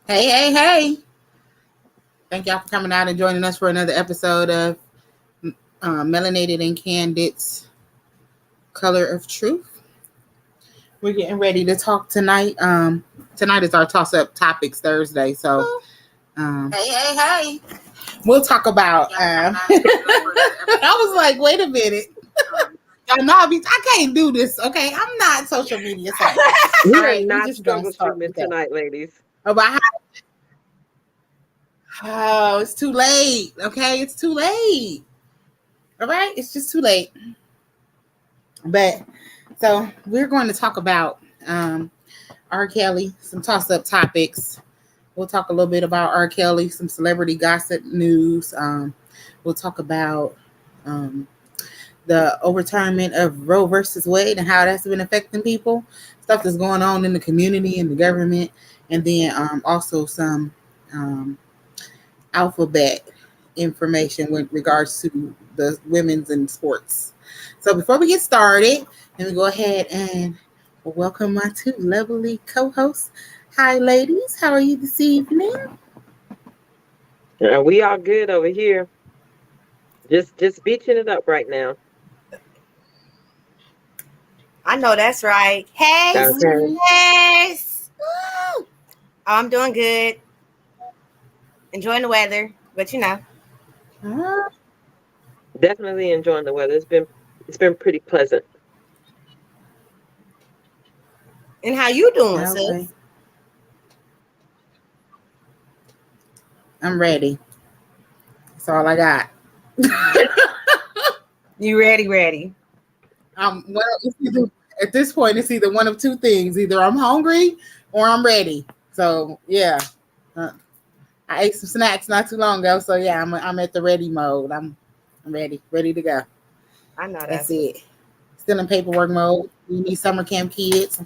Hey, hey, hey. Thank y'all for coming out and joining us for another episode of Melanated and Candid's Color of Truth. We're getting ready to talk tonight. Tonight is our Toss-Up Topics Thursday. So, hey. We'll talk about... I was like, wait a minute. Y'all know I can't do this, okay? I'm not social media savvy. We are not troubleshooting tonight, ladies. About how it's too late. Okay, it's too late. All right, it's just too late. But so we're going to talk about R. Kelly, some toss-up topics. We'll talk a little bit about R. Kelly, some celebrity gossip news. We'll talk about the overturnment of Roe versus Wade and how that's been affecting people, stuff that's going on in the community and the government, and then also some alphabet information with regards to the women's in sports. So before we get started, let me go ahead and welcome my two lovely co-hosts. Hi, ladies. How are you this evening? We all good over here. Just beaching it up right now. I know that's right. Hey, okay. Yes. I'm doing good. Enjoying the weather, but Definitely enjoying the weather. It's been pretty pleasant. And how you doing, sis? I'm ready. That's all I got. You ready? Well, at this point, it's either one of two things. Either I'm hungry or I'm ready. So, yeah. I ate some snacks not too long ago. So, yeah, I'm at the ready mode. I'm ready to go. I know that's it. Still in paperwork mode. We need summer camp kids.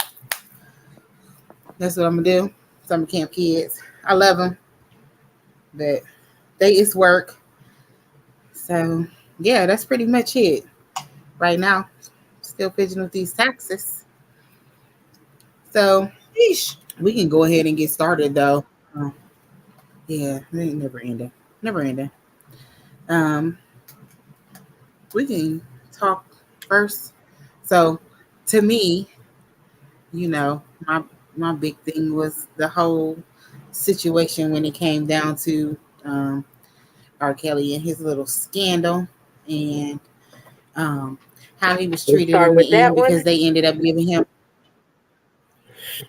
That's what I'm going to do. Summer camp kids. I love them. But it's work. So, yeah, that's pretty much it right now. Still fidgeting with these taxes. So, we can go ahead and get started, though. Yeah, it ain't never ending. We can talk first. So, to me, my big thing was the whole situation when it came down to R. Kelly and his little scandal and how he was treated in the end because they ended up giving him.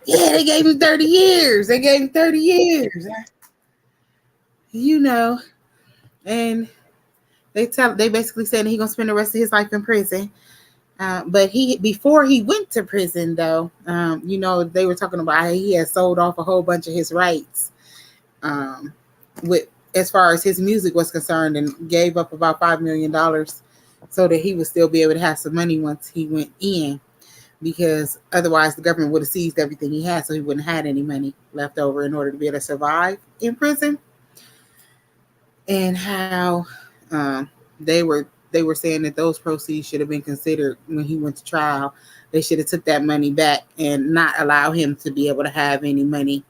Yeah, they gave him 30 years. And they basically said he's gonna spend the rest of his life in prison. But before he went to prison, though, they were talking about how he had sold off a whole bunch of his rights, with as far as his music was concerned, and gave up about $5 million so that he would still be able to have some money once he went in, because otherwise the government would have seized everything he had, so he wouldn't have any money left over in order to be able to survive in prison. And how they were saying that those proceeds should have been considered when he went to trial. They should have took that money back and not allow him to be able to have any money,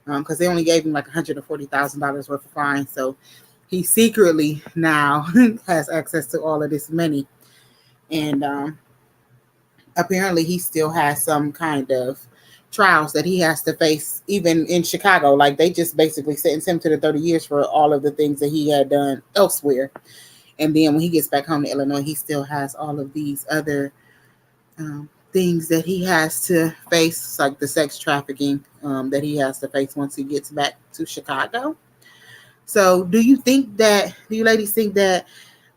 because they only gave him like $140,000 worth of fines. So he secretly now has access to all of this money. And apparently he still has some kind of trials that he has to face, even in Chicago. Like, they just basically sentenced him to the 30 years for all of the things that he had done elsewhere. And then when he gets back home to Illinois, he still has all of these other things that he has to face, like the sex trafficking that he has to face once he gets back to Chicago. So do you ladies think that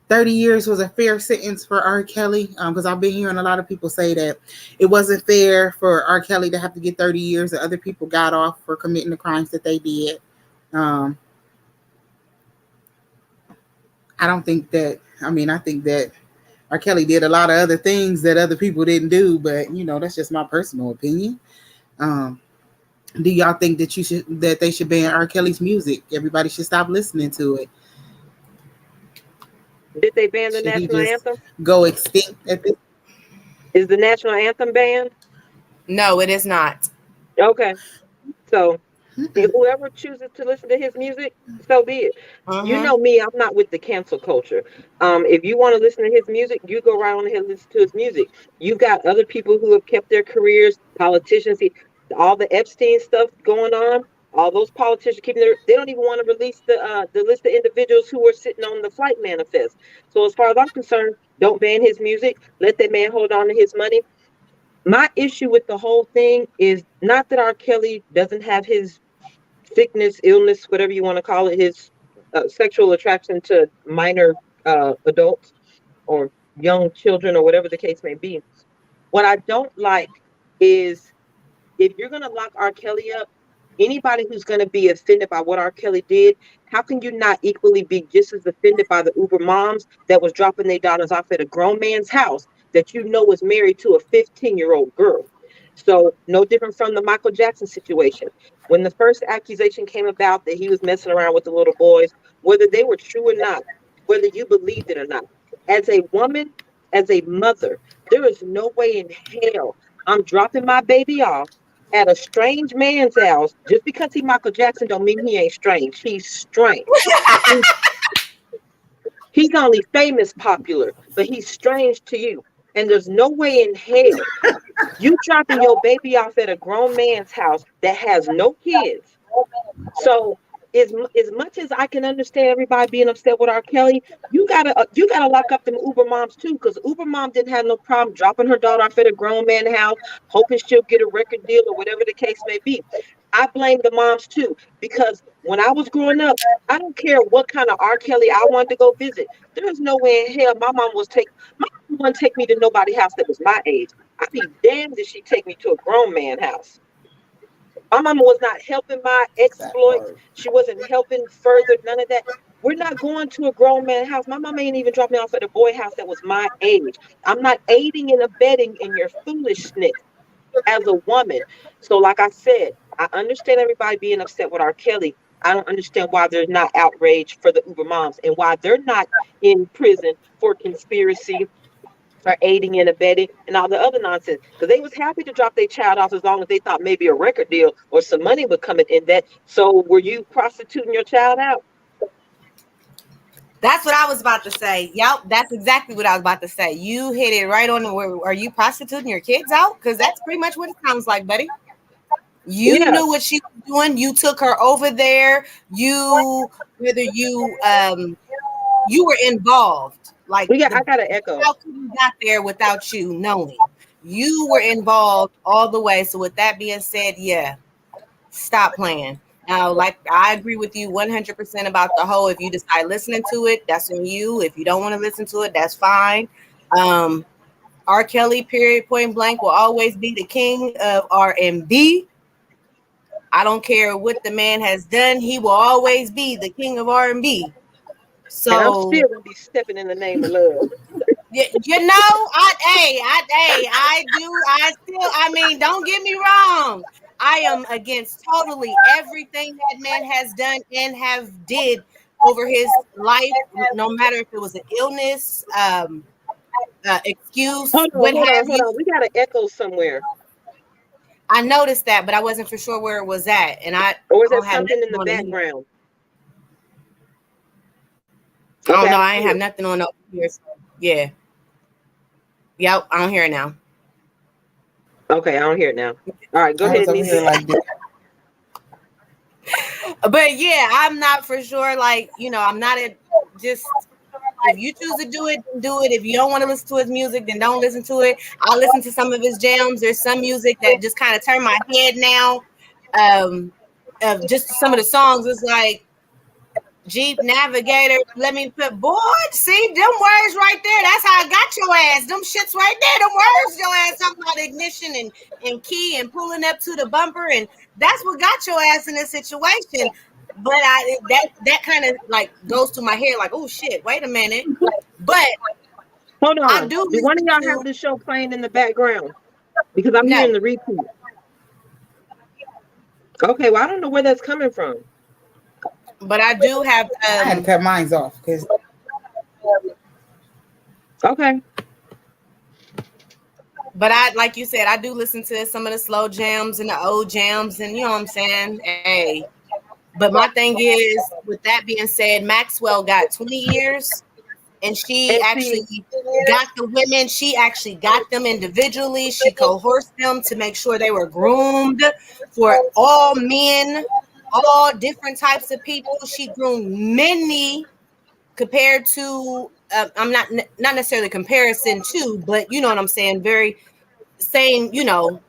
30 years was a fair sentence for R. Kelly? Because I've been hearing a lot of people say that it wasn't fair for R. Kelly to have to get 30 years and other people got off for committing the crimes that they did. I think that R. Kelly did a lot of other things that other people didn't do, but that's just my personal opinion. Do y'all think that they should ban R. Kelly's music? Everybody should stop listening to it. Did they ban the national anthem? Go extinct at this? Is the national anthem banned? No, it is not. Okay. So Whoever chooses to listen to his music, so be it. You Mm-hmm. know me, I'm not with the cancel culture. If you want to listen to his music, you go right on ahead and listen to his music. You've got other people who have kept their careers, politicians, all the Epstein stuff going on. All those politicians keeping they don't even want to release the list of individuals who were sitting on the flight manifest. So as far as I'm concerned, don't ban his music. Let that man hold on to his money. My issue with the whole thing is not that R. Kelly doesn't have his sickness, illness, whatever you want to call it, his sexual attraction to minor adults or young children or whatever the case may be. What I don't like is if you're going to lock R. Kelly up, anybody who's going to be offended by what R. Kelly did, how can you not equally be just as offended by the Uber moms that was dropping their daughters off at a grown man's house that you know was married to a 15-year-old girl? So no different from the Michael Jackson situation. When the first accusation came about that he was messing around with the little boys, whether they were true or not, whether you believed it or not, as a woman, as a mother, there is no way in hell I'm dropping my baby off at a strange man's house. Just because he Michael Jackson don't mean he ain't strange. He's strange. He- He's only famous popular, but he's strange to you. And there's no way in hell you dropping your baby off at a grown man's house that has no kids. So as much as I can understand everybody being upset with R. Kelly, you gotta lock up them Uber moms too, because Uber mom didn't have no problem dropping her daughter off at a grown man house, hoping she'll get a record deal or whatever the case may be. I blame the moms too, because when I was growing up, I don't care what kind of R. Kelly I wanted to go visit. There was no way in hell my mom wouldn't take me to nobody's house that was my age. I'd be damned if she take me to a grown man house. My mama was not helping my That exploits. part. She wasn't helping further none of that. We're not going to a grown man house. My mama ain't even dropped me off at a boy house that was my age. I'm not aiding and abetting in your foolishness as a woman. So, like I said, I understand everybody being upset with R. Kelly. I don't understand why they're not outraged for the Uber moms and why they're not in prison for conspiracy, for aiding and abetting and all the other nonsense. Because they was happy to drop their child off as long as they thought maybe a record deal or some money would come in that. So were you prostituting your child out? That's what I was about to say. Yep, that's exactly what I was about to say. You hit it right on the where. Are you prostituting your kids out? Because that's pretty much what it sounds like, buddy. You Yeah. knew what she was doing. You took her over there. You were involved. Like I got an echo. how could you got there without you knowing? You were involved all the way. So with that being said, yeah, stop playing. Now, like I agree with you 100% about the whole. If you decide listening to it, that's on you. If you don't want to listen to it, that's fine. R. Kelly, period, point blank, will always be the king of R&B. I don't care what the man has done; he will always be the king of R&B. And I'm So, still gonna be stepping in the name of love. I do. I mean, don't get me wrong. I am against totally everything that man has done and have did over his life, no matter if it was an illness, excuse, what have Hold you. on. We got an echo somewhere. I noticed that, but I wasn't for sure where it was at, and I Or is that don't have something in nothing the on it here. background? I don't Okay, know. I I ain't see have it. nothing on over here. So, yeah. Yep, I don't hear it now. Okay, I don't hear it now. All right, go I was ahead, over here Nisa. like this. But yeah, I'm not for sure. Like, I'm not just. If you choose to do it, then do it. If you don't want to listen to his music, then don't listen to it. I'll listen to some of his jams. There's some music that just kind of turn my head now. Of just some of the songs, it's like Jeep Navigator. Let me put boy. See them words right there. That's how I got your ass. Them shits right there. Them words your ass talking about ignition and key and pulling up to the bumper, and that's what got your ass in this situation. But that kind of like goes to my head like, oh shit, wait a minute. But Hold I on. do Do one of listen y'all to have this show playing in the background? Because I'm hearing no, the repeat. Okay, well, I don't know where that's coming from. but I do have I had to cut mine off because Okay. But I, like you said, I do listen to some of the slow jams and the old jams, and you know what I'm saying? Hey. But my thing is, with that being said, Maxwell got 20 years, and she And actually see, got the women. She actually got them individually. She coerced them to make sure they were groomed for all men, all different types of people. She groomed many compared to, I'm not necessarily comparison to, but you know what I'm saying? Very same, you know,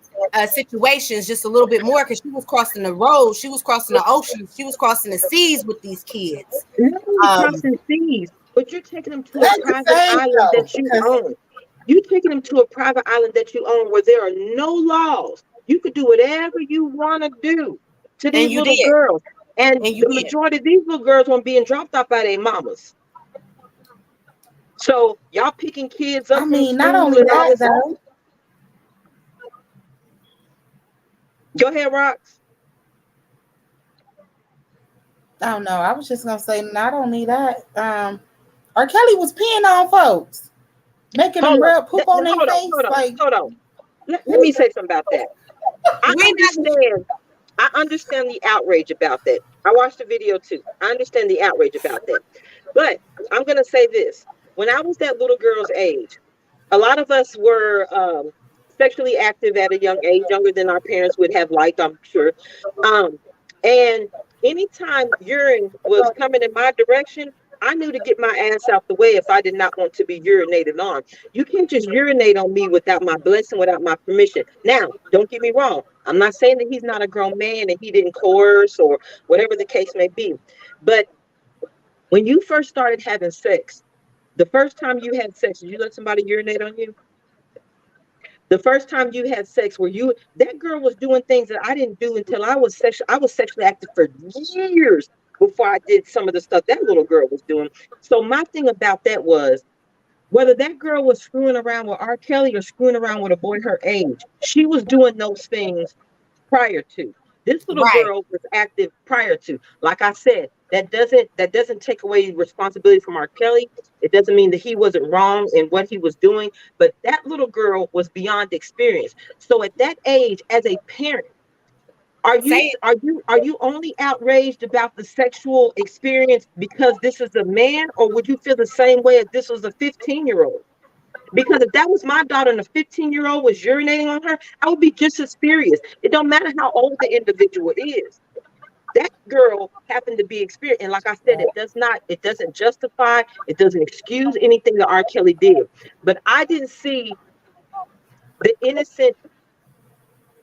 situations, just a little bit more, because she was crossing the road, she was crossing the ocean, she was crossing the seas with these kids. not only Um, crossing seas, but you're taking them to a That's the private same island though, that you because own. You're taking them to a private island that you own where there are no laws. You could do whatever you want to do to and these you little did, girls. And and you the did. majority of these little girls weren't being dropped off by their mamas. So y'all picking kids I up from mean, not school only and all that this. though. Go ahead, Rox. I don't know. I was just gonna say, not only that, R. Kelly was peeing on folks, making them Hold on. rub poop on their Hold on. face. Hold on. Like, Hold on. Let me say something about that. I We not, understand. I understand the outrage about that. I watched the video too. I understand the outrage about that. But I'm going to say this. When I was that little girl's age, a lot of us were sexually active at a young age, younger than our parents would have liked, I'm sure. Um, and anytime urine was coming in my direction, I knew to get my ass out the way if I did not want to be urinated on. You can't just urinate on me without my blessing, without my permission. Now, don't get me wrong. I'm not saying that he's not a grown man and he didn't coerce or whatever the case may be. But when you first started having sex, the first time you had sex, did you let somebody urinate on you? The first time you had sex, where you that girl was doing things that I didn't do until I was sexually active for years before I did some of the stuff that little girl was doing. So my thing about that was whether that girl was screwing around with R. Kelly or screwing around with a boy her age, she was doing those things prior to. This little right. girl was active prior to. Like I said, that doesn't take away responsibility from R. Kelly. It doesn't mean that he wasn't wrong in what he was doing, but that little girl was beyond experience. So at that age, as a parent, are you Say it. are you only outraged about the sexual experience because this is a man, or would you feel the same way if this was a 15-year-old? Because if that was my daughter and a 15-year-old was urinating on her, I would be just as furious. It don't matter how old the individual is. That girl happened to be experienced. And like I said, it doesn't justify, it doesn't excuse anything that R. Kelly did. But I didn't see the innocent.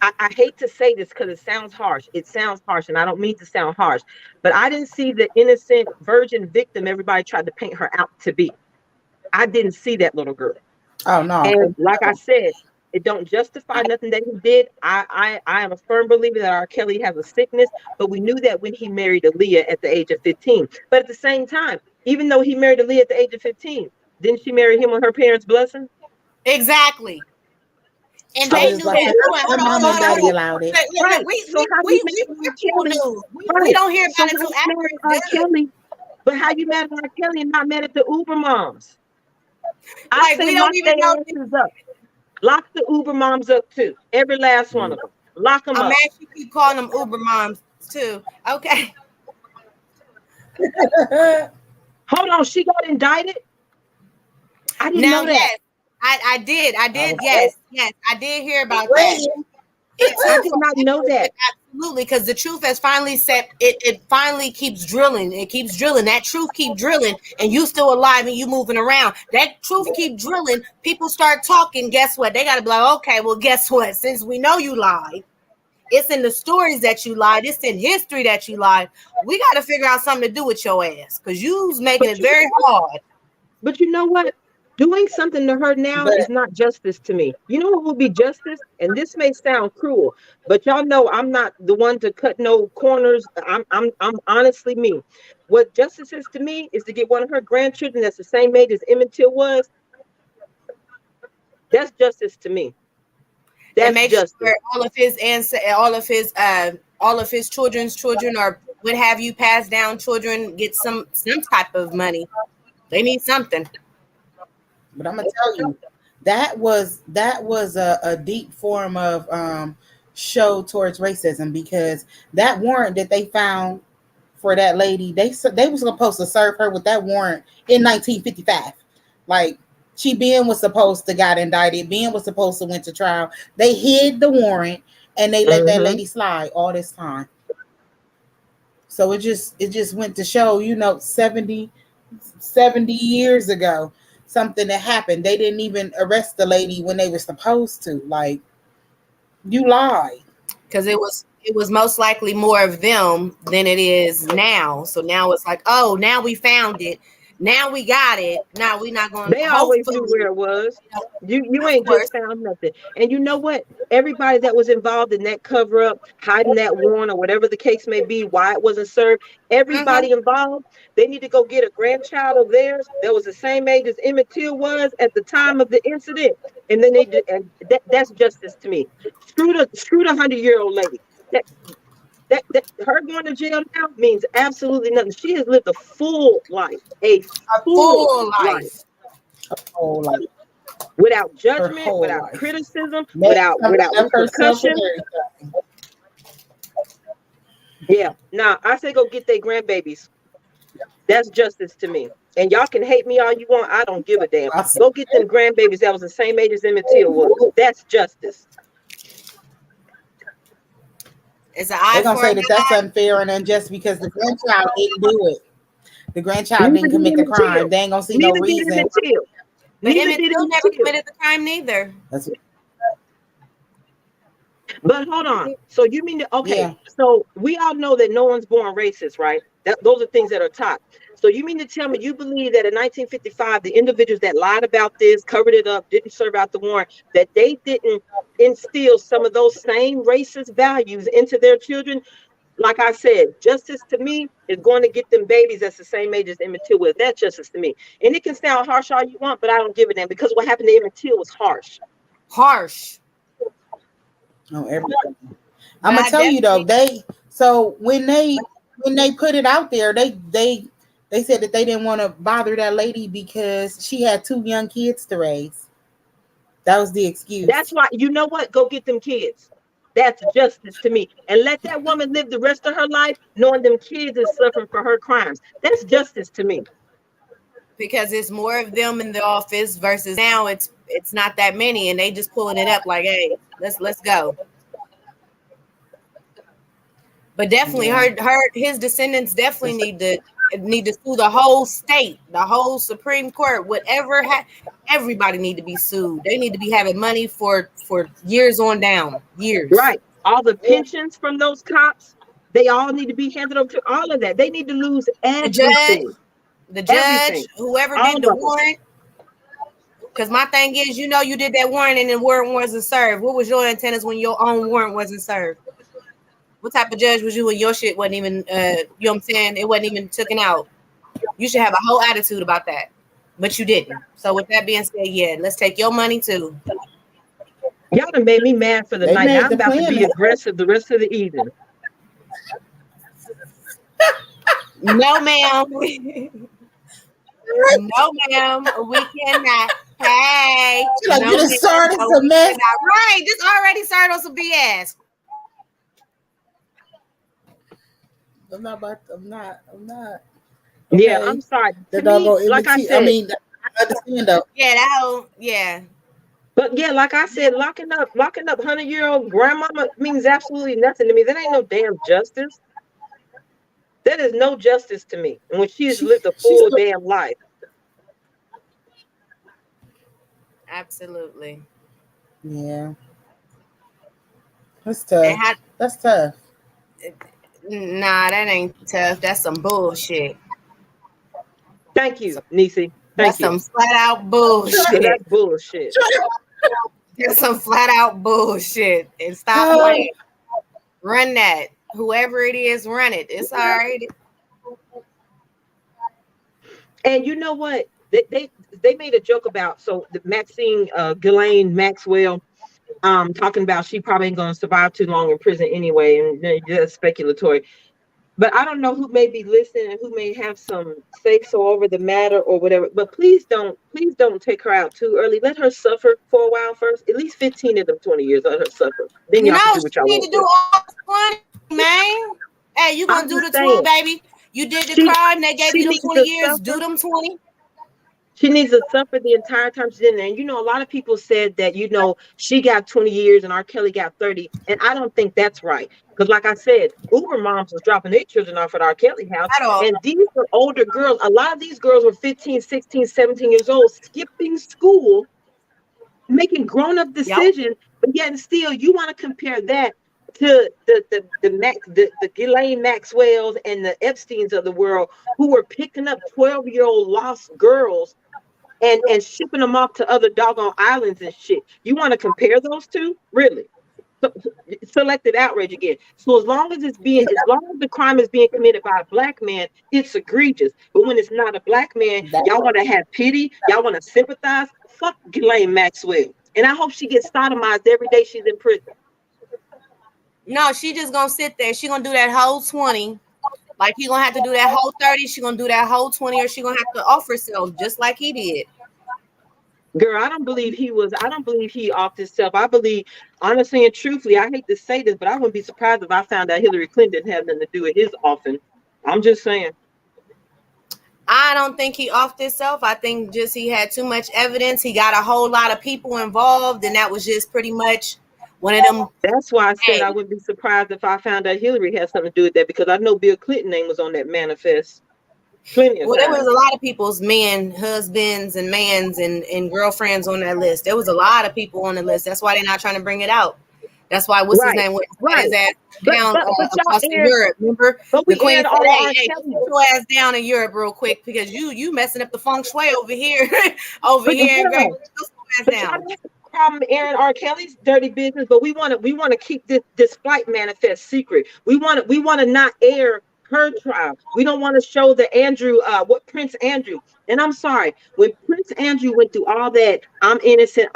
I hate to say this because it sounds harsh. It sounds harsh, and I don't mean to sound harsh, but I didn't see the innocent virgin victim everybody tried to paint her out to be. I didn't see that little girl. oh no, And like I said, it don't justify nothing that he did. I am a firm believer that R. Kelly has a sickness, but we knew that when he married Aaliyah at the age of 15. But at the same time, even though he married Aaliyah at the age of 15, didn't she marry him with her parents' blessing? Exactly. And I So, they was knew about to that. say, Hold on, her hold on, hold mama on, and hold daddy on. allowed it. Look, right. So how you we marrying R. people Kelly? news. We Right. don't hear So about it how until you after marrying R. it's done. Kelly? But how you mad at R. Kelly and not mad at the Uber moms? I Like, say we lock don't even their know. asses up. Lock the Uber moms up too. Every last one of them. Lock them I'm up. mad you keep calling them Uber moms too. Okay. Hold on, she got indicted? I didn't Now, know that. yes, I did. I I did. was Yes, I did hear about that. waiting. It I took did not know forever, that. but absolutely, because the truth has finally set. It finally keeps drilling. It keeps drilling. That truth keep drilling, and you still alive and you moving around. That truth keep drilling. People start talking. Guess what? They got to be like, okay, well, guess what? Since we know you lied, it's in the stories that you lied. It's in history that you lied. We got to figure out something to do with your ass because you's making But it very hard. you know what? Doing something to her now But is not justice to me. You know what would be justice? And this may sound cruel, but y'all know I'm not the one to cut no corners. I'm honestly me. What justice is to me is to get one of her grandchildren that's the same age as Emmett Till was. That's justice to me. And That's make justice. sure all of his children's children or what have you passed down children get some type of money. They need something. I'm gonna tell you, that was a deep form of show towards racism, because that warrant that they found for that lady, they was supposed to serve her with that warrant in 1955. Like, Ben was supposed to got indicted. Ben was supposed to went to trial. They hid the warrant and they let that lady slide all this time. So it just went to show, 70 years ago, something that happened. They didn't even arrest the lady when they were supposed to. Like, you lied. Because it was most likely more of them than it is now. So now it's like, oh, now we found it. Now we got it. Now we're not going to. They always knew where it was. You ain't just found nothing. And you know what? Everybody that was involved in that cover up, hiding that warrant, or whatever the case may be, why it wasn't served, everybody involved, they need to go get a grandchild of theirs that was the same age as Emmett Till was at the time of the incident. And then that's justice to me. Screw the 100-year-old lady. That her going to jail now means absolutely nothing. She has lived a full life, a full life. Without judgment, without criticism, without repercussion. Yeah, I say go get their grandbabies. That's justice to me. And y'all can hate me all you want. I don't give a damn. Go get them grandbabies that was the same age as Emmett Till was. That's justice. They're gonna say that that's unfair and unjust because the grandchild didn't do it. The grandchild didn't commit the crime. They ain't gonna see no reason. But Emmett Till never committed the crime neither. That's it. But hold on. So you mean so we all know that no one's born racist, right? Those are things that are taught. So you mean to tell me you believe that in 1955, the individuals that lied about this, covered it up, didn't serve out the warrant, that they didn't instill some of those same racist values into their children? Like I said, justice to me is going to get them babies that's the same age as Emmett Till was. That's justice to me. And it can sound harsh all you want, but I don't give a damn, because what happened to Emmett Till was harsh. Oh, everything. I'm gonna tell you though, when they put it out there, they said that they didn't want to bother that lady because she had 2 young kids to raise. That was the excuse. That's why, you know what? Go get them kids. That's justice to me. And let that woman live the rest of her life knowing them kids is suffering for her crimes. That's justice to me. Because it's more of them in the office versus now it's not that many, and they just pulling it up like, hey, let's go. But definitely his descendants definitely need to sue the whole state, the whole Supreme Court, whatever. Everybody need to be sued. They need to be having money for years on down. Years. Right. All the pensions from those cops, they all need to be handed over to all of that. They need to lose everything. The judge, whoever did the warrant. Because my thing is, you did that warrant and the warrant wasn't served. What was your antennas when your own warrant wasn't served? What type of judge was you when your shit wasn't even, you know what I'm saying? It wasn't even taken out. You should have a whole attitude about that. But you didn't. So with that being said, yeah, let's take your money too. Y'all done made me mad for the night. I'm about to be aggressive the rest of the evening. No, ma'am. No, ma'am. We cannot. Hey. You just started some mess. Right. Just already started on some BS. I'm not. Okay. Yeah, I'm sorry. To me, like I said, I understand though. Yeah. But yeah, like I said, locking up 100-year-old grandmama means absolutely nothing to me. That ain't no damn justice. That is no justice to me. And when she's lived a full damn life. Absolutely. Yeah. That's tough. That's tough. Nah, that ain't tough. That's some bullshit. Thank you, Niecy. That's some flat out bullshit. That's bullshit. That's some flat out bullshit. And stop playing. Run that. Whoever it is, run it. It's all right. And you know what? They made a joke about the Maxine Ghislaine Maxwell talking about she probably ain't gonna survive too long in prison anyway, and that's speculatory. But I don't know who may be listening and who may have some say so over the matter or whatever. But please don't take her out too early. Let her suffer for a while first. At least 15 of them 20 years. Let her suffer. Then You y'all can know, do what she y'all need want to to. do all 20, man. Hey, you gonna I'm do just the 20, saying. baby. You did the She crime, they gave she you them needs 20 to years, do suffer. them 20. She needs to suffer the entire time she's in there. And a lot of people said that, she got 20 years and R. Kelly got 30. And I don't think that's right. Because like I said, Uber moms was dropping their children off at R. Kelly house. At all. And these were older girls. A lot of these girls were 15, 16, 17 years old, skipping school, making grown-up Yep. decisions. But yet and still, you want to compare that to the Ghislaine Maxwells and the Epsteins of the world, who were picking up 12-year-old lost girls and shipping them off to other doggone islands and shit. You want to compare those two? Really? So, selected outrage again. So as long as the crime is being committed by a black man, it's egregious. But when it's not a black man, y'all want to have pity, y'all want to sympathize. Fuck Ghislaine Maxwell. And I hope she gets sodomized every day she's in prison. No, she just gonna sit there. She gonna do that whole 20. Like he gonna have to do that whole 30. She gonna do that whole 20, or she gonna have to off herself just like he did. Girl, I don't believe he offed himself. I believe, honestly and truthfully, I hate to say this, but I wouldn't be surprised if I found out Hillary Clinton didn't have nothing to do with his offing. I'm just saying. I don't think he offed himself. I think just he had too much evidence. He got a whole lot of people involved, and that was just pretty much one of them. That's why I said I wouldn't be surprised if I found out Hillary had something to do with that, because I know Bill Clinton's name was on that manifest plenty of Well, there times. was a lot of people's men, husbands, and mans and girlfriends on that list. There was a lot of people on the list. That's why they're not trying to bring it out. That's why his name went his ass down across Europe. Remember, but the queen said, "Hey, put your ass down in Europe real quick because you messing up the feng shui over here, over here." Down. Problem airing R. Kelly's dirty business, but we want to keep this flight manifest secret. We want to not air her trial. We don't want to show the Prince Andrew. And I'm sorry, when Prince Andrew went through all that, I'm innocent,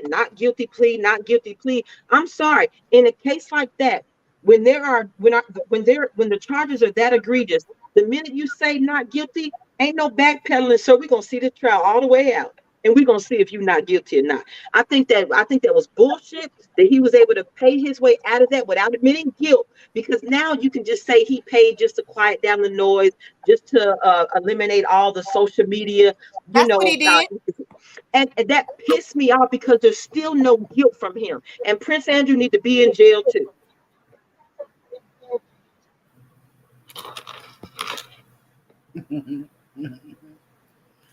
not guilty plea, not guilty plea. I'm sorry. In a case like that, when the charges are that egregious, the minute you say not guilty, ain't no backpedaling. So we're gonna see the trial all the way out. And we're gonna see if you're not guilty or not. I think that was bullshit that he was able to pay his way out of that without admitting guilt, because now you can just say he paid just to quiet down the noise, just to eliminate all the social media, That's what he did. And that pissed me off because there's still no guilt from him. And Prince Andrew need to be in jail too.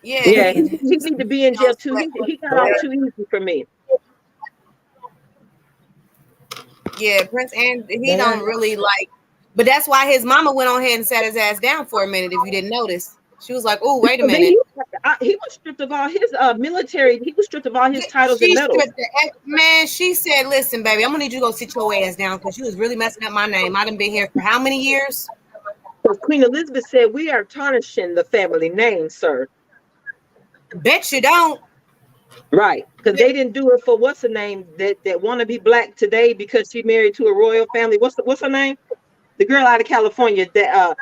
Yeah, he need to be in jail too. He got off too easy for me. Yeah, Prince Andrew, he don't really like, but that's why his mama went on ahead and sat his ass down for a minute. If you didn't notice, she was like, "Oh, wait a minute." He was stripped of all his military. He was stripped of all his titles and medals. Man, she said, "Listen, baby, I'm gonna need you to go sit your ass down because you was really messing up my name. I done been here for how many years?" So Queen Elizabeth said, "We are tarnishing the family name, sir." Bet you don't. Right, because they didn't do it for what's her name that want to be black today because she married to a royal family. What's her name? The girl out of California that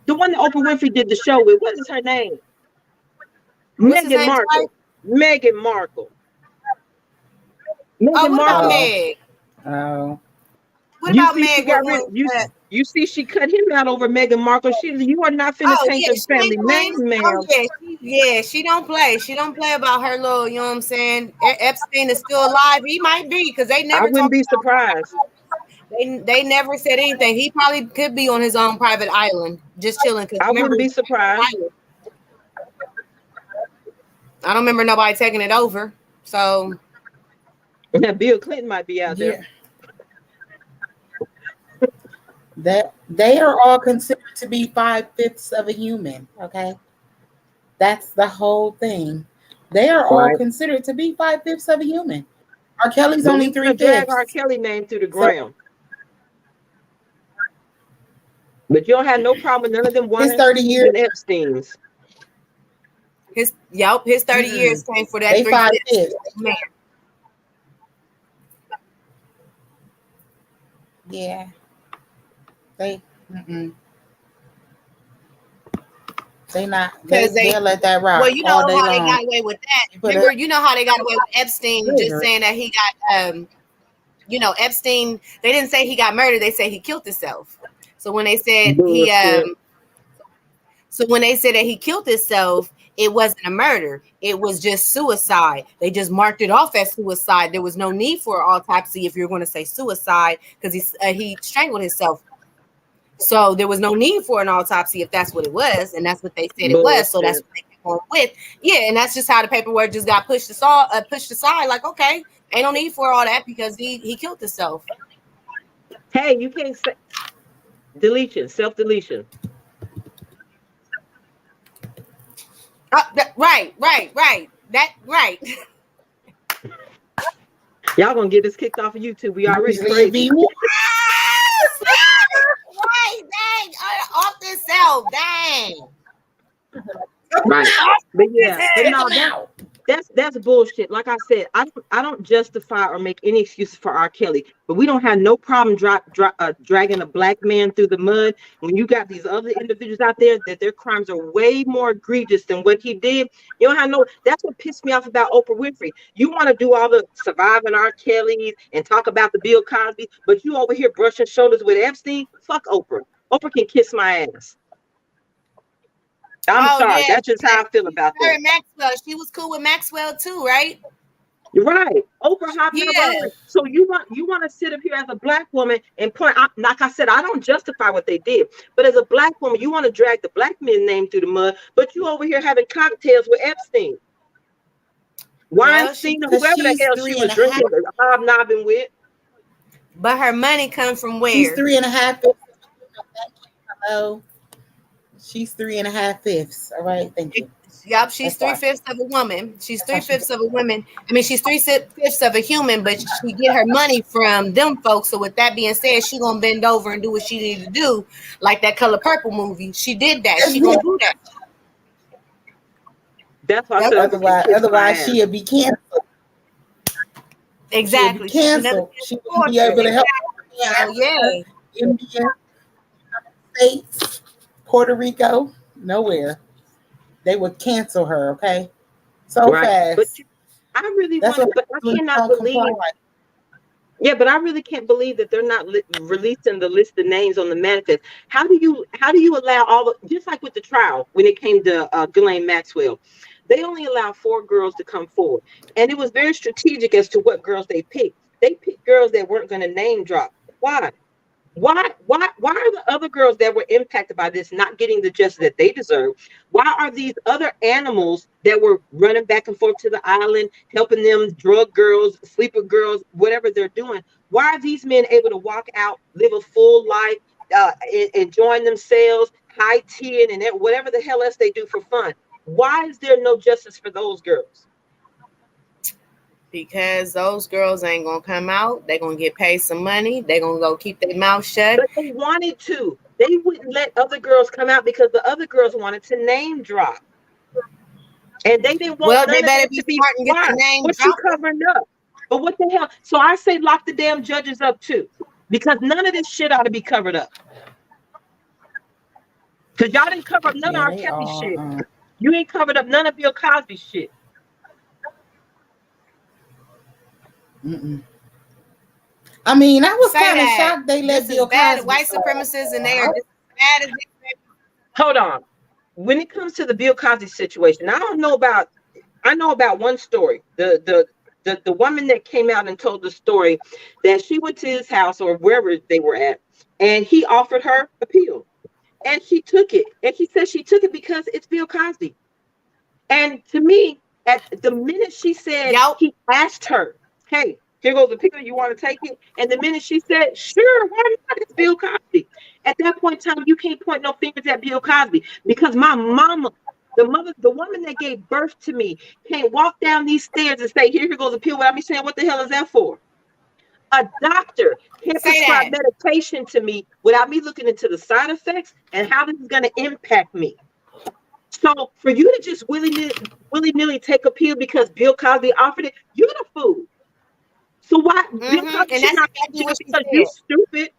the one that Oprah Winfrey did the show with. What is her name? Meghan Markle. Meghan Markle. What about Meg? Oh. What about Meg? You see, she cut him out over Meghan Markle. You are not finna taint the family name, ma'am. She don't play. She don't play about her little, you know what I'm saying? Epstein is still alive. He might be, because they never. I wouldn't be surprised. They never said anything. He probably could be on his own private island, just chilling. I wouldn't be surprised. I don't remember nobody taking it over. So Bill Clinton might be out there. That they are all considered to be 5/5 of a human. Okay, that's the whole thing. They are all considered to be 5/5 of a human. R. Kelly's only 3/5. Drag R. Kelly name through the ground. But you don't have no problem with none of them. His 30 years. Epstein's. His 30 years came for that. They 5/5. Man. Yeah. Mm-mm. They'll let that rock. Well, you know all day how long. they got away with that. Remember, you know how they got away with Epstein just saying that he got, Epstein. They didn't say he got murdered. They said he killed himself. So when they said that he killed himself, it wasn't a murder. It was just suicide. They just marked it off as suicide. There was no need for an autopsy if you're going to say suicide because he strangled himself. So there was no need for an autopsy if that's what it was, and that's what they said it was. So that's what they came on with. Yeah, and that's just how the paperwork just got pushed aside. Like, okay, ain't no need for all that because he killed himself. Hey, you can't say deletion, self-deletion. Right. That right. Y'all gonna get us kicked off of YouTube. We already crazy. Right, dang, off this self, dang. Right, but yeah, but no, that's bullshit. Like I said, I don't justify or make any excuses for R. Kelly, but we don't have no problem dragging a black man through the mud when you got these other individuals out there that their crimes are way more egregious than what he did. You don't have no. That's what pissed me off about Oprah Winfrey. You want to do all the surviving R. Kellys and talk about the Bill Cosby, but you over here brushing shoulders with Epstein. Fuck Oprah. Oprah can kiss my ass. I'm sorry. Yeah. That's just how I feel about that. Maxwell, she was cool with Maxwell too, right? You're right. Oprah hopping around. So you want to sit up here as a black woman and point out, like I said, I don't justify what they did, but as a black woman, you want to drag the black man's name through the mud, but you over here having cocktails with Epstein. Weinstein, whoever the hell she was drinking, hobnobbing with. But her money comes from where? She's 3.5. Hello. She's 3.5. All right, thank you. Yep, she's 3/5 of a woman. She's 3/5 of a woman. I mean, she's 3/5 of a human, but she get her money from them folks. So with that being said, she gonna bend over and do what she needs to do, like that Color Purple movie. She did that. She gonna do that. That's why. Otherwise, she'll be canceled. Exactly. Canceled. She won't be able to help. Yeah. India, States, Puerto Rico, nowhere. They would cancel her, okay? So fast. But I really want, but I cannot believe. Yeah, but I really can't believe that they're not releasing the list of names on the manifest. How do you allow all the, just like with the trial when it came to Ghislaine Maxwell, they only allowed 4 girls to come forward, and it was very strategic as to what girls they picked. They picked girls that weren't going to name drop. Why? Why are the other girls that were impacted by this not getting the justice that they deserve? Why are these other animals that were running back and forth to the island, helping them, drug girls, sleeper girls, whatever they're doing? Why are these men able to walk out, live a full life, enjoying themselves, high teaing and whatever the hell else they do for fun? Why is there no justice for those girls? Because those girls ain't gonna come out. They're gonna get paid some money. They're gonna go keep their mouth shut. But they wanted to. They wouldn't let other girls come out because the other girls wanted to name drop. And they didn't want they better be smart and get the name drop. What you covering up? But what the hell? So I say lock the damn judges up too. Because none of this shit ought to be covered up. Because y'all didn't cover up none of our Kelly shit. You ain't covered up none of Bill Cosby shit. Mm-mm. I mean, I was kind of shocked they let Bill Cosby. White supremacists, and they are just bad as they. Hold on. When it comes to the Bill Cosby situation, I know about one story. The woman that came out and told the story that she went to his house or wherever they were at, and he offered her a pill, and she took it, and she said she took it because it's Bill Cosby. And to me, at the minute she said, he asked her, hey, here goes the pill, you want to take it? And the minute she said, sure, why not? It's Bill Cosby. At that point in time, you can't point no fingers at Bill Cosby because my mama, the woman that gave birth to me, can't walk down these stairs and say, here goes a pill without me saying, what the hell is that for? A doctor can't prescribe medication to me without me looking into the side effects and how this is going to impact me. So for you to just willy-nilly take a pill because Bill Cosby offered it, you're the fool. So why? Bill Cosby should not get you because you're stupid.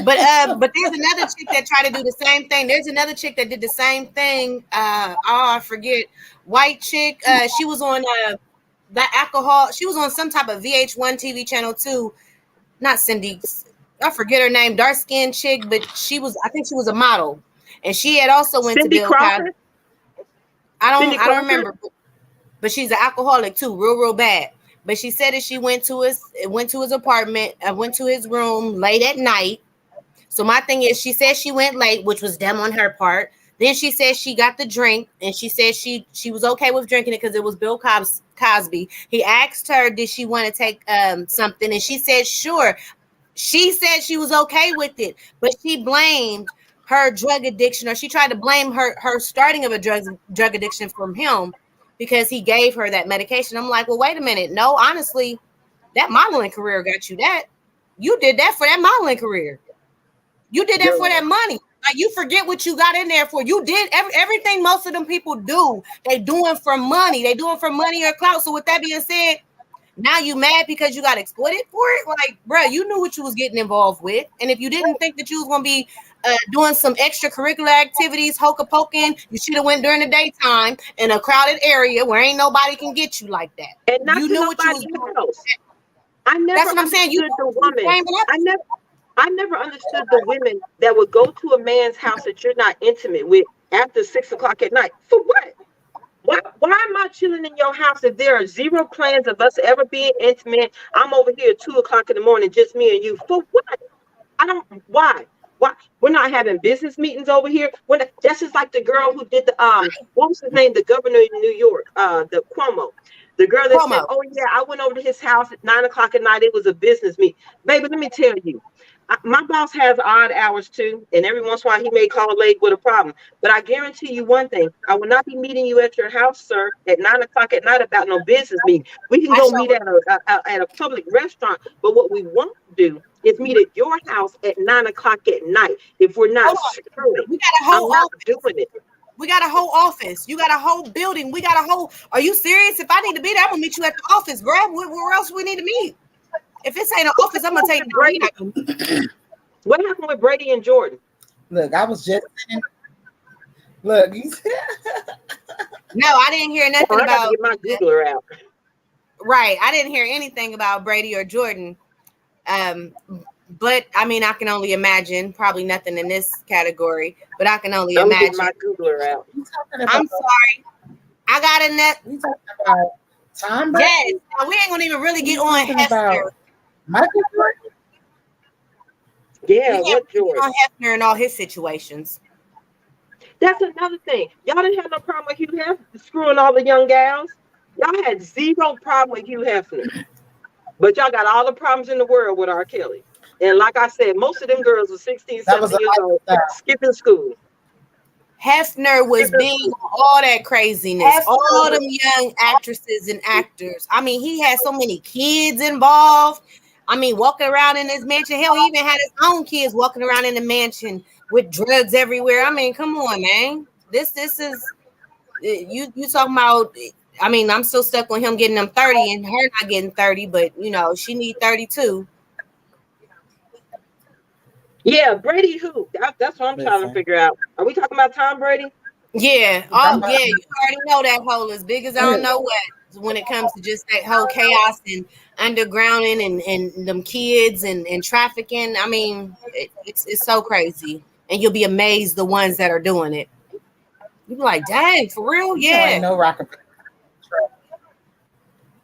But there's another chick that tried to do the same thing. There's another chick that did the same thing. I forget. White chick. She was on that alcohol. She was on some type of VH1 TV channel too. Not Cindy. I forget her name. Dark skinned chick, but I think she was a model, and she had also went Cindy to Bill Crawford? Cosby. I Cindy don't Crawford? remember, but she's an alcoholic too, real bad. But she said that she went to his apartment, went to his room late at night. So my thing is, she said she went late, which was dumb on her part. Then she said she got the drink, and she said she was okay with drinking it because it was Bill Cosby. He asked her, did she want to take something, and she said sure. She said she was okay with it, but she blamed her drug addiction, or she tried to blame her starting of a drug addiction from him because he gave her that medication. I'm like, well, wait a minute. No, honestly, that modeling career got you that. You did that for that modeling career. You did that for that money. Like, you forget what you got in there for. You did everything most of them people do. They doing for money. They doing for money or clout. So with that being said, now you mad because you got exploited for it? Like, bro, you knew what you was getting involved with. And if you didn't think that you was going to be doing some extracurricular activities, hocus-poking, you should have went during the daytime in a crowded area where ain't nobody can get you like that. And not you to knew what you was nobody doing. else. I never That's what I'm saying. understood the woman. I never understood the women that would go to a man's house that you're not intimate with after 6 o'clock at night. For what? Why am I chilling in your house if there are zero plans of us ever being intimate? I'm over here at 2 o'clock in the morning, just me and you. For what? Why? We're not having business meetings over here. That's just like the girl who did the what was his name? The governor of New York, the Cuomo. The girl that said, oh yeah, I went over to his house at 9 o'clock at night. It was a business meeting. Baby, let me tell you. My boss has odd hours too, and every once in a while he may call late with a problem. But I guarantee you one thing: I will not be meeting you at your house, sir, at 9 o'clock at night about no business meeting. We can go meet at a public restaurant, but what we won't do is meet at your house at 9 o'clock at night. If we're not screwing, we got a whole I'm not doing it. We got a whole office. You got a whole building. We got a whole. Are you serious? If I need to be there, I'm gonna meet you at the office, bro. Where else we need to meet? If this ain't an office, I'm gonna take Brady. What happened with Brady and Jordan? Look, I was just look. No, I didn't hear nothing about. Get my Googler out. Right, I didn't hear anything about Brady or Jordan. But I mean, I can only imagine. Probably nothing in this category, but I can only imagine. Get my Googler out. I'm sorry. I got a net. You talking about Tom Brady? Yes, we ain't gonna even really get on Hefner. Michael Jordan? Yeah, what Jordan? On Hefner and all his situations. That's another thing. Y'all didn't have no problem with Hugh Hefner screwing all the young gals. Y'all had zero problem with Hugh Hefner. But y'all got all the problems in the world with R. Kelly. And like I said, most of them girls were 16, 17 years old, skipping school. Hefner was being all that craziness, all them young actresses and actors. I mean, he had so many kids involved. I mean, walking around in his mansion. Hell, he even had his own kids walking around in the mansion with drugs everywhere. I mean, come on, man. This is you talking about. I mean, I'm still stuck on him getting them 30 and her not getting 30, but you know, she need 32. Yeah, Brady who? That's what I'm trying to figure out. Are we talking about Tom Brady? Yeah. Oh, yeah. You already know that hole as big as I don't know what when it comes to just that whole chaos and undergrounding and them kids and trafficking. I mean, it's so crazy. And you'll be amazed the ones that are doing it. You'll be like, dang, for real? Yeah. Ain't no rocket.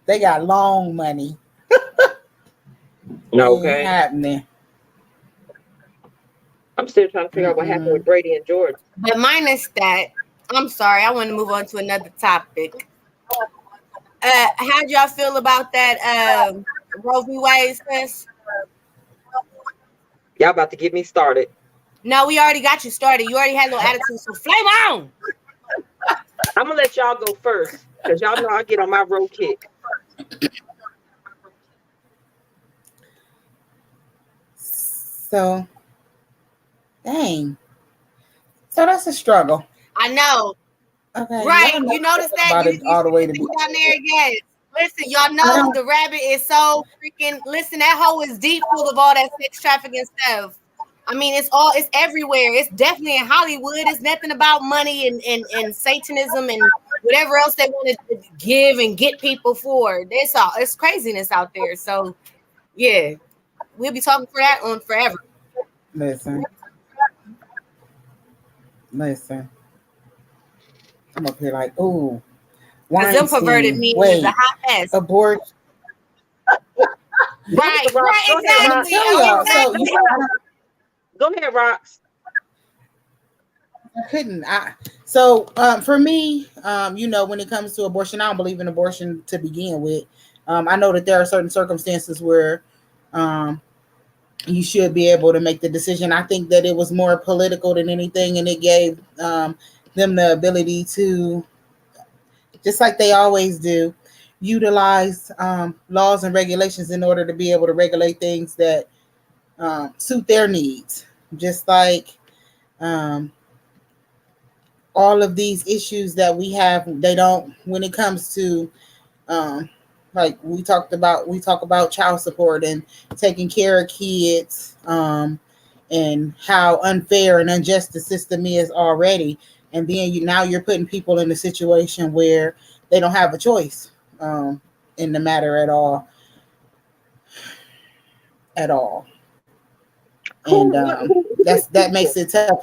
They got long money. Okay. Happening. I'm still trying to figure out what happened with Brady and Jordan. But minus that, I'm sorry, I want to move on to another topic. How'd y'all feel about that Roe v. Wade test? Y'all about to get me started. No, we already got you started. You already had a little attitude, so flame on. I'm gonna let y'all go first because y'all know I get on my road kick. So, dang. So that's a struggle. I know. Okay. Right. You noticed that? About it all the way to be. Down there, yes. Listen, y'all know the rabbit is so freaking. Listen, that hole is deep full of all that sex trafficking stuff. I mean, it's everywhere. It's definitely in Hollywood. It's nothing about money and Satanism and whatever else they want to give and get people for. It's craziness out there. So yeah, we'll be talking for that on forever. Listen. I'm up here like, ooh. Because them perverted means is a hot mess. Abort. Right, exactly. Go ahead, Rox. I couldn't. So for me, when it comes to abortion, I don't believe in abortion to begin with. I know that there are certain circumstances where you should be able to make the decision. I think that it was more political than anything, and it gave them the ability to, just like they always do, utilize laws and regulations in order to be able to regulate things that suit their needs. Just like all of these issues that we have, they don't, when it comes to like we talk about child support and taking care of kids, and how unfair and unjust the system is already. And then now you're putting people in a situation where they don't have a choice in the matter at all. And that makes it tough.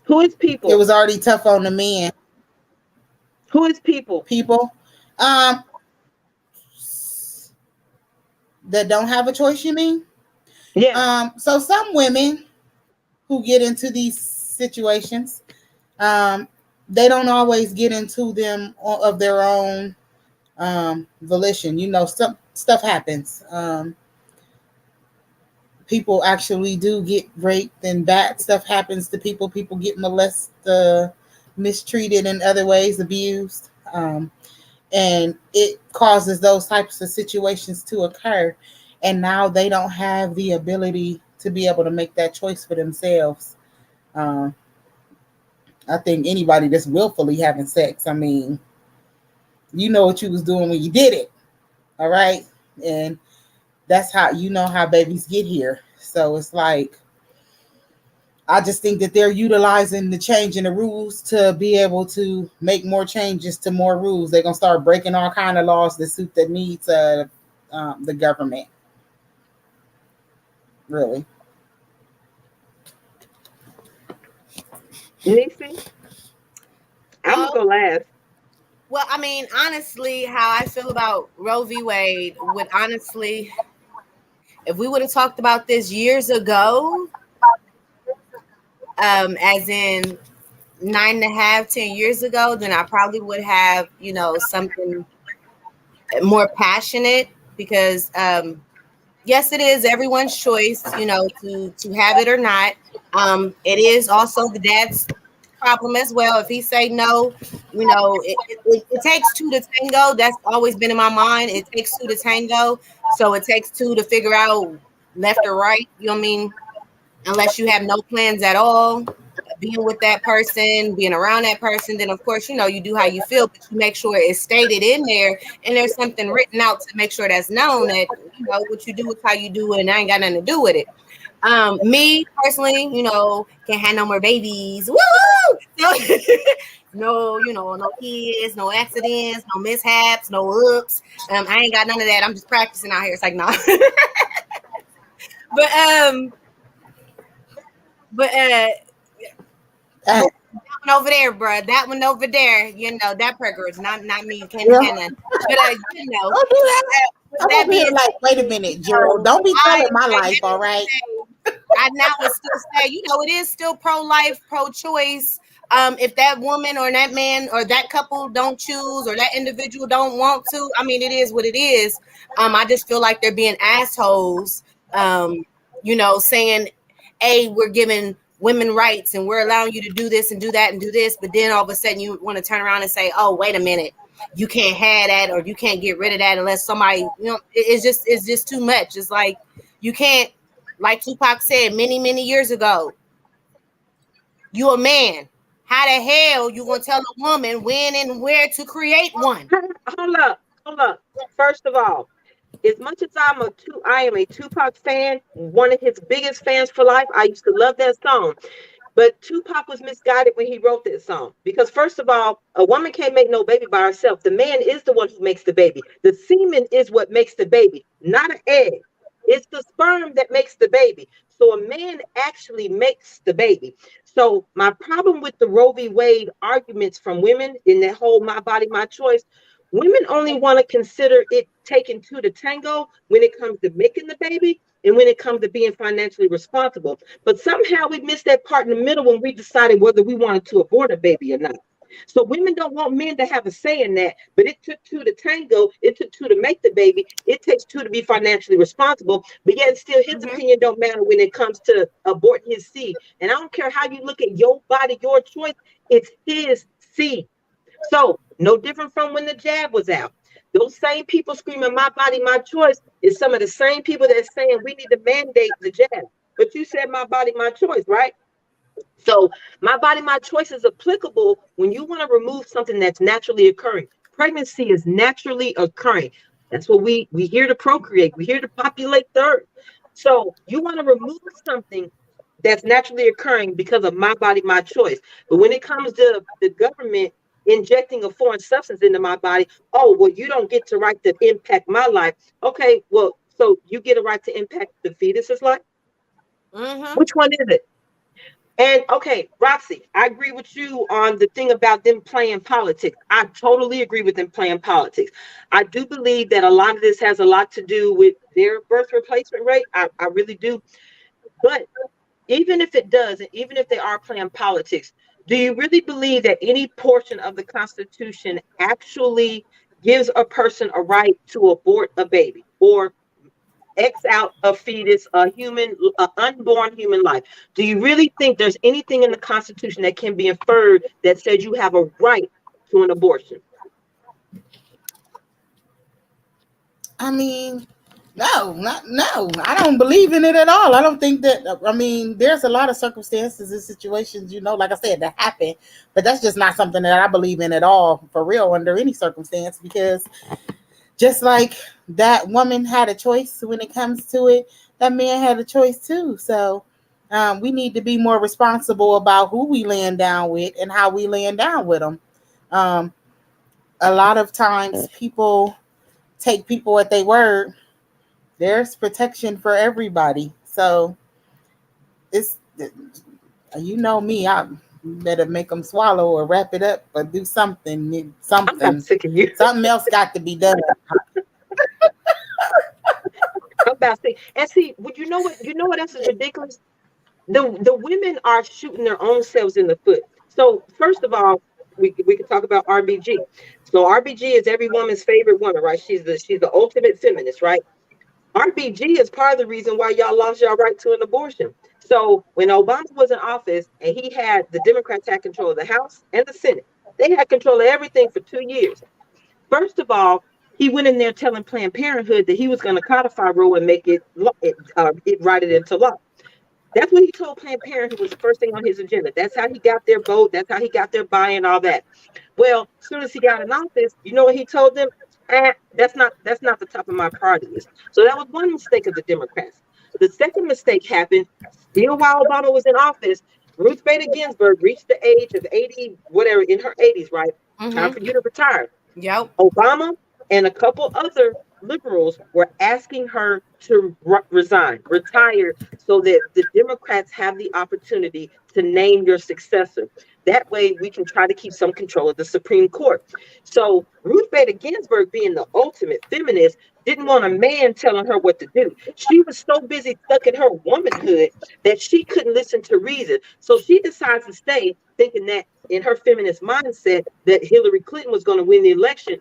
Who is people? It was already tough on the men. Who is people? People that don't have a choice, you mean? Yeah. So some women who get into these situations, they don't always get into them of their own volition. Some stuff happens. People actually do get raped, and bad stuff happens to people. People get molested, mistreated in other ways, abused. And it causes those types of situations to occur. And now they don't have the ability to be able to make that choice for themselves. I think anybody that's willfully having sex, I mean, you know what you was doing when you did it. All right. And that's how how babies get here. So it's like, I just think that they're utilizing the change in the rules to be able to make more changes to more rules. They're going to start breaking all kind of laws that suit the needs of the government. Really. Nixie? I'm going to go last. Well, I mean, honestly, how I feel about Roe v. Wade would honestly, if we would have talked about this years ago, as in 9.5, 10 years ago, then I probably would have, something more passionate, because yes, it is everyone's choice, to have it or not. It is also the dad's problem as well. If he say no, it takes two to tango. That's always been in my mind. It takes two to tango. So it takes two to figure out left or right. You know what I mean? Unless you have no plans at all, being with that person, being around that person, then of course, you do how you feel, but you make sure it's stated in there and there's something written out to make sure that's known that, what you do is how you do it, and I ain't got nothing to do with it. Me personally, can't have no more babies. Woo! So, no kids, no accidents, no mishaps, no oops. I ain't got none of that. I'm just practicing out here. It's like, nah. But that one over there, bro. That one over there, that burger is not me. You can't have none. But Don't do that. I'm being like, wait a minute, Gerald. Don't be telling my life, all right? I now would still say, it is still pro-life, pro-choice. If that woman or that man or that couple don't choose, or that individual don't want to, I mean, it is what it is. I just feel like they're being assholes. Saying, hey, we're giving women rights and we're allowing you to do this and do that and do this, but then all of a sudden you want to turn around and say, oh, wait a minute, you can't have that, or you can't get rid of that unless somebody, it's just too much. It's like, you can't, like Tupac said many years ago, you a man. how the hell you gonna tell a woman when and where to create one? Hold up. First of all, as much as I am a Tupac fan, one of his biggest fans for life. I used to love that song. But Tupac was misguided when he wrote that song. Because first of all, a woman can't make no baby by herself. The man is the one who makes the baby. The semen is what makes the baby, not an egg. It's the sperm that makes the baby. So a man actually makes the baby. So my problem with the Roe v. Wade arguments from women in that whole my body, my choice, women only want to consider it taking two to tango when it comes to making the baby and when it comes to being financially responsible. But somehow we missed that part in the middle when we decided whether we wanted to abort a baby or not. So women don't want men to have a say in that, but it took two to tango. It took two to make the baby. It takes two to be financially responsible. But yet still his opinion don't matter when it comes to aborting his seed. And I don't care how you look at your body, your choice, it's his seed. So no different from when the jab was out. Those same people screaming my body, my choice is some of the same people that's saying we need to mandate the jab. But you said my body, my choice, right? So my body, my choice is applicable when you want to remove something that's naturally occurring. Pregnancy is naturally occurring. That's what we're here to procreate. We're here to populate the earth. So you want to remove something that's naturally occurring because of my body, my choice. But when it comes to the government injecting a foreign substance into my body, oh, well, you don't get the right to impact my life. Okay, well, so you get a right to impact the fetus's life? Which one is it? And okay, Roxy, I agree with you on the thing about them playing politics. I totally agree with them playing politics. I do believe that a lot of this has a lot to do with their birth replacement rate. I really do. But even if it does, and even if they are playing politics, do you really believe that any portion of the Constitution actually gives a person a right to abort a baby or X out a fetus, a unborn human life? Do you really think there's anything in the Constitution that can be inferred that says you have a right to an abortion? I mean, no. I don't believe in it at all. I don't think that. I mean, there's a lot of circumstances and situations, like I said, that happen, but that's just not something that I believe in at all, for real, under any circumstance. Because just like that woman had a choice when it comes to it, that man had a choice too. So we need to be more responsible about who we laying down with and how we laying down with them. A lot of times people take people at their word. There's protection for everybody. So it's, me, I better make them swallow or wrap it up or do something. I'm sick of you. Something else got to be done. I'm about to say, and see, you know what else is ridiculous? The women are shooting their own selves in the foot. So first of all, we can talk about RBG. So RBG is every woman's favorite woman, right? She's the ultimate feminist, right? RBG is part of the reason why y'all lost your right to an abortion. So when Obama was in office and the Democrats had control of the House and the Senate, they had control of everything for 2 years. First of all, he went in there telling Planned Parenthood that he was going to codify Roe and make it write it into law. That's what he told Planned Parenthood was the first thing on his agenda. That's how he got their vote. That's how he got their buy-in, all that. Well, as soon as he got in office, you know what he told them? That's not the top of my priority list. So that was one mistake of the Democrats. The second mistake happened still while Obama was in office. Ruth Bader Ginsburg reached the age of 80, whatever, in her 80s, right? Time for you to retire. Yep. Obama and a couple other liberals were asking her to retire, so that the Democrats have the opportunity to name your successor. That way we can try to keep some control of the Supreme Court. So Ruth Bader Ginsburg, being the ultimate feminist, didn't want a man telling her what to do. She was so busy stuck in her womanhood that she couldn't listen to reason. So she decides to stay, thinking that in her feminist mindset that Hillary Clinton was going to win the election.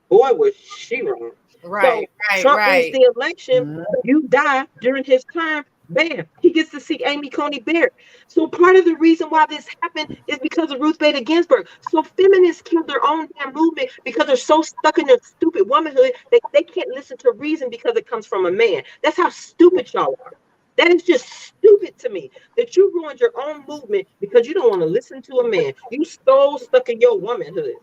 Boy, was she wrong. Right, so Trump wins the election. You die during his term. Bam, he gets to see Amy Coney Barrett. So part of the reason why this happened is because of Ruth Bader Ginsburg. So feminists killed their own damn movement because they're so stuck in their stupid womanhood that they can't listen to reason because it comes from a man. That's how stupid y'all are. That is just stupid to me that you ruined your own movement because you don't want to listen to a man. You so stuck in your womanhood.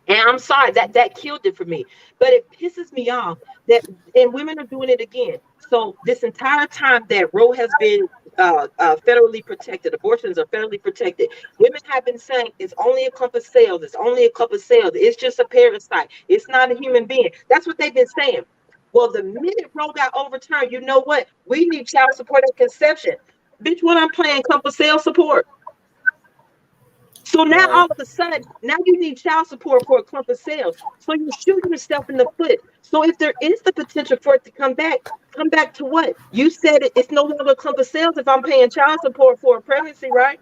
And I'm sorry that killed it for me. But it pisses me off that, and women are doing it again. So this entire time that Roe has been federally protected, abortions are federally protected. Women have been saying it's only a clump of cells. It's only a clump of cells. It's just a parasite. It's not a human being. That's what they've been saying. Well, the minute Roe got overturned, you know what? We need child support at conception. Bitch, what I'm playing clump of cell support. So now Right. all of a sudden, now you need child support for a clump of cells. So you're shooting yourself in the foot. So if there is the potential for it to come back to what? You said it's no longer a clump of cells if I'm paying child support for a pregnancy, right?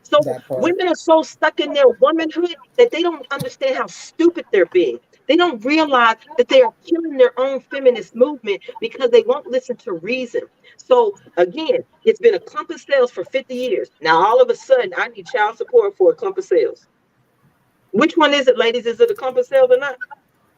So That part. women are so stuck in their womanhood that they don't understand how stupid they're being. They don't realize that they are killing their own feminist movement because they won't listen to reason. So again, it's been a clump of cells for 50 years. Now all of a sudden, I need child support for a clump of cells. Which one is it, ladies? Is it a clump of cells or not?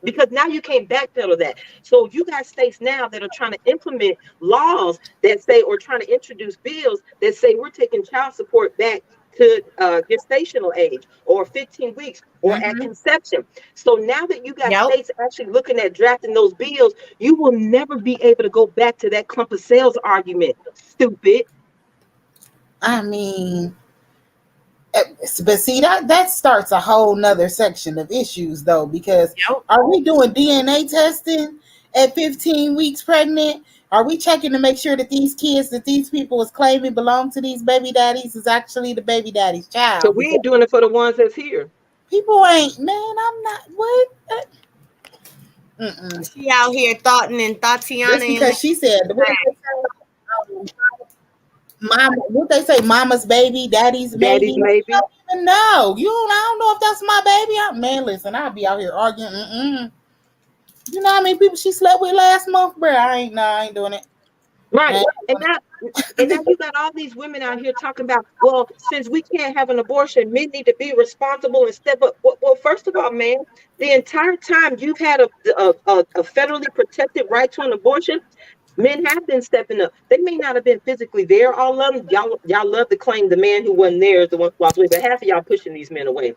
Because now you can't backpedal that. So you got states now that are trying to implement laws that say, or trying to introduce bills that say we're taking child support back to gestational age or 15 weeks or at Mm-hmm. conception. So now that you got Yep. states actually looking at drafting those bills, you will never be able to go back to that clump of cells argument. Stupid. I mean, but see that starts a whole nother section of issues though, because Yep. are we doing DNA testing at 15 weeks pregnant? Are we checking to make sure that these kids that these people is claiming belong to these baby daddies is actually the baby daddy's So child? we Because ain't doing it for the ones that's here. people ain't, man, I'm not, what? Mm-mm. She out here thoughting and Just Tatiana and because she said, what did they say? Mama, what they say, mama's baby, daddy's Daddy's baby. I maybe. don't even know. I don't know if that's my baby. Man, listen, I'll be out here arguing. Mm-mm. You know how many people she slept with last month, bro? I ain't doing it. Right. Man. And now you got all these women out here talking about, well, since we can't have an abortion, men need to be responsible and step up. Well, first of all, man, the entire time you've had a federally protected right to an abortion, men have been stepping up. They may not have been physically there. All of them, y'all love to claim the man who wasn't there is the one who walked away, but half of y'all pushing these men away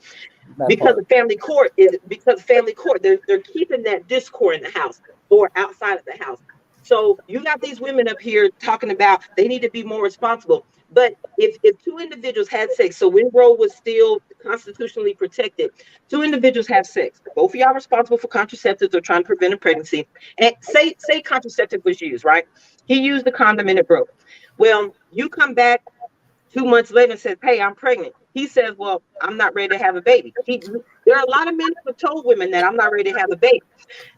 That part. because family court, they're keeping that discord in the house or outside of the house. So you got these women up here talking about they need to be more responsible. But if two individuals had sex, so when Roe was still constitutionally protected, two individuals have sex, both of y'all responsible for contraceptives or trying to prevent a pregnancy, and say contraceptive was used, right? He used the condom and it broke. Well, you come back 2 months later and says, "Hey, I'm pregnant." He says, "Well, I'm not ready to have a baby." There are a lot of men who have told women that I'm not ready to have a baby.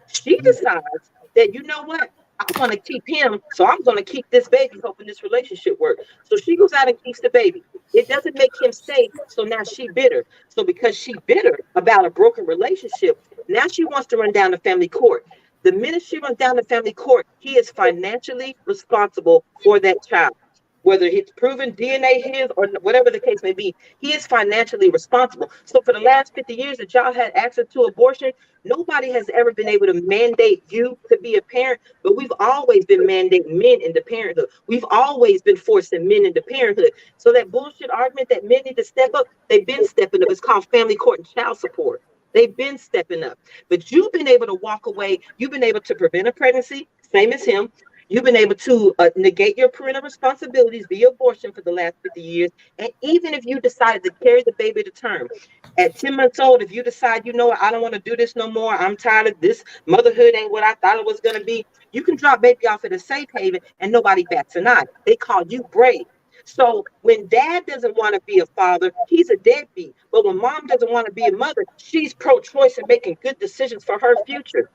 She decides that, you know what, I want to keep him, so I'm going to keep this baby, hoping this relationship works. So she goes out and keeps the baby. It doesn't make him stay, so now she bitter. So because she bitter about a broken relationship, now she wants to run down the family court. The minute she runs down the family court, he is financially responsible for that child. Whether it's proven DNA his or whatever the case may be, he is financially responsible. So for the last 50 years that y'all had access to abortion, nobody has ever been able to mandate you to be a parent, but we've always been mandating men into parenthood. We've always been forcing men into parenthood. So that bullshit argument that men need to step up, they've been stepping up. It's called family court and child support. They've been stepping up. But you've been able to walk away. You've been able to prevent a pregnancy, same as him. You've been able to negate your parental responsibilities via abortion for the last 50 years. And even if you decided to carry the baby to term, at 10 months old, if you decide, you know what, I don't want to do this no more, I'm tired of this, motherhood ain't what I thought it was going to be, you can drop baby off at a safe haven and nobody bats an eye. They call you brave. So when dad doesn't want to be a father, he's a deadbeat. But when mom doesn't want to be a mother, she's pro-choice and making good decisions for her future.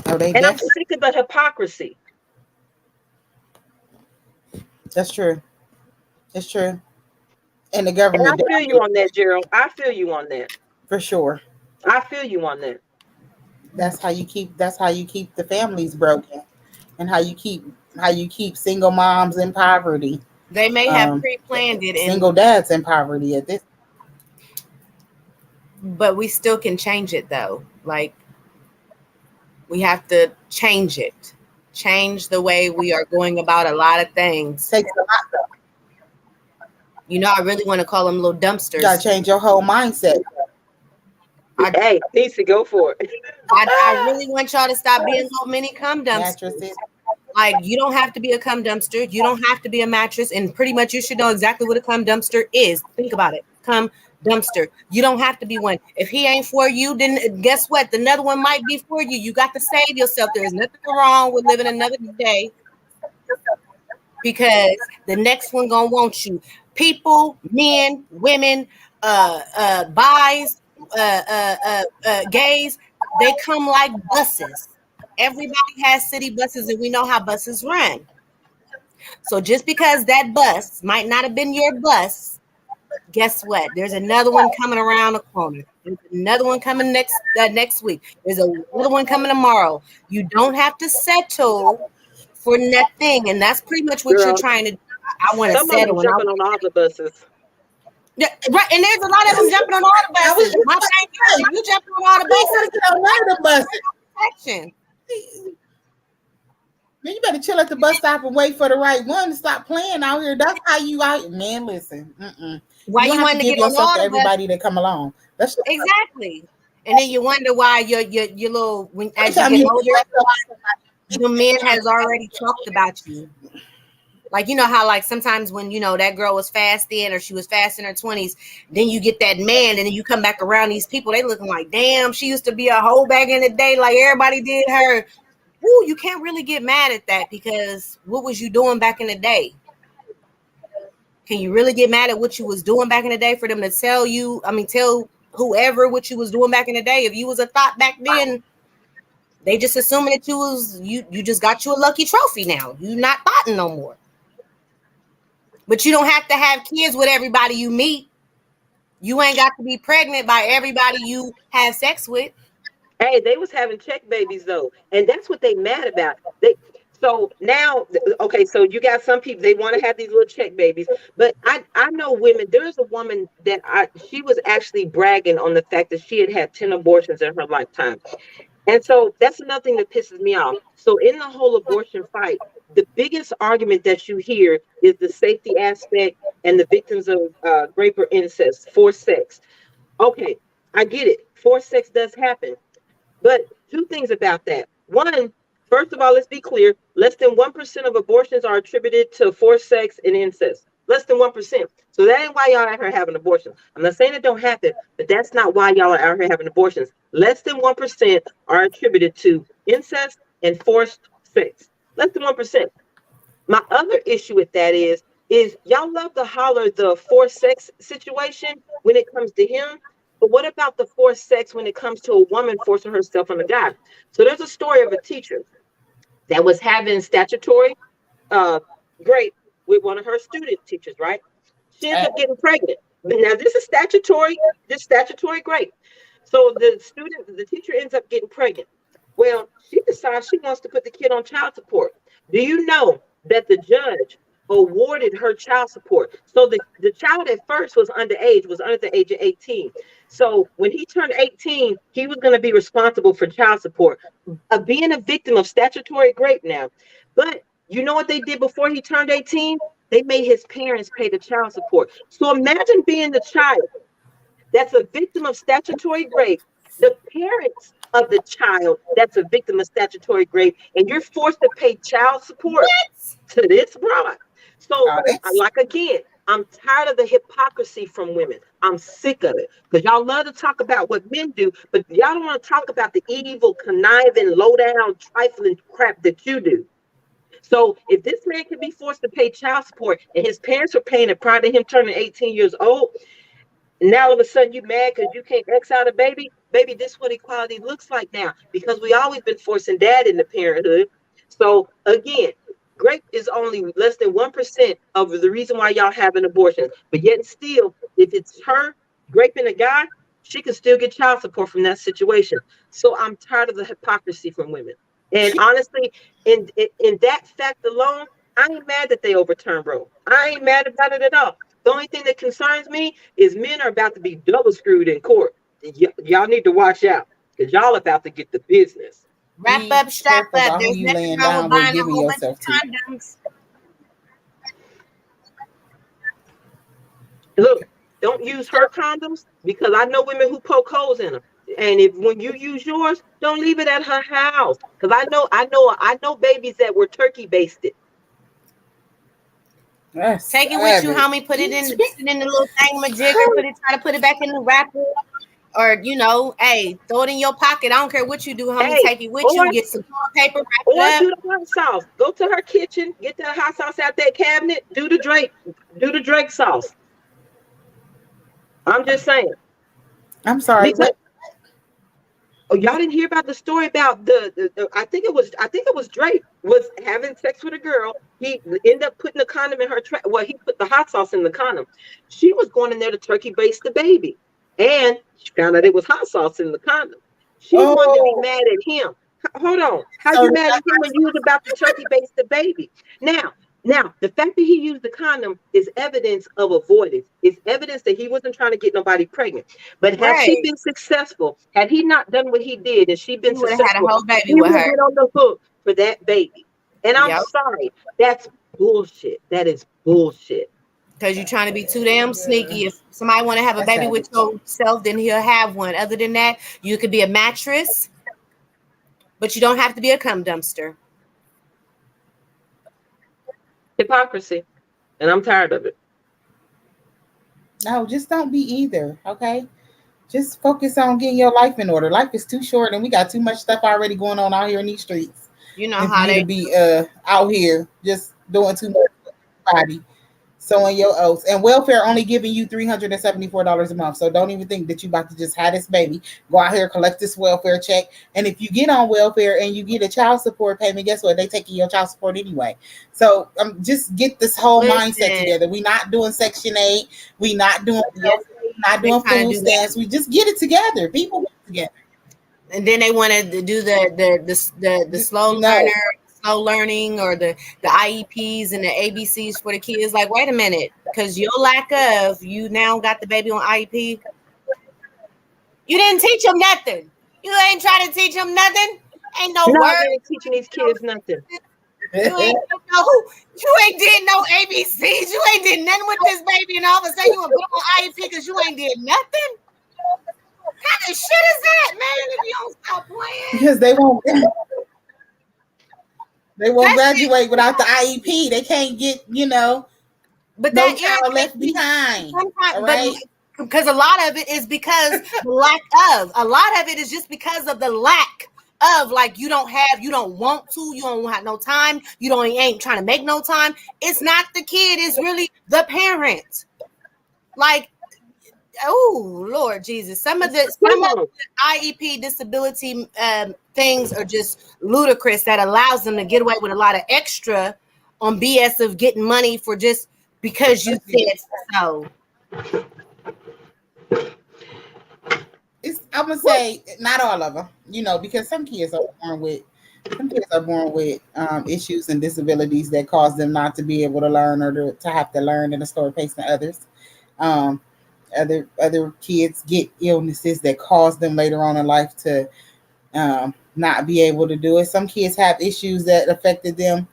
Oh, they And I'm definitely. sick of the hypocrisy. That's true. It's true. And the And I government, feel you on that, Gerald. I feel you on that. for sure. I feel you on that. That's how you keep. That's how you keep the families broken, and how you keep single moms in poverty. They may have pre-planned it, Single dads in poverty at this. but we still can change it though. Like we have to change it. change the way we are going about a lot of things. Takes a lot though. You know, I really want to call them little dumpsters. You gotta change your whole mindset. Hey, needs to go for it. I really want y'all to stop being little mini cum dumpsters. Mattresses. Like, you don't have to be a cum dumpster. You don't have to be a mattress. And pretty much you should know exactly what a cum dumpster is. Think about it. Cum dumpster. You don't have to be one. If he ain't for you, then guess what? Another one might be for you. You got to save yourself. There is nothing wrong with living another day, because the next one gonna want you. People, men, women, bis, gays, they come like buses. Everybody has city buses, and we know how buses run. So just because that bus might not have been your bus, guess what? There's another one coming around the corner. There's another one coming next week. There's another one coming tomorrow. You don't have to settle for nothing, and that's pretty much what you're trying to do. I want to settle. Some of them jumping on all the buses. Yeah, right, and there's a lot of them jumping on all the buses. My thing is, you jumping on all the buses. On all the buses. Protection. Man, you better chill at the bus stop and wait for the right one to stop playing out here. That's how you out. Man, listen. Why you want to give get on yourself all to the everybody that come along? That's exactly. And then you wonder why your little as you get older, the man has already talked about you. Like, you know how, like, sometimes when, you know, that girl was fasting or she was fast in her 20s, then you get that man, and then you come back around these people, they looking like, damn, she used to be a hoe back in the day, like everybody did her. Ooh, you can't really get mad at that, because what was you doing back in the day? Can you really get mad at what you was doing back in the day for them to tell you, tell whoever what you was doing back in the day? If you was a thought back then, they just assuming that you just got you a lucky trophy now. You not thoughting no more. But you don't have to have kids with everybody you meet. You ain't got to be pregnant by everybody you have sex with. Hey, they was having check babies though, and that's what they mad about. So now, okay, so you got some people, they want to have these little check babies, but I know women. There's a woman that she was actually bragging on the fact that she had 10 abortions in her lifetime. And so that's another thing that pisses me off. So in the whole abortion fight, the biggest argument that you hear is the safety aspect and the victims of rape or incest, forced sex. Okay, I get it. Forced sex does happen. But two things about that. One, first of all, let's be clear. Less than 1% of abortions are attributed to forced sex and incest. Less than 1%. So that ain't why y'all out here having abortions. I'm not saying it don't happen, but that's not why y'all are out here having abortions. Less than 1% are attributed to incest and forced sex. Less than 1%. My other issue with that is y'all love to holler the forced sex situation when it comes to him. But what about the forced sex when it comes to a woman forcing herself on a guy? So there's a story of a teacher that was having statutory rape with one of her student teachers, right? She ends up getting pregnant. Now this is statutory rape. So the teacher ends up getting pregnant. Well, she decides she wants to put the kid on child support. Do you know that the judge awarded her child support? So the child at first was underage, was under the age of 18. So when he turned 18, he was going to be responsible for child support, being a victim of statutory rape now. But you know what they did before he turned 18? They made his parents pay the child support. So imagine being the child that's a victim of statutory rape, the parents of the child that's a victim of statutory rape, and you're forced to pay child support to this broad. So, like, again, I'm tired of the hypocrisy from women. I'm sick of it, because y'all love to talk about what men do, but y'all don't want to talk about the evil, conniving, low-down, trifling crap that you do. So if this man can be forced to pay child support and his parents are paying it prior to him turning 18 years old, now all of a sudden you mad because you can't X out a baby? Baby, this is what equality looks like now, because we always been forcing dad into parenthood. So again, rape is only less than 1% of the reason why y'all having abortions. But yet still, if it's her raping a guy, she can still get child support from that situation. So I'm tired of the hypocrisy from women. And honestly, in that fact alone, I ain't mad that they overturned Roe. I ain't mad about it at all. The only thing that concerns me is men are about to be double screwed in court. Y'all need to watch out, because y'all about to get the business. Wrap Be up, strap careful up. about who There's you nothing laying wrong down with with, buying a giving whole bunch of yourself to. condoms. Look, don't use her condoms because I know women who poke holes in them. And if when you use yours, don't leave it at her house. Because I know babies that were turkey basted. That's Take it with you, savage. homie. Put it in the little thingamajigger. Try to put it back in the wrapper. Or, hey, throw it in your pocket. I don't care what you do, homie. Hey, Take it with you. Get some paper, wrap or it do up. the hot sauce. Go to her kitchen, get that hot sauce out that cabinet. Do the Drake sauce. I'm just saying. I'm sorry. Because oh, y'all didn't hear about the story about the I think it was Drake was having sex with a girl. He ended up putting a condom in her he put the hot sauce in the condom. She was going in there to turkey baste the baby, and she found out it was hot sauce in the condom. She wanted to be mad at him. Hold on, how So you mad at him when you was about to turkey baste the baby? Now, the fact that he used the condom is evidence of avoidance. It's evidence that he wasn't trying to get nobody pregnant. But had she Right. been successful, had he not done what he did and she been You would have had a successful, whole baby he with would have her. been on the hook for that baby. And I'm Yep. sorry, that's bullshit. That is bullshit. Because you're trying to be too damn sneaky. If somebody want to have a baby with yourself, then he'll have one. Other than that, you could be a mattress, but you don't have to be a cum dumpster. Hypocrisy. And I'm tired of it. No, just don't be either. Okay. Just focus on getting your life in order. Life is too short, and we got too much stuff already going on out here in these streets. You know And for how you they to be out here just doing too much for everybody, sowing your oats, and welfare only giving you $374 a month. So don't even think that you about to just have this baby, go out here, collect this welfare check. And if you get on welfare and you get a child support payment, guess what? They taking your child support anyway. So just get this whole mindset together. We not doing Section 8. We not doing food stamps. We just get it together. People get it together. And then they wanted to do the slow learning or the IEPs and the ABCs for the kids. Like, wait a minute, because your lack of you now got the baby on IEP. You didn't teach them nothing. You ain't trying to teach them nothing. Ain't no word. I ain't teaching these kids nothing. You ain't did no ABCs. You ain't did nothing with this baby, and all of a sudden you want to put them on IEP because you ain't did nothing. What kind of shit is that, man? If you don't stop playing, because they won't graduate without the IEP. They can't get, but no child left behind. All right. Because a lot of it is because the lack of. A lot of it is just because of the lack of, like, you don't want to, you don't have no time, you ain't trying to make no time. It's not the kid, it's really the parent. Like, oh Lord Jesus, some of the IEP disability things are just ludicrous that allows them to get away with a lot of extra on BS of getting money for just because you said so. I'm gonna say not all of them, because some kids are born with issues and disabilities that cause them not to be able to learn or to have to learn at a slower pace than others. Other kids get illnesses that cause them later on in life to not be able to do it. Some kids have issues that affected them,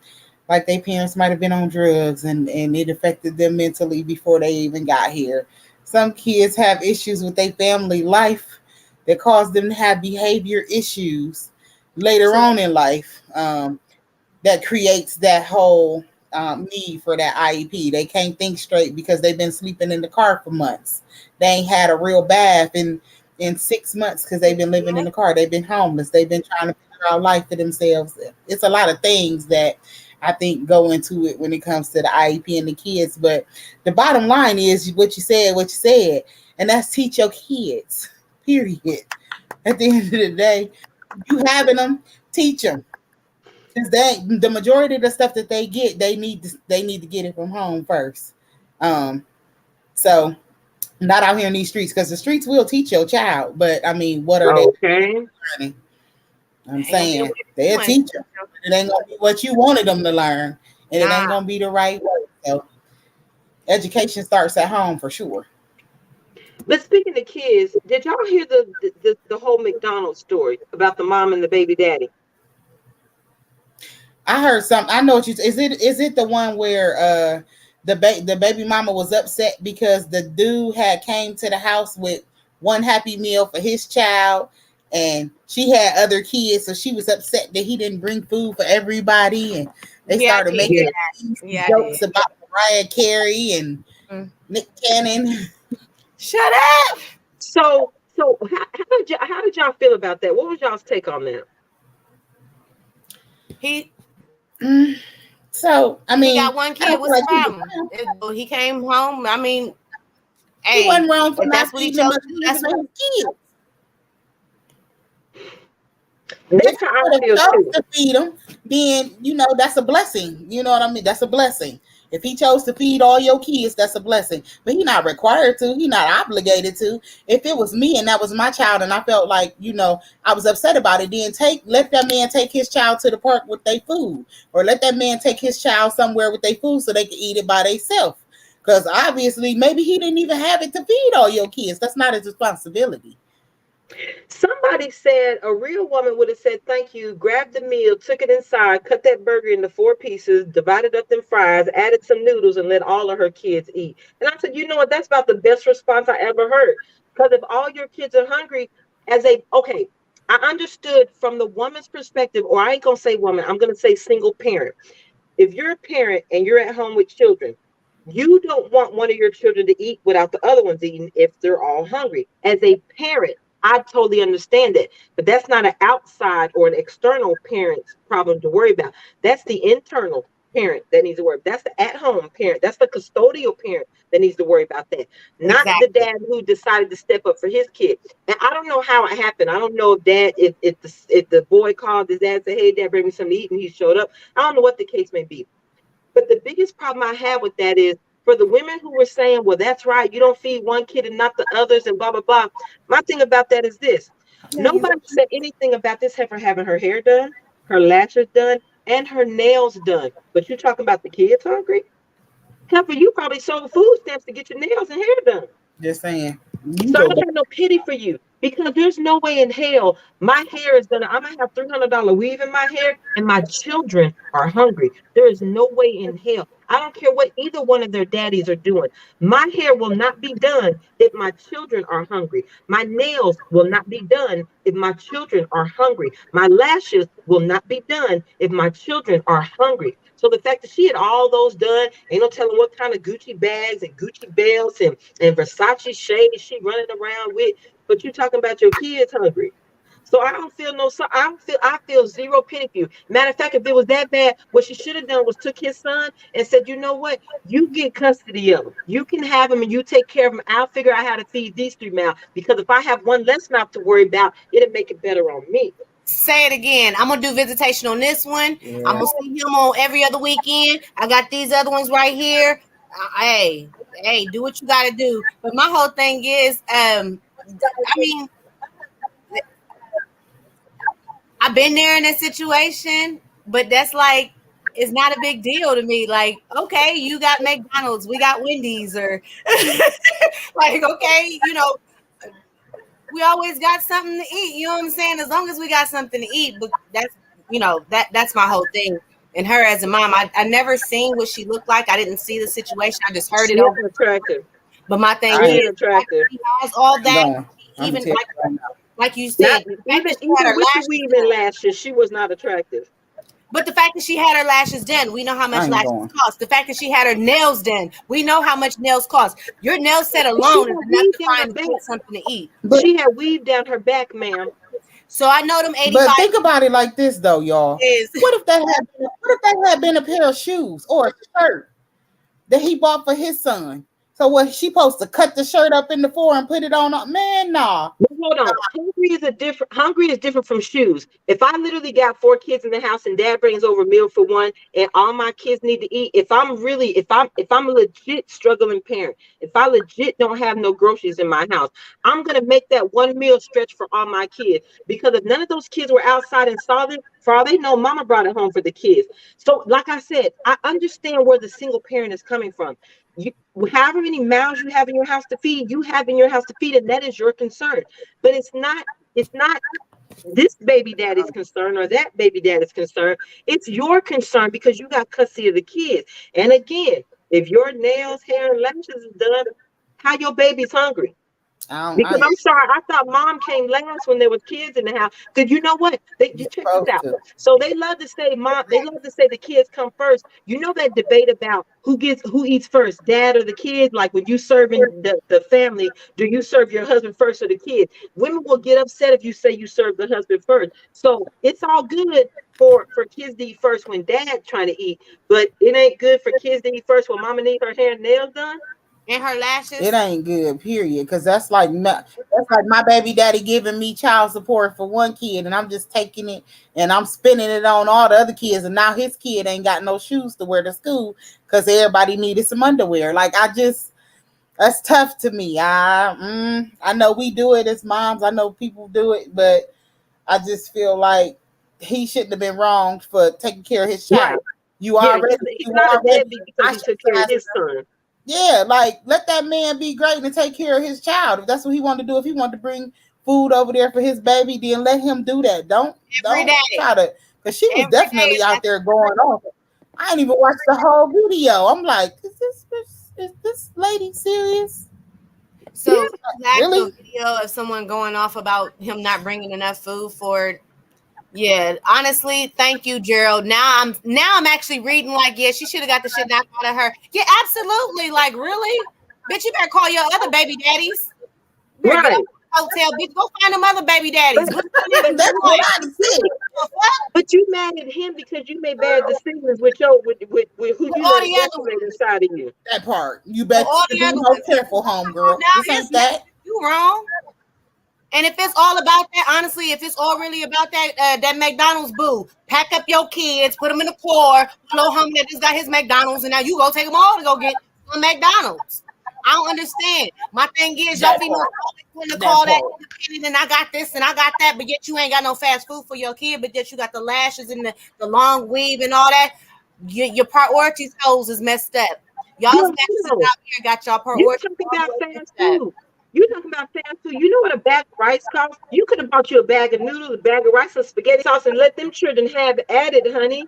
like their parents might have been on drugs and it affected them mentally before they even got here. Some kids have issues with their family life that cause them to have behavior issues later on in life that creates that whole need for that IEP. They can't think straight because they've been sleeping in the car for months. They ain't had a real bath in 6 months because they've been living in the car. They've been homeless. They've been trying to figure out life for themselves. It's a lot of things that I think go into it when it comes to the IEP and the kids. But the bottom line is what you said, and that's teach your kids, period. At the end of the day, you having them, teach them. Because the majority of the stuff that they get, they need to get it from home first. So not out here in these streets, because the streets will teach your child. But I mean, what are they learning? I'm saying they'll teach them. It ain't gonna be what you wanted them to learn, and it ain't gonna be the right way. So education starts at home for sure. But speaking of kids, did y'all hear the whole McDonald's story about the mom and the baby daddy? I heard something. I know what you is it the one where the baby mama was upset because the dude had came to the house with one Happy Meal for his child and she had other kids, so she was upset that he didn't bring food for everybody, and they Yeah, I started did. making Yeah, I jokes did. about Mariah Carey and Nick Cannon. Shut up. So how did y'all feel about that? What was y'all's take on that? He So I he mean, got one I kid. don't feel What's the like problem? He came home. I mean, he hey, wasn't wrong for if not that's what he feeding him chose as to do, much that's as what. his kids. If That's you how I would have feel chose too. to feed them, then that's a blessing. You know what I mean? That's a blessing. If he chose to feed all your kids, that's a blessing. But he's not required to. He's not obligated to. If it was me and that was my child, and I felt like I was upset about it, then let that man take his child to the park with their food, or let that man take his child somewhere with their food so they can eat it by themselves. Because obviously, maybe he didn't even have it to feed all your kids. That's not his responsibility. Somebody said a real woman would have said thank you, grabbed the meal, took it inside, cut that burger into 4 pieces, divided up them fries, added some noodles, and let all of her kids eat. And I said, you know what? That's about the best response I ever heard. Because if all your kids are hungry, okay, I understood from the woman's perspective, or I ain't gonna say woman, I'm gonna say single parent. If you're a parent and you're at home with children, you don't want one of your children to eat without the other ones eating if they're all hungry. As a parent, I totally understand that, but that's not an outside or an external parent's problem to worry about. That's the internal parent that needs to worry. That's the at-home parent. That's the custodial parent that needs to worry about that. Not the Exactly. dad who decided to step up for his kid. And I don't know how it happened. I don't know if the boy called his dad and said, "Hey, dad, bring me something to eat," and he showed up. I don't know what the case may be. But the biggest problem I have with that is for the women who were saying, well, that's right, you don't feed one kid and not the others, and blah, blah, blah. My thing about that is this: nobody said anything about this heifer having her hair done, her lashes done, and her nails done. But you're talking about the kids hungry? Heifer, you probably sold food stamps to get your nails and hair done. Just saying. You So I go don't back. have no pity for you because there's no way in hell my hair is I'm gonna have $300 weave in my hair and my children are hungry. There is no way in hell. I don't care what either one of their daddies are doing. My hair will not be done if my children are hungry. My nails will not be done if my children are hungry. My lashes will not be done if my children are hungry. So the fact that she had all those done, ain't no telling what kind of Gucci bags and Gucci belts and Versace shades she running around with, but you talking about your kids hungry. So I don't feel I feel zero pity for you. Matter of fact, if it was that bad, what she should have done was took his son and said, you know what? You get custody of him. You can have him and you take care of him. I'll figure out how to feed these 3 mouths. Because if I have one less mouth to worry about, it'll make it better on me. Say it again. I'm gonna do visitation on this one. I'm Yeah. gonna see him on every other weekend. I got these other ones right here. Hey, do what you gotta do. But my whole thing is, I mean, I've been there in that situation, but that's like it's not a big deal to me. Like, okay, you got McDonald's, we got Wendy's, or like, okay, we always got something to eat. You know what I'm saying? As long as we got something to eat, but that's my whole thing. And her as a mom, I never seen what she looked like. I didn't see the situation. I just heard She it over. isn't attractive. But my thing I She ain't is, isn't attractive. she has all that. going. I'm gonna Even tell you right now. like you Not said, the fact even that she had even her with the lashes weaving done. lashes, she was not attractive. But the fact that she had her lashes done, we know how I much ain't lashes going. cost. The fact that she had her nails done, we know how much nails cost. Your nail set She alone is had enough weave to down her find a back. kid something to eat. But She had weave down her back, ma'am. So I know them but 85 think about it like this though, y'all. is What if that had been a pair of shoes or a shirt that he bought for his son? So was she supposed to cut the shirt up in the four and put it on? Man, nah. But hold on. Hungry is different from shoes. If I literally got 4 kids in the house and dad brings over a meal for one and all my kids need to eat, if I'm a legit struggling parent, if I legit don't have no groceries in my house, I'm gonna make that one meal stretch for all my kids. Because if none of those kids were outside and saw them, for all they know, mama brought it home for the kids. So, like I said, I understand where the single parent is coming from. You, however many mouths you have in your house to feed, you have in your house to feed, and that is your concern. But it's not this baby daddy's concern or that baby daddy's concern. It's your concern because you got custody of the kids. And again, if your nails, hair, and lashes is done, how your baby's hungry? Because I'm sorry, I thought mom came last when there was kids in the house. Because you know what? You check this out. So they love to say they love to say the kids come first. You know that debate about who eats first, dad or the kid? Like when you serving the family, do you serve your husband first or the kid? Women will get upset if you say you serve the husband first. So it's all good for kids to eat first when dad's trying to eat, but it ain't good for kids to eat first when mama needs her hair and nails done. And her lashes. It ain't good, period. Because that's like my baby daddy giving me child support for one kid, and I'm just taking it and I'm spending it on all the other kids, and now his kid ain't got no shoes to wear to school because everybody needed some underwear. Like that's tough to me. I know we do it as moms. I know people do it, but I just feel like he shouldn't have been wronged for taking care of his child. Right. He's not a deadbeat because he took care of his son. Yeah, like let that man be great and take care of his child. If that's what he wanted to do, if he wanted to bring food over there for his baby, then let him do that. Don't try to, because she was definitely out there going off. I ain't even watched the whole video. I'm like, is this lady serious? So really? Video of someone going off about him not bringing enough food for. Yeah, honestly, thank you, Gerald. Now I'm actually reading like, yeah, she should have got the shit knocked out of her. Yeah, absolutely. Like, really? Bitch, you better call your other baby daddies. Right. Get up hotel, bitch. Go find them other baby daddies. That's what I said. But you mad at him because you made bad decisions with who you let manipulate inside of you. That part. You better be more careful, homegirl. This ain't that. You wrong. And if it's all about that, honestly, if it's all really about that McDonald's, boo, pack up your kids, put them in the car. Hello, homie that just got his McDonald's, and now you go take them all to go get some McDonald's. I don't understand. My thing is, y'all be to call that independent, and I got this and I got that, but yet you ain't got no fast food for your kid, but yet you got the lashes and the long weave and all that. Your priorities hoes is messed up. Y'all's out here got y'all priorities. You talking about fast food. You talking about fast food. You know what a bag of rice costs? You could have bought you a bag of noodles, a bag of rice, and spaghetti sauce, and let them children have at it, honey.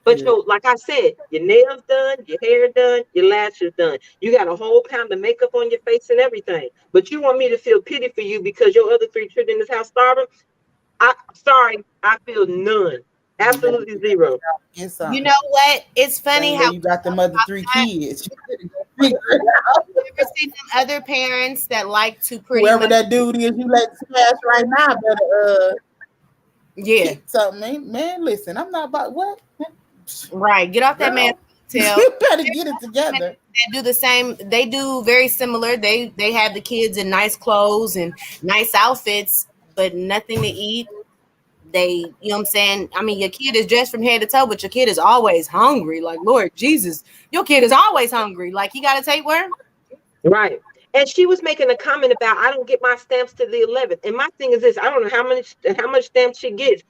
But like I said, your nails done, your hair done, your lashes done. You got a whole pound of makeup on your face and everything. But you want me to feel pity for you because your other 3 children in this house starving? Sorry, I feel none. Absolutely zero. You know what? It's funny how you got them other 3 kids. You ever seen them other parents that like to whoever that dude is you let smash right now better something, man. Listen, I'm not about what? Right, get off that man tail. You better get it together. They do the same. They do very similar. They have the kids in nice clothes and nice outfits, but nothing to eat. You know what I'm saying? I mean, your kid is dressed from head to toe, but your kid is always hungry. Like, Lord Jesus, your kid is always hungry. Like, he got to take one. Right. And she was making a comment about, I don't get my stamps to the 11th. And my thing is this, I don't know how much stamps she gets,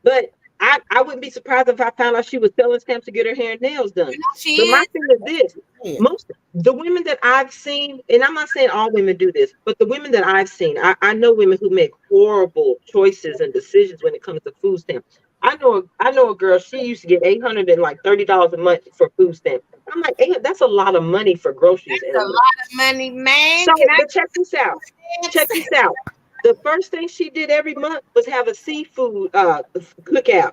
but I wouldn't be surprised if I found out she was selling stamps to get her hair and nails done. But my thing is this, most the women that I've seen, and I'm not saying all women do this, but the women that I've seen, I know women who make horrible choices and decisions when it comes to food stamps. I know a girl, she used to get $830 a month for food stamps. I'm like, hey, that's a lot of money for groceries. That's a lot of money, man. So, but check this out. The first thing she did every month was have a seafood cookout.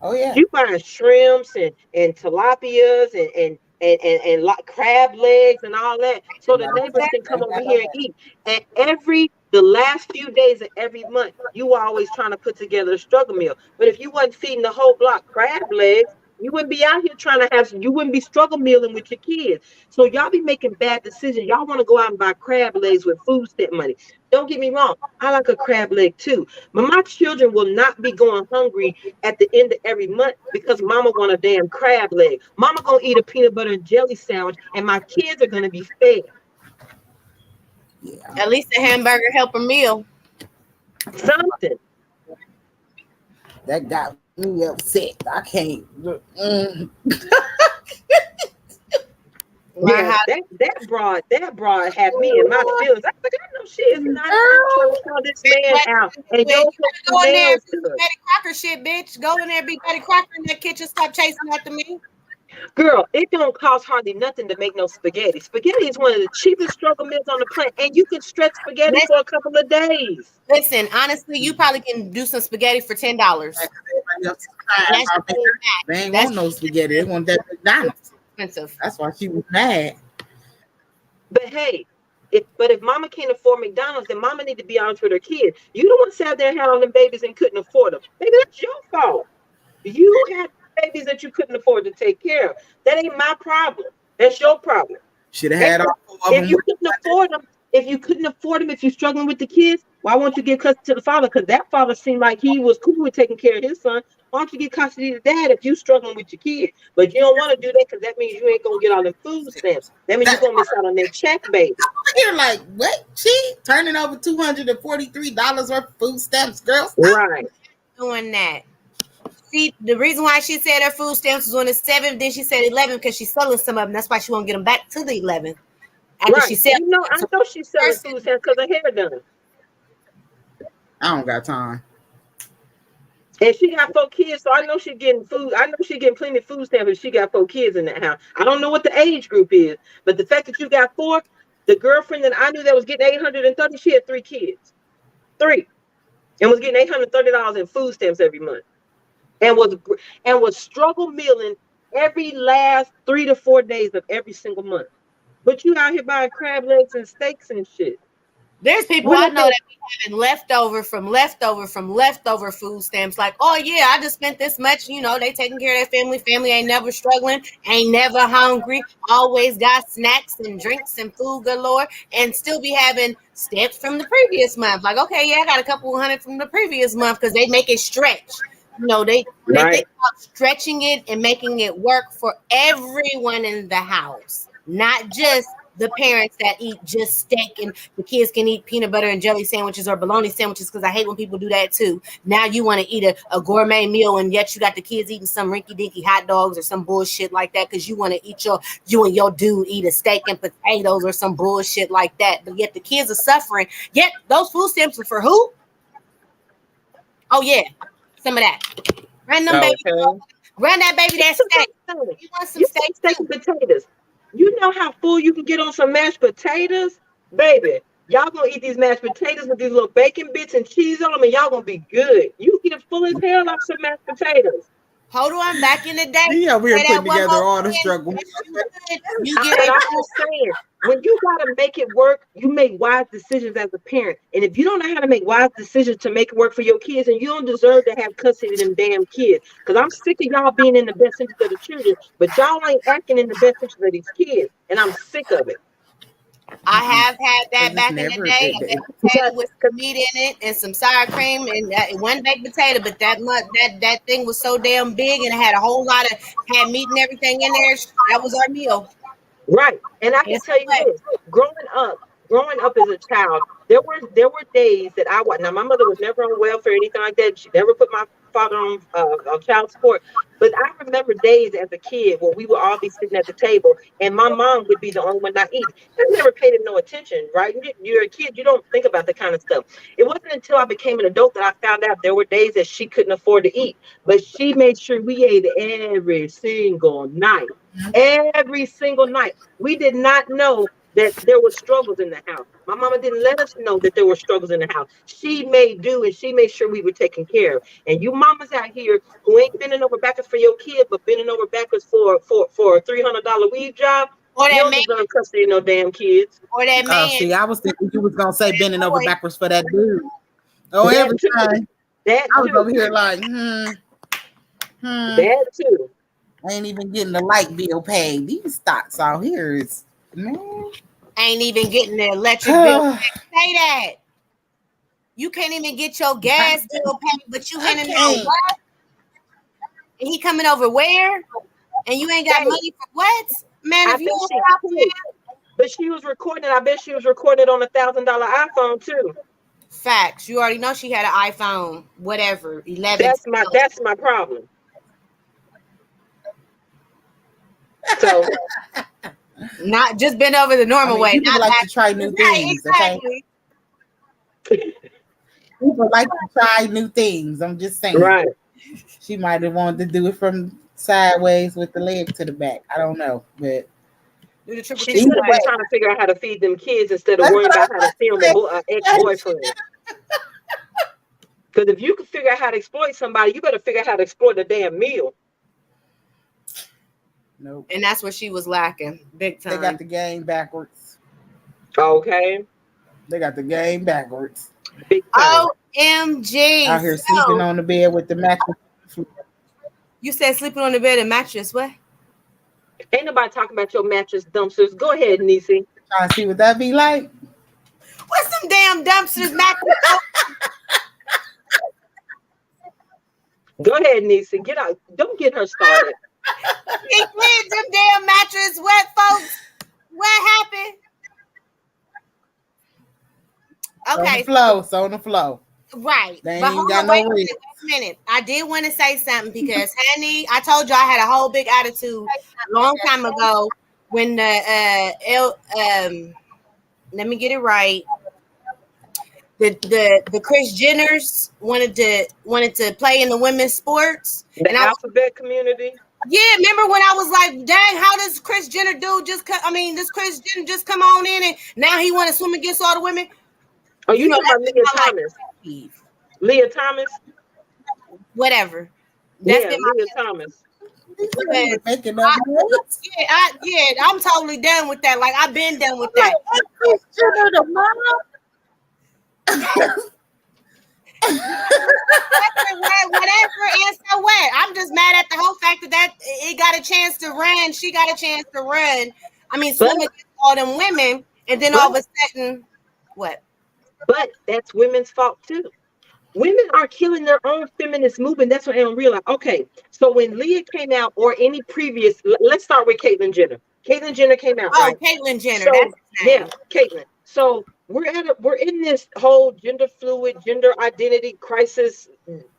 Oh yeah. You buy shrimps and tilapias and crab legs and all that, so the neighbors can come over here and eat. And the last few days of every month, you were always trying to put together a struggle meal. But if you wasn't feeding the whole block crab legs, you wouldn't be out here you wouldn't be struggle mealing with your kids. So y'all be making bad decisions. Y'all want to go out and buy crab legs with food stamp money. Don't get me wrong. I like a crab leg too. But my children will not be going hungry at the end of every month because mama want a damn crab leg. Mama gonna eat a peanut butter and jelly sandwich and my kids are gonna be fed. Yeah. At least a hamburger help a meal. Something. That got me upset. I can't. Yeah, that broad had me in my feelings. I was like, I know she is not trying to call this man out. And You go in there and nails be to it. Betty Crocker shit, bitch. Go in there and be Betty Crocker in that kitchen. Stop chasing after me. Girl, it don't cost hardly nothing to make no spaghetti. Spaghetti is one of the cheapest struggle meals on the planet, and you can stretch spaghetti for a couple of days. Listen, honestly, you probably can do some spaghetti for $10. They ain't want no spaghetti. They want that McDonald's. Expensive. That's why she was mad. But hey, if mama can't afford McDonald's, then mama need to be honest with her kid. You don't want to sat there and had all them babies and couldn't afford them. Maybe that's your fault. You had babies that you couldn't afford to take care of. That ain't my problem. That's your problem. Should have had all of them. If you couldn't afford them, if you're struggling with the kids, why won't you give custody to the father? Because that father seemed like he was cool with taking care of his son. Why don't you get custody to dad if you're struggling with your kid? But you don't want to do that because that means you ain't gonna get all the food stamps. That means you're gonna miss out on that check, baby. You're like, what? She turning over $243 worth of food stamps, girl. Right. Doing that. See, the reason why she said her food stamps was on the 7th, then she said 11 because she's selling some of them. That's why she won't get them back to the 11th. After right. she said, I know she's selling food stamps because her hair done. I don't got time. And she got 4 kids, so I know she's getting food. I know she's getting plenty of food stamps if she got 4 kids in that house. I don't know what the age group is, but the fact that you got 4, the girlfriend that I knew that was getting $830, she had 3 kids. 3. And was getting $830 in food stamps every month. And was struggle mealing every last 3 to 4 days of every single month. But you out here buying crab legs and steaks and shit. There's people I know that be having leftover food stamps. Like, oh yeah, I just spent this much. You know, they taking care of their family. Family ain't never struggling, ain't never hungry. Always got snacks and drinks and food galore, and still be having stamps from the previous month. Like, okay, yeah, I got a couple hundred from the previous month because they make it stretch. You know, they think about stretching it and making it work for everyone in the house, not just the parents that eat just steak and the kids can eat peanut butter and jelly sandwiches or bologna sandwiches, because I hate when people do that too. Now you want to eat a gourmet meal and yet you got the kids eating some rinky-dinky hot dogs or some bullshit like that because you want to eat you and your dude eat a steak and potatoes or some bullshit like that. But yet the kids are suffering. Yet those food stamps are for who? Oh yeah, some of that. Run them baby. Run that baby that steak. You want some steak and potatoes. You know how full you can get on some mashed potatoes? Baby, y'all gonna eat these mashed potatoes with these little bacon bits and cheese on them, and y'all gonna be good. You get full as hell off some mashed potatoes. Hold on, back in the day. Yeah, we were putting together all the struggle. You get it. I'm saying, when you gotta make it work, you make wise decisions as a parent. And if you don't know how to make wise decisions to make it work for your kids, and you don't deserve to have custody of them damn kids. Because I'm sick of y'all being in the best interest of the children, but y'all ain't acting in the best interest of these kids. And I'm sick of it. I have had that back in the day. A baked potato with some meat in it and some sour cream and one baked potato, but that thing was so damn big and it had a whole lot of had meat and everything in there. That was our meal. Right. And I can tell you this, growing up as a child, there were days that I was, now my mother was never on welfare or anything like that. She never put my father on child support. But I remember days as a kid where we would all be sitting at the table and my mom would be the only one not eating. I never paid it no attention, right? You're a kid, you don't think about that kind of stuff. It wasn't until I became an adult that I found out there were days that she couldn't afford to eat. But she made sure we ate every single night. Every single night. We did not know that there were struggles in the house. My mama didn't let us know that there were struggles in the house. She made do and she made sure we were taken care of. And you mamas out here who ain't bending over backwards for your kid, but bending over backwards for a $300 weed job, or that you don't deserve custody of no damn kids. Or that man. See, I was thinking you was gonna say bending over backwards for that dude. Oh, that every too. time. That I was too. over here like, That too. I ain't even getting the light bill paid. These thoughts out here is, man. Ain't even getting the electric bill. Say that. You can't even get your gas bill paid, but you handing out what? And he coming over where? And you ain't got money for what? Man, if you don't stop that. But she was recording. I bet she was recording on $1,000 iPhone too. Facts. You already know she had an iPhone, whatever, 11. That's my problem. So Not just bend over the normal way. People not like back. to try new Right, things, exactly. okay? People like to try new things. I'm just saying. Right. She might have wanted to do it from sideways with the leg to the back. I don't know, but Do the triple She T could have been way. trying to figure out how to feed them kids instead of That's worrying what I about how to film an ex-boyfriend. Because if you can figure out how to exploit somebody, you better figure out how to exploit a damn meal. nope. And that's what she was lacking, big time. They got the game backwards. Okay. They got the game backwards. Big time. OMG. Out here sleeping on the bed with the mattress. You said sleeping on the bed and mattress. What? Ain't nobody talking about your mattress dumpsters. Go ahead, Niecy. Trying to see what that be like. What's some damn dumpsters mattress? Go ahead, Niecy. Get out. Don't get her started. He cleaned them damn mattress wet, folks. What happened? Okay. It's on the flow. Right. They But ain't hold got on, no wait reason. a minute. I did want to say something because honey, I told you I had a whole big attitude a long time ago when the let me get it right. The Kris Jenners wanted to play in the women's sports. The alphabet community. Yeah, remember when I was like, dang, how does Kris Jenner do this Kris Jenner just come on in and now he want to swim against all the women? Oh, you talking about Leah Thomas? Leah Thomas? Whatever. That's yeah, Leah Thomas. Making up noise. I'm totally done with that. Like I've been done with that. Kris Jenner, the mom. Whatever and so what? I'm just mad at the whole fact that it got a chance to run. She got a chance to run. I mean, swim against all them women, and then all of a sudden, what? But that's women's fault too. Women are killing their own feminist movement. That's what I don't realize. Okay, so when Leah came out, or any previous, let's start with Caitlyn Jenner. Caitlyn Jenner came out. Oh, right? Caitlyn Jenner. So, that's his name. yeah, Caitlyn. So we're in this whole gender fluid, gender identity crisis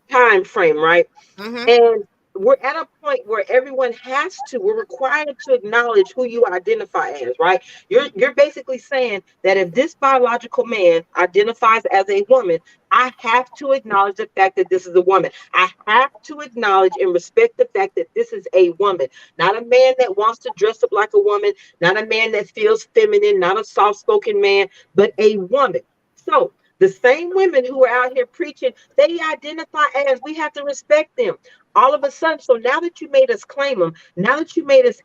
time frame, right? Mm-hmm. And we're at a point where we're required to acknowledge who you identify as, right? You're basically saying that if this biological man identifies as a woman, I have to acknowledge the fact that this is a woman. I have to acknowledge and respect the fact that this is a woman, not a man that wants to dress up like a woman, not a man that feels feminine, not a soft-spoken man, but a woman. So the same women who are out here preaching, they identify as, we have to respect them. All of a sudden, so now that you made us claim them, now that you made us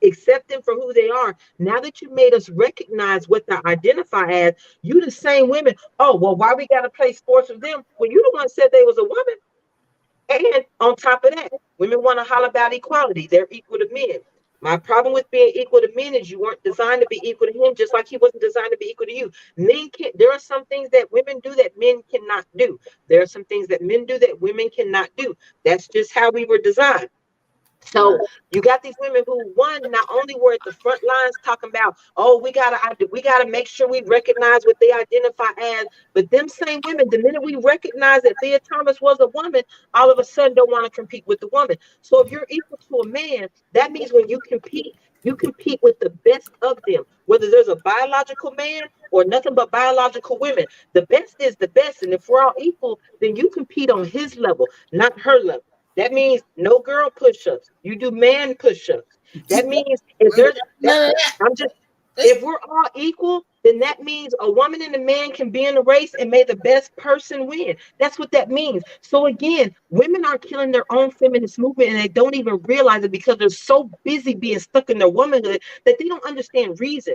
accept them for who they are, now that you made us recognize what they identify as, you the same women. Oh, well, why we got to play sports with them? Well, you the one said they was a woman. And on top of that, women want to holler about equality. They're equal to men. My problem with being equal to men is you weren't designed to be equal to him, just like he wasn't designed to be equal to you. Men can't. There are some things that women do that men cannot do. There are some things that men do that women cannot do. That's just how we were designed. So you got these women who, one, not only were at the front lines talking about, oh, we gotta make sure we recognize what they identify as, but them same women, the minute we recognize that Leah Thomas was a woman, all of a sudden don't want to compete with the woman. So if you're equal to a man, that means when you compete with the best of them, whether there's a biological man or nothing but biological women. The best is the best, and if we're all equal, then you compete on his level, not her level. That means no girl push-ups. You do man push-ups. That means if we're all equal, then that means a woman and a man can be in a race and may the best person win. That's what that means. So again, women are killing their own feminist movement and they don't even realize it because they're so busy being stuck in their womanhood that they don't understand reason.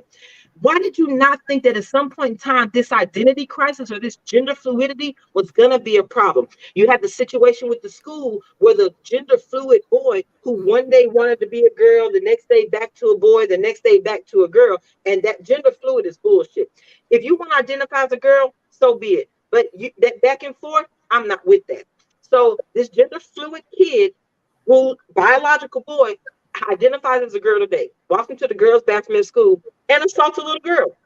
Why did you not think that at some point in time, this identity crisis or this gender fluidity was going to be a problem? You had the situation with the school where the gender fluid boy who one day wanted to be a girl, the next day back to a boy, the next day back to a girl. And that gender fluid is bullshit. If you want to identify as a girl, so be it. But that back and forth, I'm not with that. So this gender fluid kid who biological boy identifies as a girl today, walks into the girls' bathroom at school and assaults a little girl.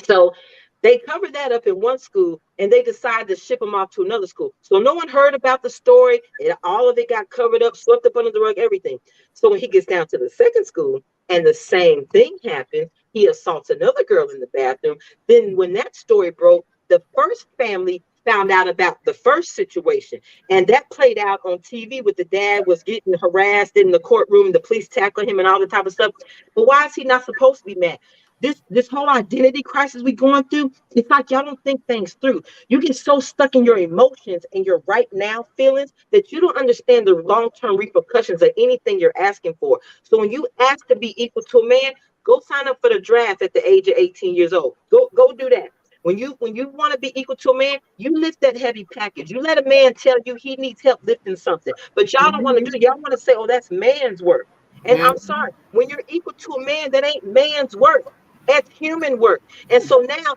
So they covered that up in one school and they decided to ship him off to another school. So no one heard about the story and all of it got covered up, swept up under the rug, everything. So when he gets down to the second school, and the same thing happens, he assaults another girl in the bathroom. Then when that story broke, the first family found out about the first situation, and that played out on TV with the dad was getting harassed in the courtroom, the police tackling him and all the type of stuff. But why is he not supposed to be mad? This whole identity crisis we going through, it's like y'all don't think things through. You get so stuck in your emotions and your right now feelings that you don't understand the long-term repercussions of anything you're asking for. So when you ask to be equal to a man, go sign up for the draft at the age of 18 years old. Go do that. When you want to be equal to a man, you lift that heavy package. You let a man tell you he needs help lifting something. But y'all don't want to do it. Y'all want to say, oh, that's man's work. And I'm sorry, when you're equal to a man, that ain't man's work. That's human work. And so now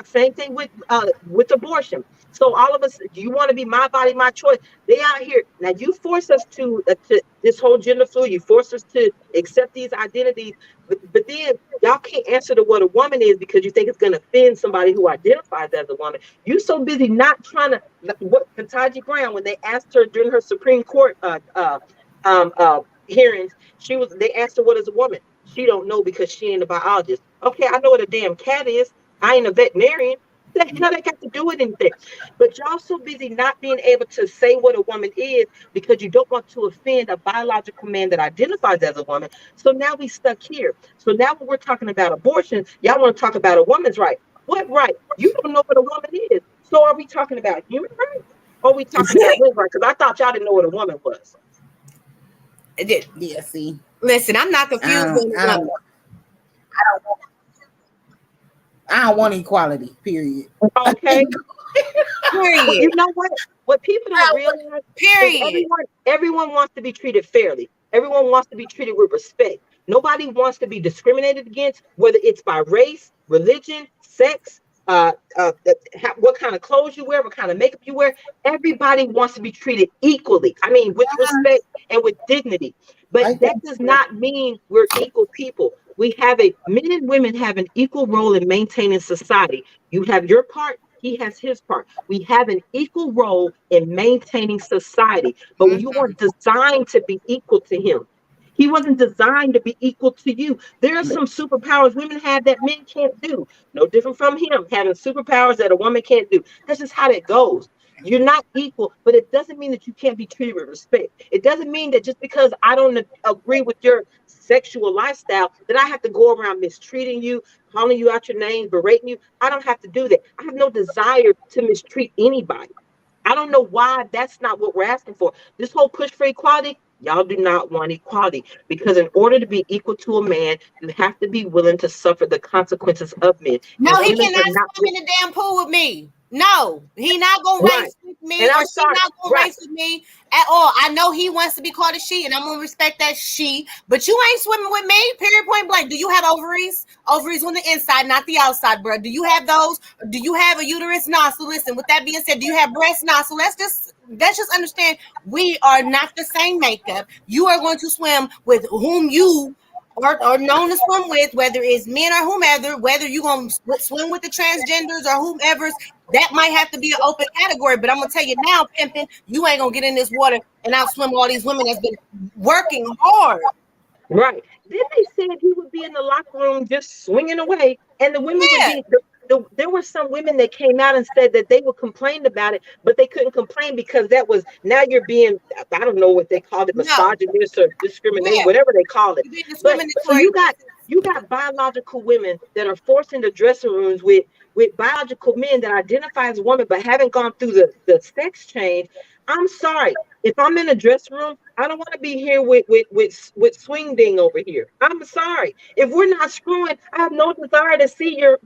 same thing with abortion. So all of us, you want to be my body, my choice. They out here now. You force us to this whole gender fluid. You force us to accept these identities, but then y'all can't answer to what a woman is because you think it's going to offend somebody who identifies as a woman. You so busy not trying to. What Ketanji Brown, when they asked her during her Supreme Court hearings, they asked her what is a woman. She don't know because she ain't a biologist. Okay, I know what a damn cat is. I ain't a veterinarian. What the hell they got to do with anything? But y'all so busy not being able to say what a woman is because you don't want to offend a biological man that identifies as a woman. So now we stuck here. So now when we're talking about abortion, y'all want to talk about a woman's right. What right? You don't know what a woman is. So are we talking about human rights? Or are we talking about women's rights? Because I thought y'all didn't know what a woman was. Yeah, see. Listen, I'm not confused. I don't want equality, period. Okay. Period. You know what people don't realize, period. Everyone wants to be treated fairly. Everyone wants to be treated with respect. Nobody wants to be discriminated against, whether it's by race, religion, sex, what kind of clothes you wear, what kind of makeup you wear. Everybody wants to be treated equally. I mean, with respect and with dignity. But that does not mean we're equal people. Men and women have an equal role in maintaining society. You have your part, he has his part. We have an equal role in maintaining society, but you weren't designed to be equal to him. He wasn't designed to be equal to you. There are some superpowers women have that men can't do. No different from him having superpowers that a woman can't do. That's just how that goes. You're not equal, but it doesn't mean that you can't be treated with respect. It doesn't mean that just because I don't agree with your sexual lifestyle that I have to go around mistreating you, calling you out your name, berating you. I don't have to do that. I have no desire to mistreat anybody. I don't know why that's not what we're asking for. This whole push for equality, y'all do not want equality because in order to be equal to a man, you have to be willing to suffer the consequences of men. No, he cannot swim in the damn pool with me. No, he not gonna race with me, or she not gonna race with me at all. I know he wants to be called a she, and I'm gonna respect that she. But you ain't swimming with me. Period. Point blank. Do you have ovaries? Ovaries on the inside, not the outside, bro. Do you have those? Do you have a uterus? Nah. So listen. With that being said, do you have breasts? Nah. So let's just understand we are not the same makeup. You are going to swim with whom you or known to swim with, whether it's men or whomever, whether you're going to swim with the transgenders or whomever's, that might have to be an open category. But I'm going to tell you now, pimping, you ain't going to get in this water and outswim all these women that's been working hard. Right. Then they said he would be in the locker room just swinging away, and the women would be. There were some women that came out and said that they would complain about it, but they couldn't complain because that was now you're being, I don't know what they called it, misogynist or discrimination, whatever they call it. But, so you got biological women that are forced into dressing rooms with biological men that identify as women but haven't gone through the sex change. I'm sorry. If I'm in a dressing room, I don't want to be here with swing ding over here. I'm sorry. If we're not screwing, I have no desire to see your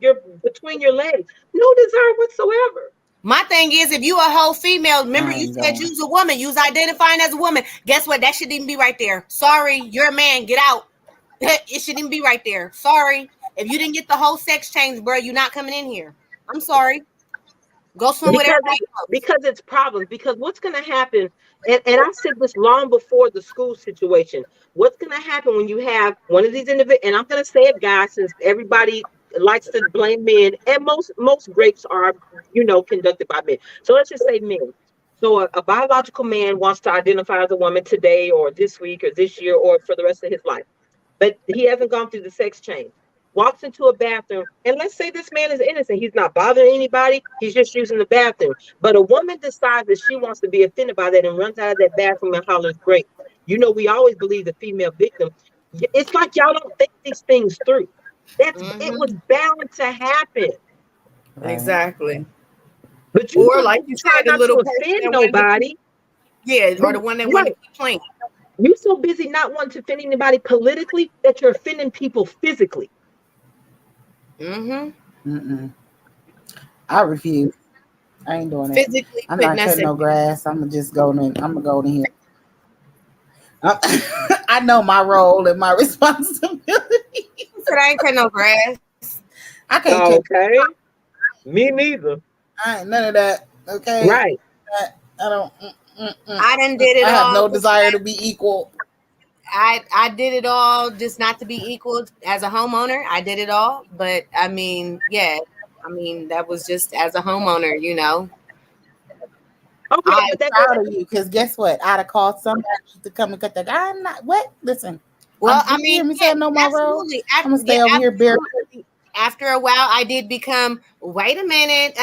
between your legs. No desire whatsoever. My thing is, if you a whole female, remember you said you's a woman, you's identifying as a woman. Guess what? That shouldn't even be right there. Sorry, you're a man. Get out. It shouldn't even be right there. Sorry. If you didn't get the whole sex change, bro, you're not coming in here. I'm sorry. Go swim with everybody else. Because it's problems. Because what's going to happen, and I said this long before the school situation, what's going to happen when you have one of these individuals, and I'm going to say it, guys, since everybody likes to blame men, and most rapes are, conducted by men. So let's just say men. So a biological man wants to identify as a woman today or this week or this year or for the rest of his life. but he hasn't gone through the sex change. Walks into a bathroom, and let's say this man is innocent. He's not bothering anybody. He's just using the bathroom. But a woman decides that she wants to be offended by that and runs out of that bathroom and hollers, "Great." You know, we always believe the female victim. It's like y'all don't think these things through. It was bound to happen. Right. Exactly. But you or like you try said, the not little to offend nobody. Or the one that wanted to keep playing. You're so busy not wanting to offend anybody politically that you're offending people physically. I refuse. I ain't doing it. Physically, I'm not cutting no grass. I'm gonna just go in. I'm gonna go in here. I know my role and my responsibility. Said I ain't cutting no grass. I can't. Okay. Me neither. I ain't none of that. Okay. Right. I don't. I done did it all. I have no desire to be equal. I did it all just not to be equal as a homeowner. I did it all, but I mean, yeah, that was just as a homeowner, you know. Okay, I'm proud of you because guess what? I'd have called somebody to come and cut that. I'm not. What? Listen. Well, I mean, I know my role. I'm gonna stay over here barefoot. After a while, I did become, wait a minute,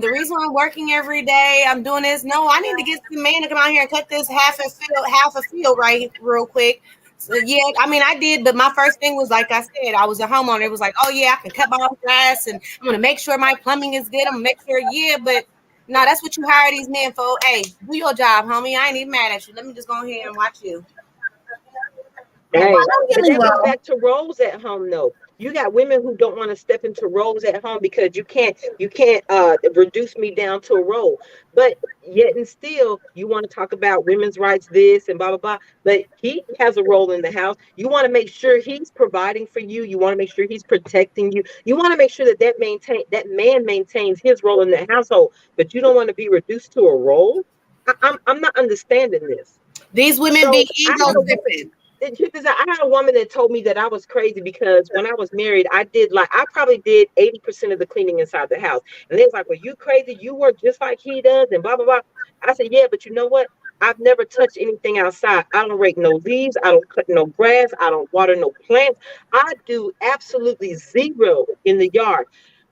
the reason I'm working every day, I'm doing this. No, I need to get some man to come out here and cut this half a field right real quick. So yeah, I mean, I did, but my first thing was, like I said, I was a homeowner. It was like, oh yeah, I can cut my own grass and I'm gonna make sure my plumbing is good. I'm gonna make sure, but no, that's what you hire these men for. Hey, do your job, homie. I ain't even mad at you. Let me just go ahead and watch you. Hey, but that goes back to roles at home, though. You got women who don't want to step into roles at home because you can't reduce me down to a role. But yet and still, you want to talk about women's rights, this and blah blah blah. But he has a role in the house. You want to make sure he's providing for you. You want to make sure he's protecting you. You want to make sure that man maintains his role in the household. But you don't want to be reduced to a role. I'm not understanding this. These women be ego tripping. I had a woman that told me that I was crazy because when I was married, I probably did 80% of the cleaning inside the house. And they was like, well, you crazy. You work just like he does and blah, blah, blah. I said, yeah, but you know what? I've never touched anything outside. I don't rake no leaves. I don't cut no grass. I don't water no plants. I do absolutely zero in the yard.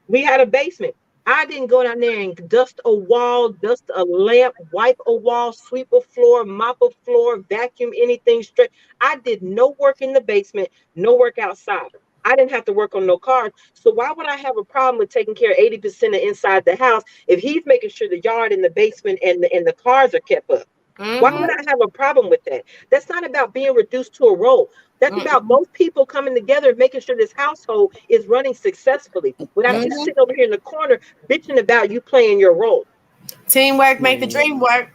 We had a basement. I didn't go down there and dust a wall, dust a lamp, wipe a wall, sweep a floor, mop a floor, vacuum anything straight. I did no work in the basement, no work outside. I didn't have to work on no cars. So why would I have a problem with taking care of 80% of inside the house if he's making sure the yard and the basement and the cars are kept up? Why would I have a problem with that? That's not about being reduced to a role. That's about both people coming together and making sure this household is running successfully without you sitting over here in the corner bitching about you playing your role. Teamwork make the dream work.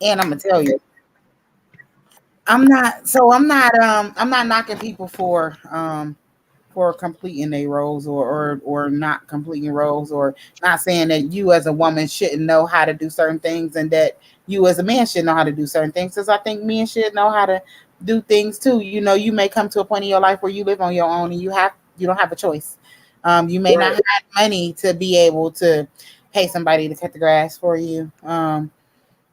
And I'm gonna tell you, I'm not knocking people for completing their roles or not completing roles, or not saying that you as a woman shouldn't know how to do certain things and that you as a man should know how to do certain things, because I think men should know how to do things too. You know, you may come to a point in your life where you live on your own and you don't have a choice. You may not have money to be able to pay somebody to cut the grass for you.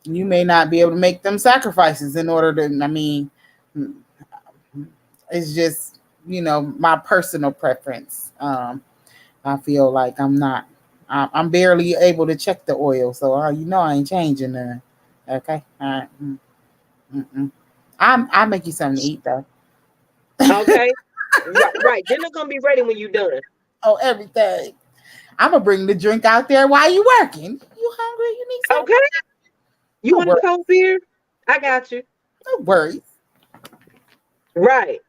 You may not be able to make them sacrifices in order to, I mean, it's just, you know, my personal preference. I feel like I'm barely able to check the oil. So, you know, I ain't changing none. Okay. All right. I'll make you something to eat though. Okay. Right. Dinner's gonna be ready when you're done. Oh, everything. I'm gonna bring the drink out there while you working. You hungry? You need something? Okay. You want a cold beer? I got you. No worries. Right.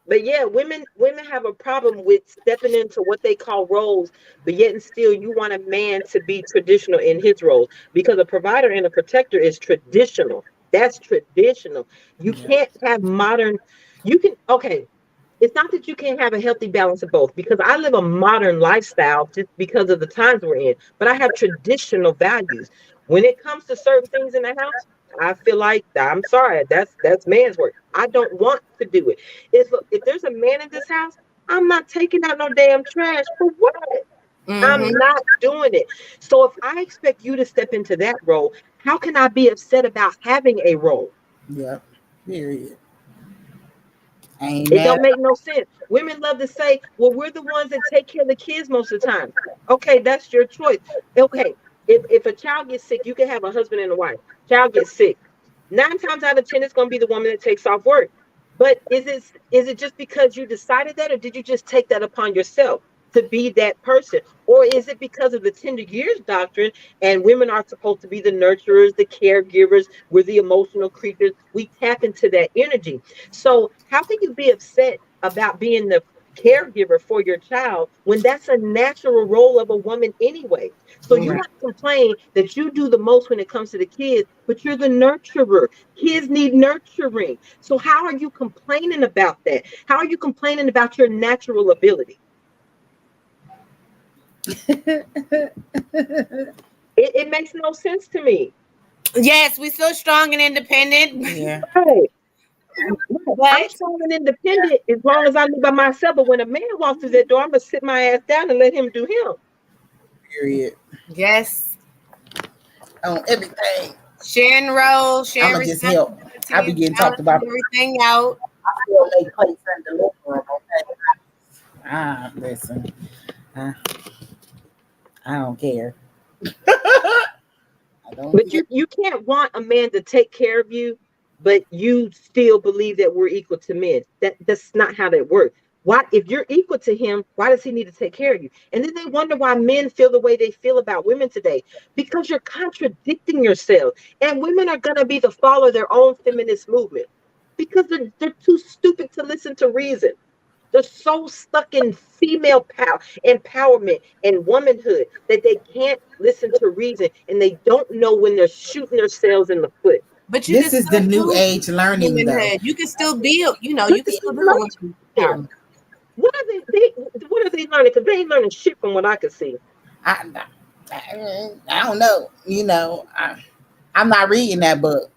But yeah, women have a problem with stepping into what they call roles, but yet and still you want a man to be traditional in his roles, because a provider and a protector is traditional. That's traditional. You can't have modern. It's not that you can't have a healthy balance of both, because I live a modern lifestyle just because of the times we're in, but I have traditional values. When it comes to certain things in the house, I feel like, I'm sorry, that's man's work. I don't want to do it. If there's a man in this house, I'm not taking out no damn trash. For what? I'm not doing it. So if I expect you to step into that role, how can I be upset about having a role? Yeah, period. Ain't It mad. don't make no sense. Women love to say, well, we're the ones that take care of the kids most of the time. Okay, that's your choice. Okay, if a child gets sick, you can have a husband and a wife. Child gets sick. 9 times out of 10, it's going to be the woman that takes off work. But is it just because you decided that, or did you just take that upon yourself to be that person? Or is it because of the tender years doctrine, and women are supposed to be the nurturers, the caregivers, we're the emotional creatures. We tap into that energy. So how can you be upset about being the caregiver for your child when that's a natural role of a woman anyway? So you Right. want to complain that you do the most when it comes to the kids, but you're the nurturer. Kids need nurturing. So how are you complaining about that? How are you complaining about your natural ability? It makes no sense to me. Yes, we still strong and independent. Yeah. Right. I'm But strong and independent as long as I live by myself. But when a man walks through that door, I'm gonna sit my ass down and let him do him. Period. yes, On everything. sharing roles, I'm sharing gonna just help. I be responsibilities, getting talked about. balancing everything out. I feel they place and deliver them. Okay. Listen. I, I don't care. I don't But care. you can't want a man to take care of you, but you still believe that we're equal to men. That's not how that works. Why, if you're equal to him, why does he need to take care of you? And then they wonder why men feel the way they feel about women today, because you're contradicting yourself. And women are gonna be the fall of their own feminist movement because they're too stupid to listen to reason. They're so stuck in female power, empowerment, and womanhood that they can't listen to reason, and they don't know when they're shooting themselves in the foot. But you can This is the still new do age learning, though. womanhood. You can still be, But you can they still ain't be a woman learning shit. empowerment. What are they learning? Because they ain't learning shit from what I can see. I don't know. I'm not reading that book.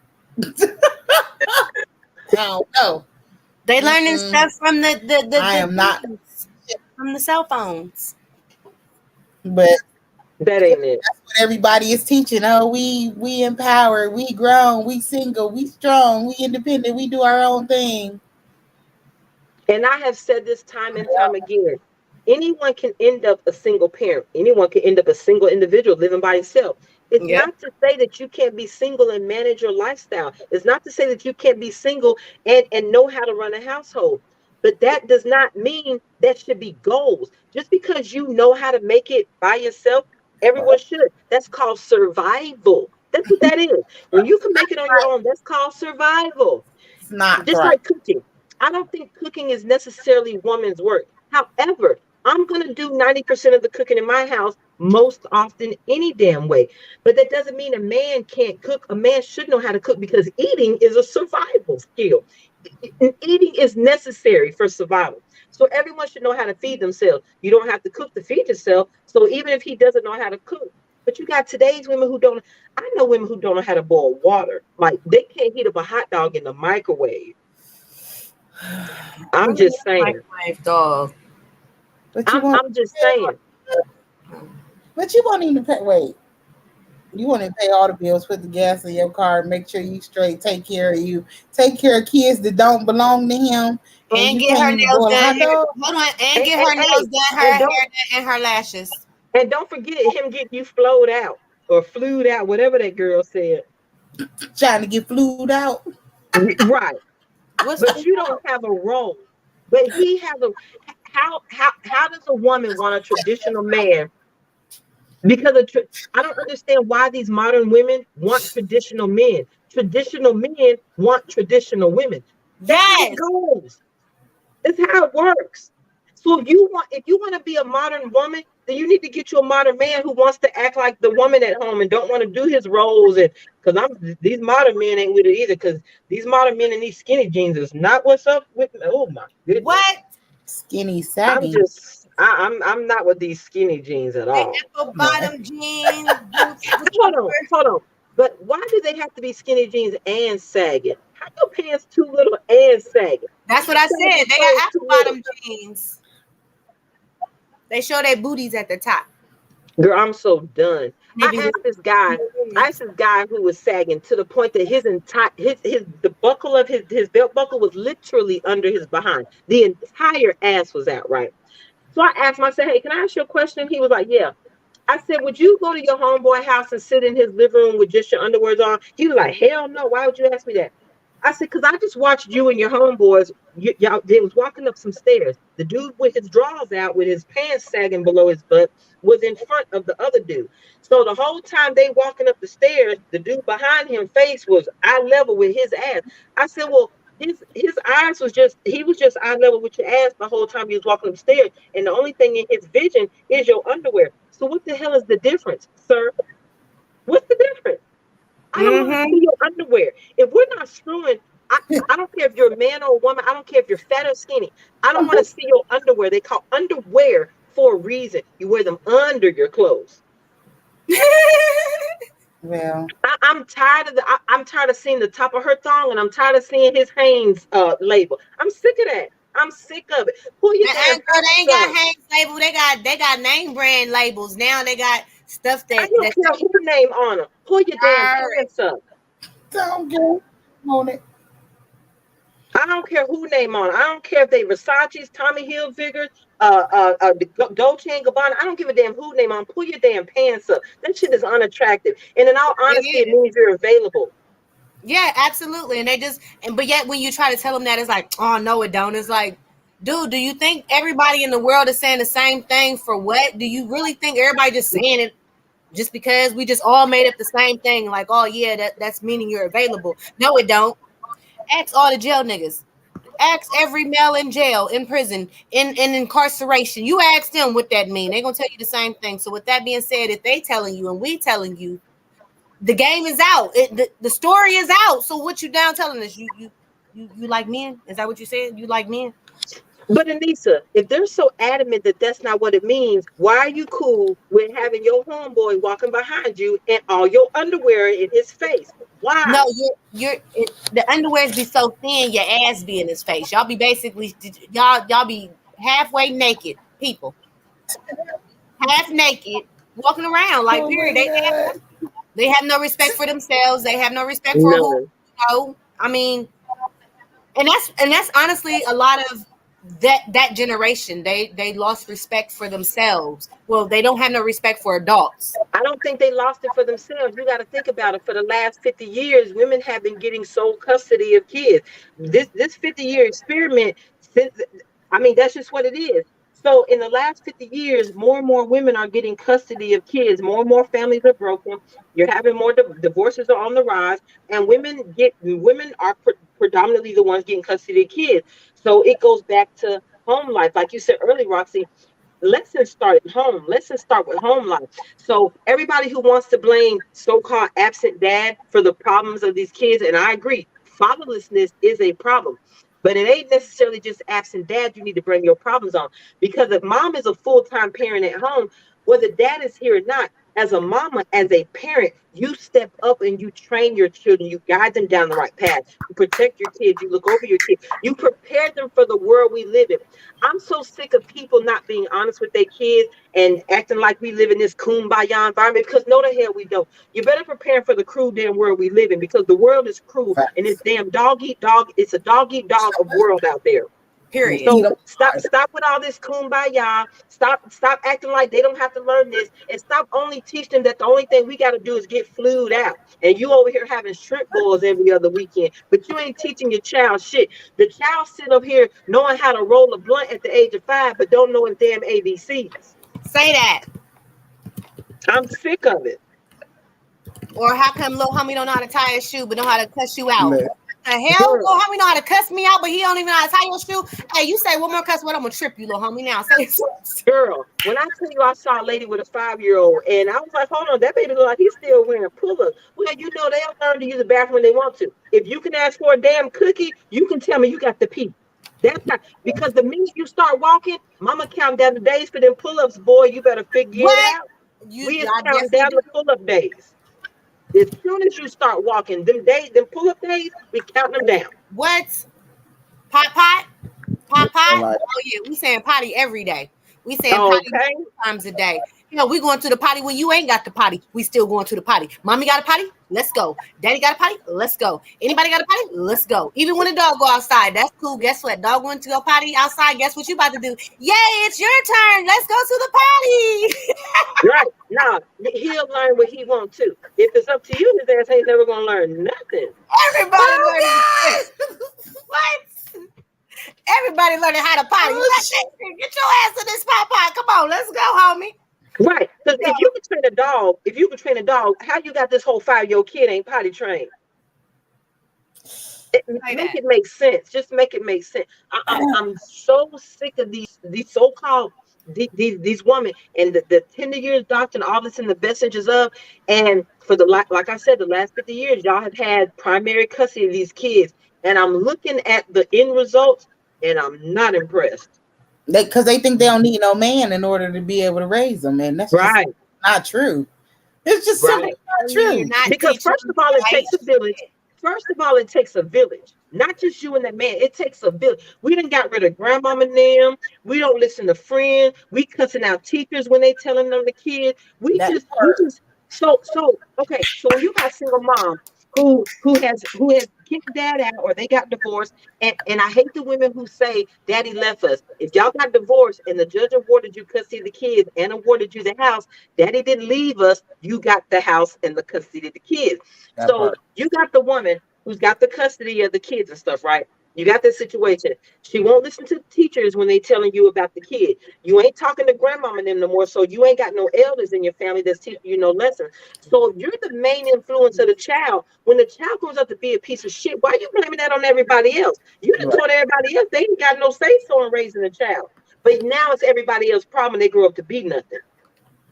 I don't know. They learning Mm-mm. stuff from I am not. from the cell phones. But That ain't it. that's what everybody is teaching. Oh, we empowered, we grown, we single, we strong, we independent, we do our own thing. And I have said this time and time again. Anyone can end up a single parent. Anyone can end up a single individual living by himself. It's Yeah. not to say that you can't be single and manage your lifestyle. It's not to say that you can't be single and know how to run a household. But that does not mean that should be goals. Just because you know how to make it by yourself, everyone should. That's called survival. That's what that is. When you can make it on your own, that's called survival. It's not Just right. like cooking. I don't think cooking is necessarily woman's work. However, I'm going to do 90% of the cooking in my house most often any damn way. But that doesn't mean a man can't cook. A man should know how to cook because eating is a survival skill. Eating is necessary for survival. So everyone should know how to feed themselves. You don't have to cook to feed yourself. So even if he doesn't know how to cook, but you got today's women who don't. I know women who don't know how to boil water. Like they can't heat up a hot dog in the microwave. I'm just saying. Microwave dog. But you want. I'm just saying. But you won't even pay. Wait. You want to pay all the bills, put the gas in your car, make sure you straight, take care of you, take care of kids that don't belong to him, And you get her can't even nails boil a done. hot dog? Hold on. And And, get and, her nails done, her and hair don't done, and her lashes. and don't forget him getting you flowed out or flued out, whatever that girl said. Trying to get flued out. Right. What's But you don't have a role. But he has a how does a woman want a traditional man? Because I don't understand why these modern women want traditional men. Traditional men want traditional women. That's how it yes? goes. That's how it works. So if you want to be a modern woman, then you need to get you a modern man who wants to act like the woman at home and don't want to do his roles. And because these modern men ain't with it either. Because these modern men in these skinny jeans is not what's up with. Oh my goodness. What? Skinny, I'm saggy. just I'm not with these skinny jeans at The all. apple bottom jeans, boots, Hold on. But why do they have to be skinny jeans and sagging? How your pants too little and sagging? That's what I Sagging said. They clothes got too apple little. bottom jeans. They show their booties at the top. Girl, I'm so done. Maybe I asked this guy who was sagging to the point that his entire his the buckle of his belt buckle was literally under his behind. The entire ass was out, right? So I asked him, I said, hey, can I ask you a question? He was like, yeah. I said, would you go to your homeboy house and sit in his living room with just your underwears on? He was like, hell no. Why would you ask me that? I said, because I just watched you and your homeboys. Y'all, they was walking up some stairs. The dude with his drawers out, with his pants sagging below his butt, was in front of the other dude. So the whole time they walking up the stairs, the dude behind him face was eye level with his ass. I said, well, his eyes was just he was just eye level with your ass the whole time he was walking upstairs, and the only thing in his vision is your underwear. So what the hell is the difference, sir? What's the difference? I don't want to see your underwear. If we're not screwing, I don't care if you're a man or a woman. I don't care if you're fat or skinny. I don't want to see your underwear. They call underwear for a reason. You wear them under your clothes. Well, I'm tired of I'm tired of seeing the top of her thong, and I'm tired of seeing his Hanes label. I'm sick of that. I'm sick of it. Pull your damn they ain't pants got Hanes label. They got name brand labels now. They got stuff I don't care who name on them. Pull your damn pants up. don't go on it. I don't care who name on it. I don't care if they Versace's, Tommy Hilfiger, Dolce and Gabbana. I don't give a damn who name on. Pull your damn pants up. That shit is unattractive. And in all honesty, it means you're available. Yeah, absolutely. And but yet when you try to tell them that, it's like, oh no, it don't. It's like, dude, do you think everybody in the world is saying the same thing for what? Do you really think everybody just saying it just because we just all made up the same thing? Like, oh yeah, that's meaning you're available. No, it don't. Ask all the jail niggas. Ask every male in jail, in prison, in incarceration. You ask them what that mean. They're gonna tell you the same thing. So with that being said, if they telling you and we telling you, the game is out. The story is out. So what you down telling us? You like men? Is that what you said? You like men? But Anissa, if they're so adamant that that's not what it means, why are you cool with having your homeboy walking behind you and all your underwear in his face? Why? No, the underwears be so thin, your ass be in his face. Y'all be basically y'all be halfway naked people, half naked, walking around like period. They have no respect for themselves. They have no respect for who. You know, I mean, and that's honestly a lot of that generation. They lost respect for themselves. Well, they don't have no respect for adults. I don't think they lost it for themselves. You got to think about it. For the last 50 years, women have been getting sole custody of kids. This 50-year experiment, I mean, that's just what it is. So in the last 50 years, more and more women are getting custody of kids. More and more families are broken. You're having more divorces are on the rise, and women are predominantly the ones getting custody of kids. So it goes back to home life, like you said earlier, Roxy. Lessons start at home. Lessons start with home life. So everybody who wants to blame so-called absent dad for the problems of these kids, and I agree, fatherlessness is a problem. But it ain't necessarily just absent dad you need to bring your problems on. Because if mom is a full-time parent at home, whether dad is here or not, as a mama, as a parent, you step up and you train your children. You guide them down the right path. You protect your kids. You look over your kids. You prepare them for the world we live in. I'm so sick of people not being honest with their kids and acting like we live in this kumbaya environment, because no the hell we don't. You better prepare for the cruel damn world we live in, because the world is cruel. Facts. And it's damn dog eat dog. It's a dog eat dog of world out there. Period. So stop with all this kumbaya. Stop acting like they don't have to learn this, and stop only teach them that the only thing we got to do is get flued out. And you over here having shrimp boils every other weekend, but you ain't teaching your child shit. The child sit up here knowing how to roll a blunt at the age of 5, but don't know his damn ABCs. Say that. I'm sick of it. Or how come little homie don't know how to tie a shoe, but know how to cuss you out? The hell, little homie know how to cuss me out, but he don't even know how to tie your shoe. Hey, you say one more cuss word, I'm gonna trip you, little homie. Now, say girl, when I tell you I saw a lady with a 5-year-old, and I was like, hold on, that baby look like he's still wearing pull-ups. Well, you know they'll learn to use the bathroom when they want to. If you can ask for a damn cookie, you can tell me you got the pee. That's not, because the minute you start walking, mama counting down the days for them pull-ups, boy. You better figure it out. We is counting down the pull-up days. As soon as you start walking, them pull-up days, we count them down. What? Pot? Oh yeah, we saying potty every day. We saying potty 2 times a day. Yeah, we going to the potty when you ain't got the potty. We still going to the potty. Mommy got a potty? Let's go. Daddy got a potty? Let's go. Anybody got a potty? Let's go. Even when the dog go outside, that's cool. Guess what? Dog went to go potty outside. Guess what you about to do? Yay, it's your turn. Let's go to the potty. Right. No, he'll learn what he wants to. If it's up to you, his ass ain't never gonna learn nothing. Everybody learning. What? Everybody learning how to potty. Get your ass in this pot. Come on, let's go, homie. Right. Because if you can train a dog, how you got this whole 5-year-old kid ain't potty trained? Make it make sense. Just make it make sense. I'm so sick of these so-called these women and the tender years doctrine, all this in the best interest of, and for like I said, the last 50 years, y'all have had primary custody of these kids, and I'm looking at the end results, and I'm not impressed. Because they think they don't need no man in order to be able to raise them, and that's right. Just not true. It's just simply not true. Because first of all, it takes a village. First of all, it takes a village, not just you and that man. It takes a village. We done got rid of grandmama and them. We don't listen to friends. We cussing out teachers when they telling them the kids. So okay. So when you got a single mom who has kicked dad out or they got divorced, and I hate the women who say daddy left us. If y'all got divorced and the judge awarded you custody of the kids and awarded you the house, daddy didn't leave us. You got the house and the custody of the kids. You got the woman who's got the custody of the kids and stuff, right? You got this situation. She won't listen to the teachers when they telling you about the kid. You ain't talking to grandmama and them no more, so you ain't got no elders in your family that's teaching you no lessons. So you're the main influence of the child. When the child grows up to be a piece of shit, why are you blaming that on everybody else? You done told everybody else they ain't got no say-so in raising a child. But now it's everybody else's problem. They grow up to be nothing.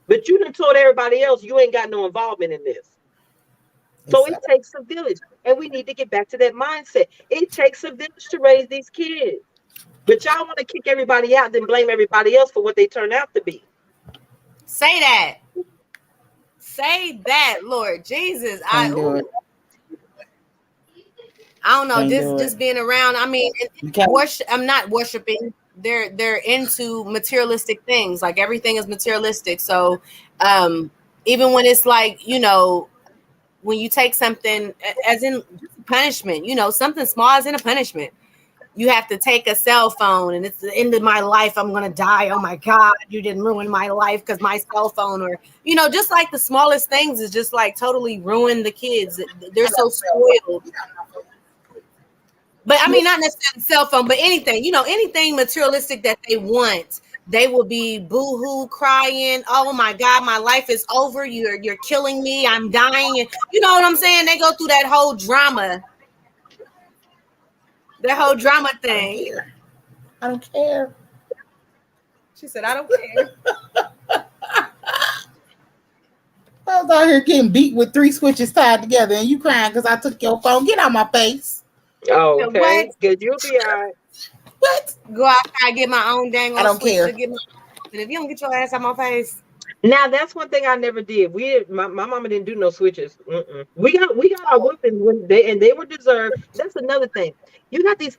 But you done told everybody else you ain't got no involvement in this. So it takes a village, and we need to get back to that mindset. It takes a village to raise these kids. But y'all want to kick everybody out, then blame everybody else for what they turn out to be. Say that. Say that, Lord Jesus. I don't know. Just being around. I mean, I'm not worshiping. They're into materialistic things. Like everything is materialistic. So even when it's like, when you take something as in punishment, something small as in a punishment, you have to take a cell phone and it's the end of my life. I'm going to die. Oh my God, you didn't ruin my life because my cell phone, or, just like the smallest things is just like totally ruin the kids. They're so spoiled. But I mean, not necessarily cell phone, but anything, anything materialistic that they want. They will be boo-hoo crying. Oh my God, my life is over. You're killing me. I'm dying. And you know what I'm saying? They go through that whole drama. That whole drama thing. I don't care. She said, I don't care. I was out here getting beat with 3 switches tied together, and you crying because I took your phone. Get out my face. Oh, okay. Good. You'll be all right. What? Go outside, get my own dang. I don't care. And if you don't get your ass out my face. Now that's one thing I never did. My mama didn't do no switches. We got our whoopings when they were deserved. That's another thing. You got these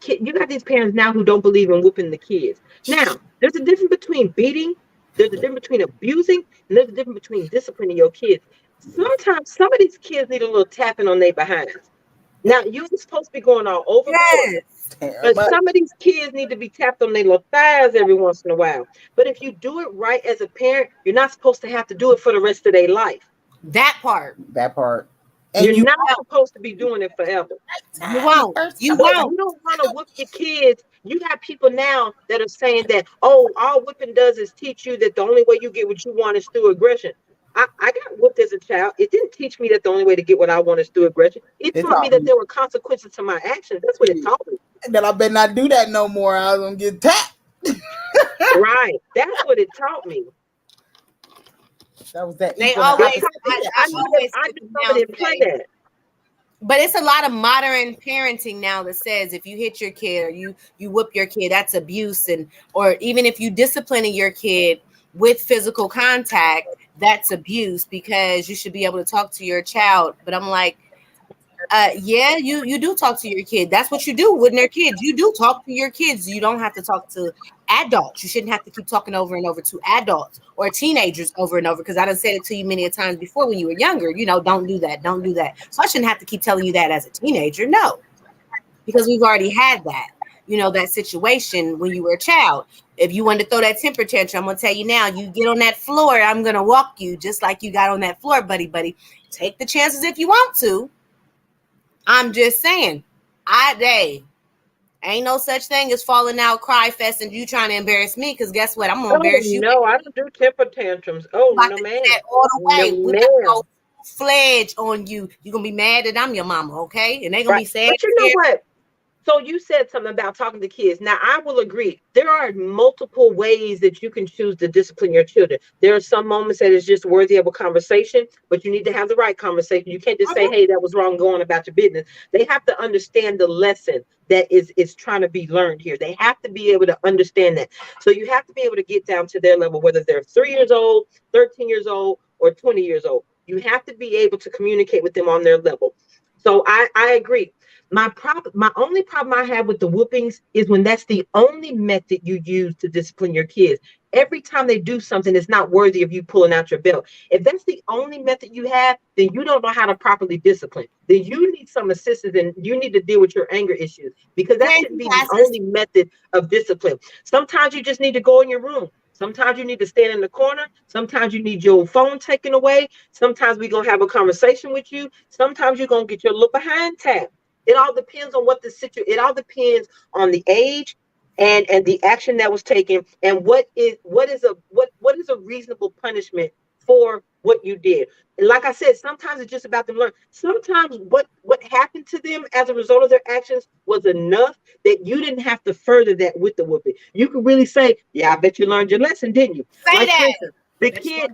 parents now who don't believe in whooping the kids. Now there's a difference between beating, there's a difference between abusing, and there's a difference between disciplining your kids. Sometimes some of these kids need a little tapping on their behinds. Now you're supposed to be going all overboard. Yes. But some of these kids need to be tapped on their little thighs every once in a while. But if you do it right as a parent, you're not supposed to have to do it for the rest of their life. That part. And you're not supposed to be doing it forever. You won't. You won't. You don't want to whoop your kids. You got people now that are saying that, all whipping does is teach you that the only way you get what you want is through aggression. I got whooped as a child. It didn't teach me that the only way to get what I want is through aggression. It taught me that there were consequences to my actions. That's what it taught me. That I better not do that no more. I was gonna get tapped. Right. That's what it taught me. That was that. They always. I didn't play that. But it's a lot of modern parenting now that says if you hit your kid or you whoop your kid, that's abuse, or even if you disciplining your kid with physical contact, that's abuse because you should be able to talk to your child. But I'm like, Yeah, you do talk to your kid. That's what you do when they're kids. You do talk to your kids. You don't have to talk to adults. You shouldn't have to keep talking over and over to adults or teenagers over and over. Because I done said it to you many a times before when you were younger. You know, don't do that. Don't do that. So I shouldn't have to keep telling you that as a teenager. No, because we've already had that. You know, that situation when you were a child. If you wanted to throw that temper tantrum, I'm gonna tell you now. You get on that floor, I'm gonna walk you just like you got on that floor, buddy. Take the chances if you want to. I'm just saying, ain't no such thing as falling out, cry fest, and you trying to embarrass me. Because guess what? I'm gonna embarrass you. No, I don't do temper tantrums. Oh no, man. All the way. No, We got to go fledge on you. You're gonna be mad that I'm your mama, okay? And they gonna be sad. But you know what? So you said something about talking to kids. Now, I will agree. There are multiple ways that you can choose to discipline your children. There are some moments that is just worthy of a conversation, but you need to have the right conversation. You can't just say, hey, that was wrong, going about your business. They have to understand the lesson that is trying to be learned here. They have to be able to understand that. So you have to be able to get down to their level, whether they're 3 years old, 13 years old, or 20 years old. You have to be able to communicate with them on their level. So I agree. My only problem I have with the whoopings is when that's the only method you use to discipline your kids. Every time they do something that's not worthy of you pulling out your belt. If that's the only method you have, then you don't know how to properly discipline. Then you need some assistance and you need to deal with your anger issues, because that shouldn't be the only method of discipline. Sometimes you just need to go in your room. Sometimes you need to stand in the corner. Sometimes you need your phone taken away. Sometimes we're going to have a conversation with you. Sometimes you're going to get your little behind tapped. It all depends on what the situation. It all depends on the age and the action that was taken, and what is a reasonable punishment for what you did. And like I said, sometimes it's just about them learning. Sometimes what happened to them as a result of their actions was enough that you didn't have to further that with the whooping. You could really say, yeah, I bet you learned your lesson, didn't you? Say like, that. The kid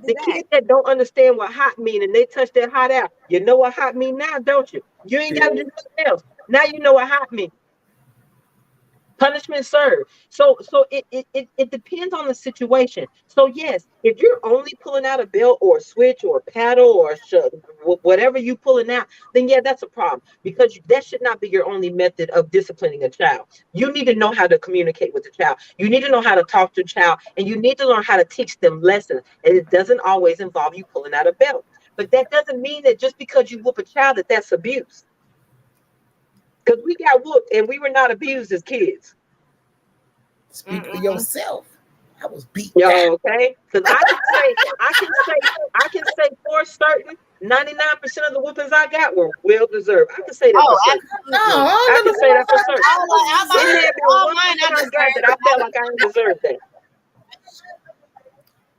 that don't understand what hot mean and they touch that hot out. You know what hot mean now, don't you? You ain't got to do nothing else. Now you know what hot mean. Punishment served. So it depends on the situation. So yes, if you're only pulling out a belt or a switch or a paddle or whatever you pulling out, then yeah, that's a problem, because that should not be your only method of disciplining a child. You need to know how to communicate with the child. You need to know how to talk to the child, and you need to learn how to teach them lessons. And it doesn't always involve you pulling out a belt. But that doesn't mean that just because you whoop a child that's abuse. Because we got whooped and we were not abused as kids. Speak for yourself. I was beat. Okay. Because I can say for certain 99% of the whoopings I got were well deserved. I can say that for certain. I can say that for certain. I felt like I didn't deserve that.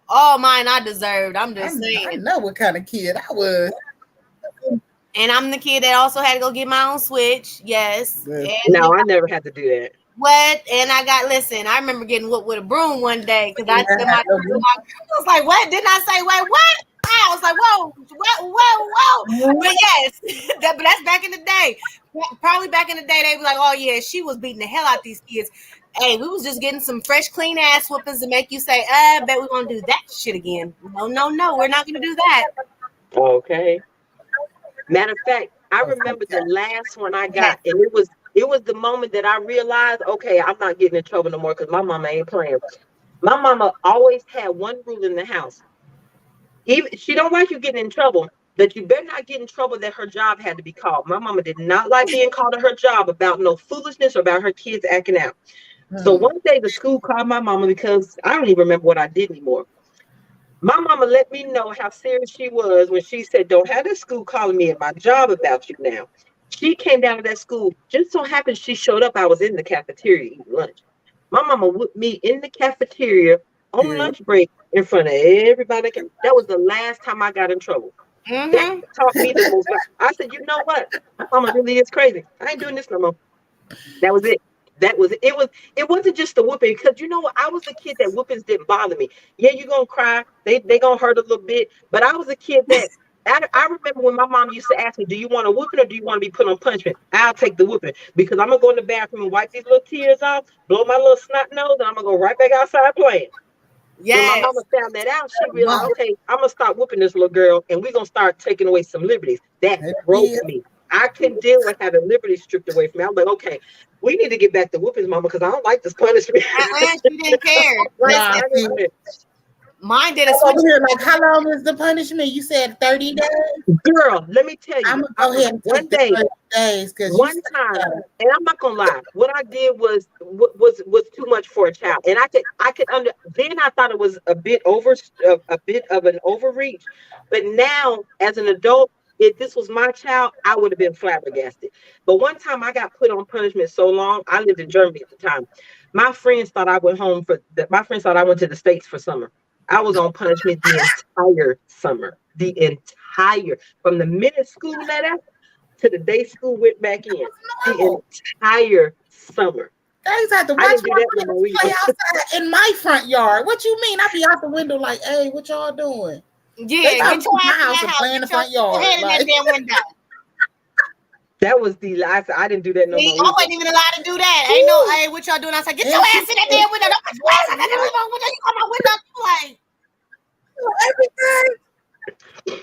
All mine I deserved. I'm just saying. I know what kind of kid I was. And I'm the kid that also had to go get my own switch. Yes. No, I never had to do that. What? And I remember getting whooped with a broom one day because I was like, what? Didn't I say, wait, what? I was like, whoa. But yes, but that's back in the day. Probably back in the day, they were like, oh yeah, she was beating the hell out these kids. Hey, we was just getting some fresh, clean ass whoopings to make you say, I bet we're going to do that shit again. No, we're not going to do that. Okay. Matter of fact, I remember the last one I got, and it was the moment that I realized, okay, I'm not getting in trouble no more because my mama ain't playing. My mama always had one rule in the house. Even she don't like you getting in trouble, that you better not get in trouble that her job had to be called. My mama did not like being called to her job about no foolishness or about her kids acting out. So one day the school called my mama because I don't even remember what I did anymore. My mama let me know how serious she was when she said, don't have this school calling me at my job about you now. She came down to that school. Just so happened she showed up. I was in the cafeteria eating lunch. My mama whipped me in the cafeteria on lunch break in front of everybody. That was the last time I got in trouble. That taught me the most. I said, you know what? My mama really is crazy. I ain't doing this no more. That was it. It wasn't just the whooping, because you know what? I was a kid that whoopings didn't bother me. Yeah, you're gonna cry. They gonna hurt a little bit. But I was a kid that I remember when my mom used to ask me, do you want a whooping or do you want to be put on punishment? I'll take the whooping, because I'm gonna go in the bathroom and wipe these little tears off, blow my little snot nose, and I'm gonna go right back outside playing. When my mama found that out, she realized, okay, I'm gonna start whooping this little girl, and we're gonna start taking away some liberties. That broke me. I couldn't deal with having liberty stripped away from me. I'm like, okay, we need to get back to whoopings, mama, because I don't like this punishment. She didn't care. Nah, Mine did a I'm switch. over here like, how long is the punishment? You said 30 days? Girl, let me tell you. I'm going to go ahead and one take day, the 30 days. One time, and I'm not gonna lie, what I did was too much for a child, and I could then I thought it was a bit of an overreach, but now as an adult, if this was my child, I would have been flabbergasted. But one time I got put on punishment so long. I lived in Germany at the time. My friends thought I went my friends thought I went to the States for summer. I was on punishment the entire summer, from the minute school let out to the day school went back in, the entire summer. Guys had to watch my friends play outside in my front yard. What you mean? I be out the window like, hey, what y'all doing? Yeah, get to my house and play in the front yard. Like, that was the last. I didn't do that no more. I wasn't even allowed to do that. Ain't no, hey, what y'all doing? I said, get your ass in that damn window. Don't put your ass in that damn window. You come my window, like everything.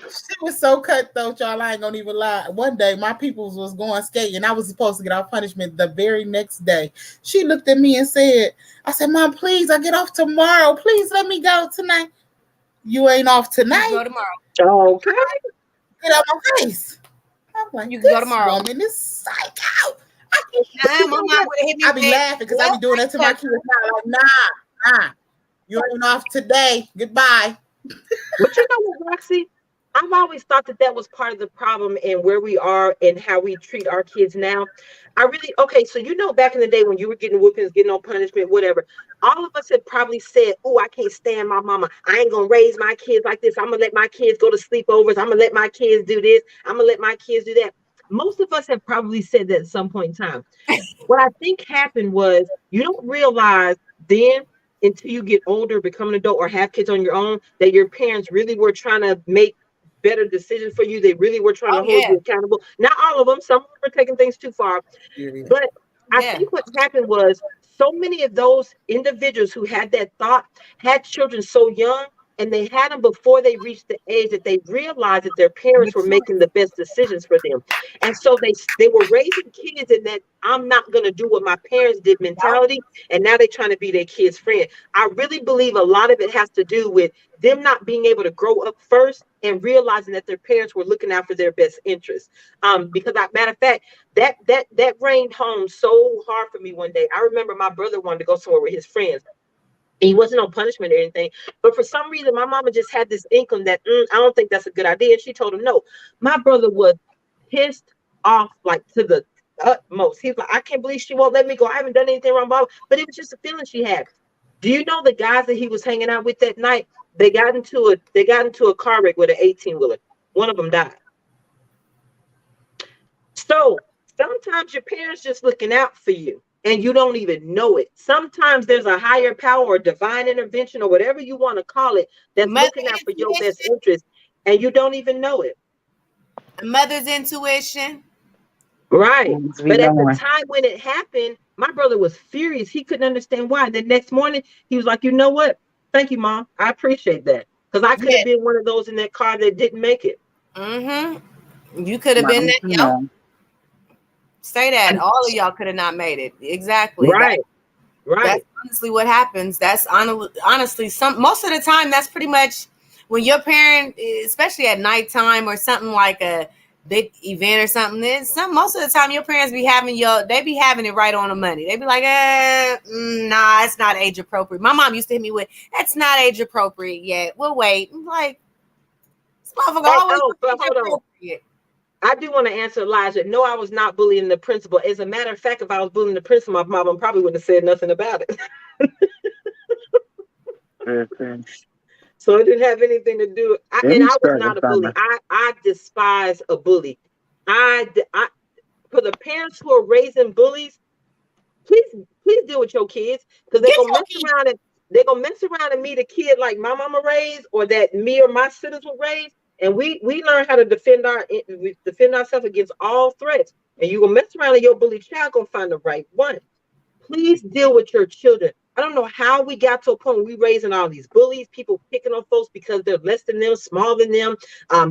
Shit was so cutthroat, y'all. I ain't gonna even lie. One day, my peoples was going skating. I was supposed to get off punishment the very next day. She looked at me and said, I said, Mom, please, I get off tomorrow. Please let me go tonight. You ain't off tonight. You go tomorrow. Okay. Get out my face. I'm like, you can go tomorrow. Woman is psycho. I be laughing because I be doing that to my kids now. Like, nah. You ain't off today. Goodbye. But you know what, Roxy? I've always thought that was part of the problem and where we are and how we treat our kids now. So you know, back in the day when you were getting whoopings, getting on punishment, whatever, all of us had probably said, oh, I can't stand my mama. I ain't going to raise my kids like this. I'm going to let my kids go to sleepovers. I'm going to let my kids do this. I'm going to let my kids do that. Most of us have probably said that at some point in time. What I think happened was you don't realize then until you get older, become an adult or have kids on your own, that your parents really were trying to make better decisions for you. They really were trying to hold you accountable. Not all of them. Some of them were taking things too far. But I think what happened was so many of those individuals who had that thought had children so young, and they had them before they reached the age that they realized that their parents were making the best decisions for them. And so they were raising kids in that I'm not going to do what my parents did mentality. And now they're trying to be their kids' friend. I really believe a lot of it has to do with them not being able to grow up first and realizing that their parents were looking out for their best interests. Because matter of fact, that rained home so hard for me one day. I remember my brother wanted to go somewhere with his friends. He wasn't on punishment or anything, but for some reason, my mama just had this inkling that I don't think that's a good idea. And she told him no. My brother was pissed off, like to the utmost. He's like, I can't believe she won't let me go. I haven't done anything wrong, but it was just a feeling she had. Do you know the guys that he was hanging out with that night? They got into a car wreck with an 18-wheeler. One of them died. So sometimes your parents just looking out for you. And you don't even know it. Sometimes there's a higher power or divine intervention or whatever you want to call it that's looking out for your best interest, and you don't even know it. Mother's intuition. Right. But at the time when it happened, my brother was furious. He couldn't understand why. The next morning, he was like, you know what? Thank you, Mom. I appreciate that. Because I could have been one of those in that car that didn't make it. Mm-hmm. You could have been that young. Say that all of y'all could have not made it. Exactly. Right. That's honestly what happens. That's honestly most of the time that's pretty much when your parent, especially at nighttime or something like a big event or something. Most of the time your parents be having it right on the money. They be like, nah, it's not age appropriate. My mom used to hit me with, that's not age appropriate yet. We'll wait. I'm like, this motherfucker always age appropriate. I do want to answer Elijah. No, I was not bullying the principal. As a matter of fact, if I was bullying the principal, my mom probably wouldn't have said nothing about it. So it didn't have anything to do. I was not a bully. I despise a bully. For the parents who are raising bullies, please deal with your kids, because they're gonna mess around and meet a kid like my mama raised, or that me or my siblings were raised. And we learn how to defend ourselves against all threats. And you gonna mess around and your bully child gonna find the right one. Please deal with your children. I don't know how we got to a point where we raising all these bullies, people picking on folks because they're less than them, smaller than them,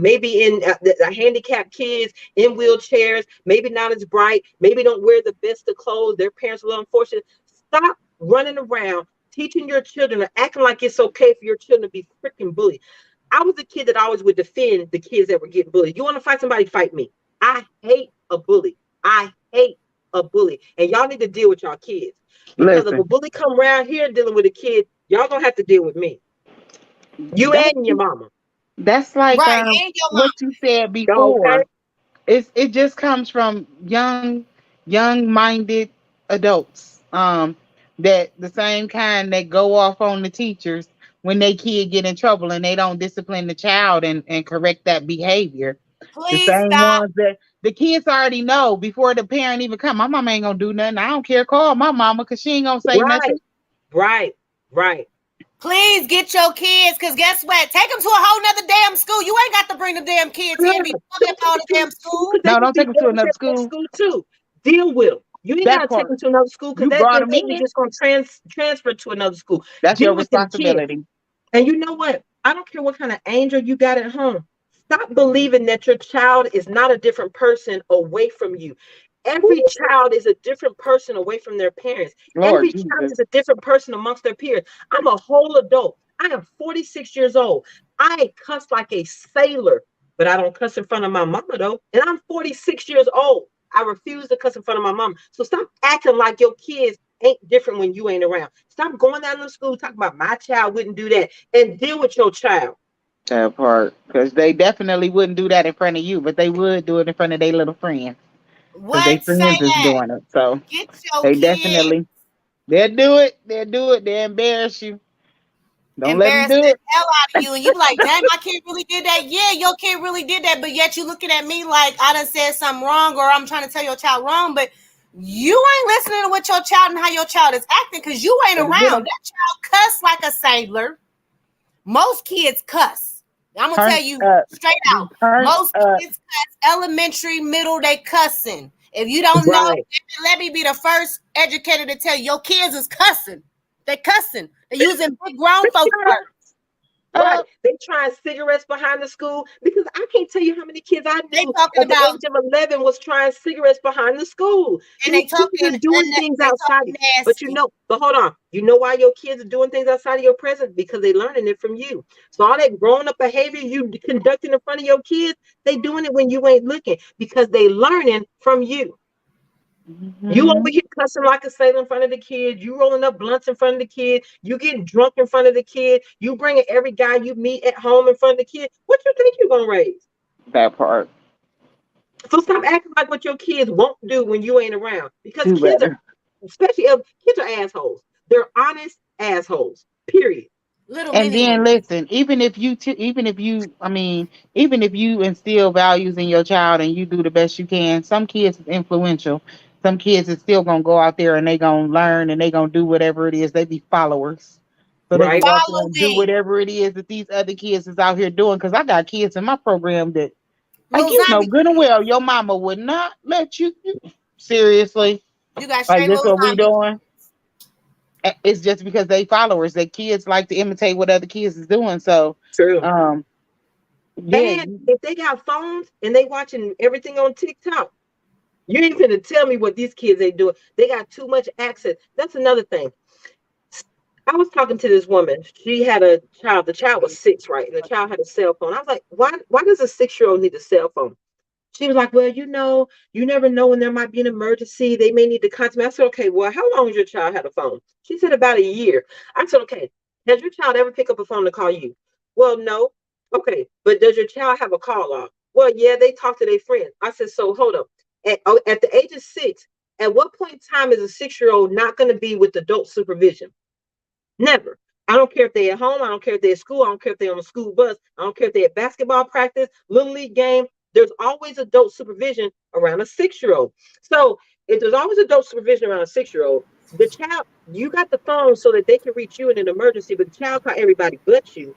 maybe in the handicapped kids in wheelchairs, maybe not as bright, maybe don't wear the best of clothes. Their parents are a little unfortunate. Stop running around teaching your children or acting like it's okay for your children to be freaking bullied. I was a kid that always would defend the kids that were getting bullied. You want to fight somebody, fight me. I hate a bully. I hate a bully. And y'all need to deal with y'all kids. Because if a bully come around here dealing with a kid, y'all gonna have to deal with me. You and your mama. That's like what you said before. Okay? It just comes from young minded adults. That the same kind that go off on the teachers when they kid get in trouble and they don't discipline the child and correct that behavior. Please the same stop. ones that the kids already know before the parent even come. My mama ain't gonna do nothing. I don't care. Call my mama because she ain't gonna say nothing. Right. Please get your kids, because guess what? Take them to a whole nother damn school. You ain't got to bring the damn kids here and be fucking up all the damn school. No, don't take them to another school. Too. Deal with them. You ain't got to take them to another school because they're just going to transfer to another school. That's your responsibility. And you know what? I don't care what kind of angel you got at home. Stop believing that your child is not a different person away from you. Every child is a different person away from their parents. Every child is a different person amongst their peers. I'm a whole adult. I am 46 years old. I cuss like a sailor, but I don't cuss in front of my mama though. And I'm 46 years old. I refuse to cuss in front of my mama. So stop acting like your kids ain't different when you ain't around. Stop going down to school talking about my child wouldn't do that, and deal with your child. That part, because they definitely wouldn't do that in front of you, but they would do it in front of their little friends. Because their friends is doing it. So they definitely, they'll do it. They embarrass you. Don't let them do it. The hell out of you, and you be like, "Dang, my kid really did that." Yeah, your kid really did that, but yet you looking at me like I done said something wrong, or I'm trying to tell your child wrong, but you ain't listening to what your child and how your child is acting because you ain't around. That child cuss like a sailor. Most kids cuss. I'm gonna tell you straight out. Most kids cuss. Elementary, middle, they cussing. If you don't know, let me be the first educator to tell you your kids is cussing. They cussing. They using big grown folks words. Right. They trying cigarettes behind the school because I can't tell you how many kids I knew at the age of 11 was trying cigarettes behind the school. And they talking doing things outside. But hold on. You know why your kids are doing things outside of your presence? Because they learning it from you. So all that grown up behavior you conducting in front of your kids, they doing it when you ain't looking because they learning from you. Mm-hmm. You over here cussing like a sailor in front of the kid. You rolling up blunts in front of the kid. You getting drunk in front of the kid. You bringing every guy you meet at home in front of the kid. What you think you're gonna raise? That part. So stop acting like what your kids won't do when you ain't around. Because kids are, especially kids are assholes. They're honest assholes. Period. And then listen, even if you instill values in your child and you do the best you can, some kids is influential. Some kids is still gonna go out there and they gonna learn and they gonna do whatever it is. They be followers, so they can go out there and do whatever it is that these other kids is out here doing. Because I got kids in my program that, like, you know good and well, your mama would not let you. Seriously, you got like this what we doing. It's just because they followers. That kids like to imitate what other kids is doing. So true. If they got phones and they watching everything on TikTok, you ain't gonna tell me what these kids ain't doing. They got too much access. That's another thing. I was talking to this woman. She had a child. The child was 6, right? And the child had a cell phone. I was like, why does a 6-year-old need a cell phone? She was like, well, you never know when there might be an emergency. They may need to contact me. I said, okay, well, how long has your child had a phone? She said about a year. I said, okay, has your child ever pick up a phone to call you? Well, no. Okay, but does your child have a call log? Well, yeah, they talk to their friends. I said, so hold up. At the age of 6, at what point in time is a 6-year-old not going to be with adult supervision? Never. I don't care if they're at home. I don't care if they're at school. I don't care if they're on a school bus. I don't care if they're at basketball practice, little league game. There's always adult supervision around a 6-year-old. So if there's always adult supervision around a 6-year-old, the child, you got the phone so that they can reach you in an emergency, but the child call everybody but you.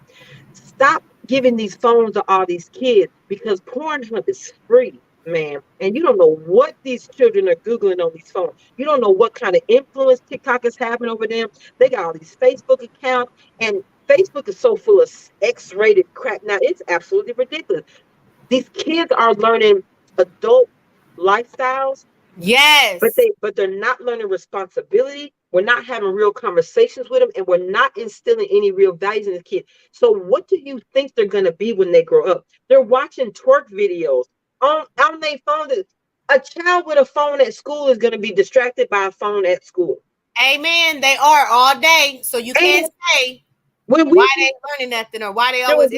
Stop giving these phones to all these kids because Pornhub is free. man. And you don't know what these children are Googling on these phones. You don't know what kind of influence TikTok is having over them. They got all these Facebook accounts, and Facebook is so full of X-rated crap. Now, it's absolutely ridiculous. These kids are learning adult lifestyles, Yes. but they're not learning responsibility. We're not having real conversations with them, and we're not instilling any real values in the kid. So what do you think they're going to be when they grow up? They're watching twerk videos on their phone. A child with a phone at school is going to be distracted by a phone at school. Amen. They are all day. So you can't say why they learning nothing or why they always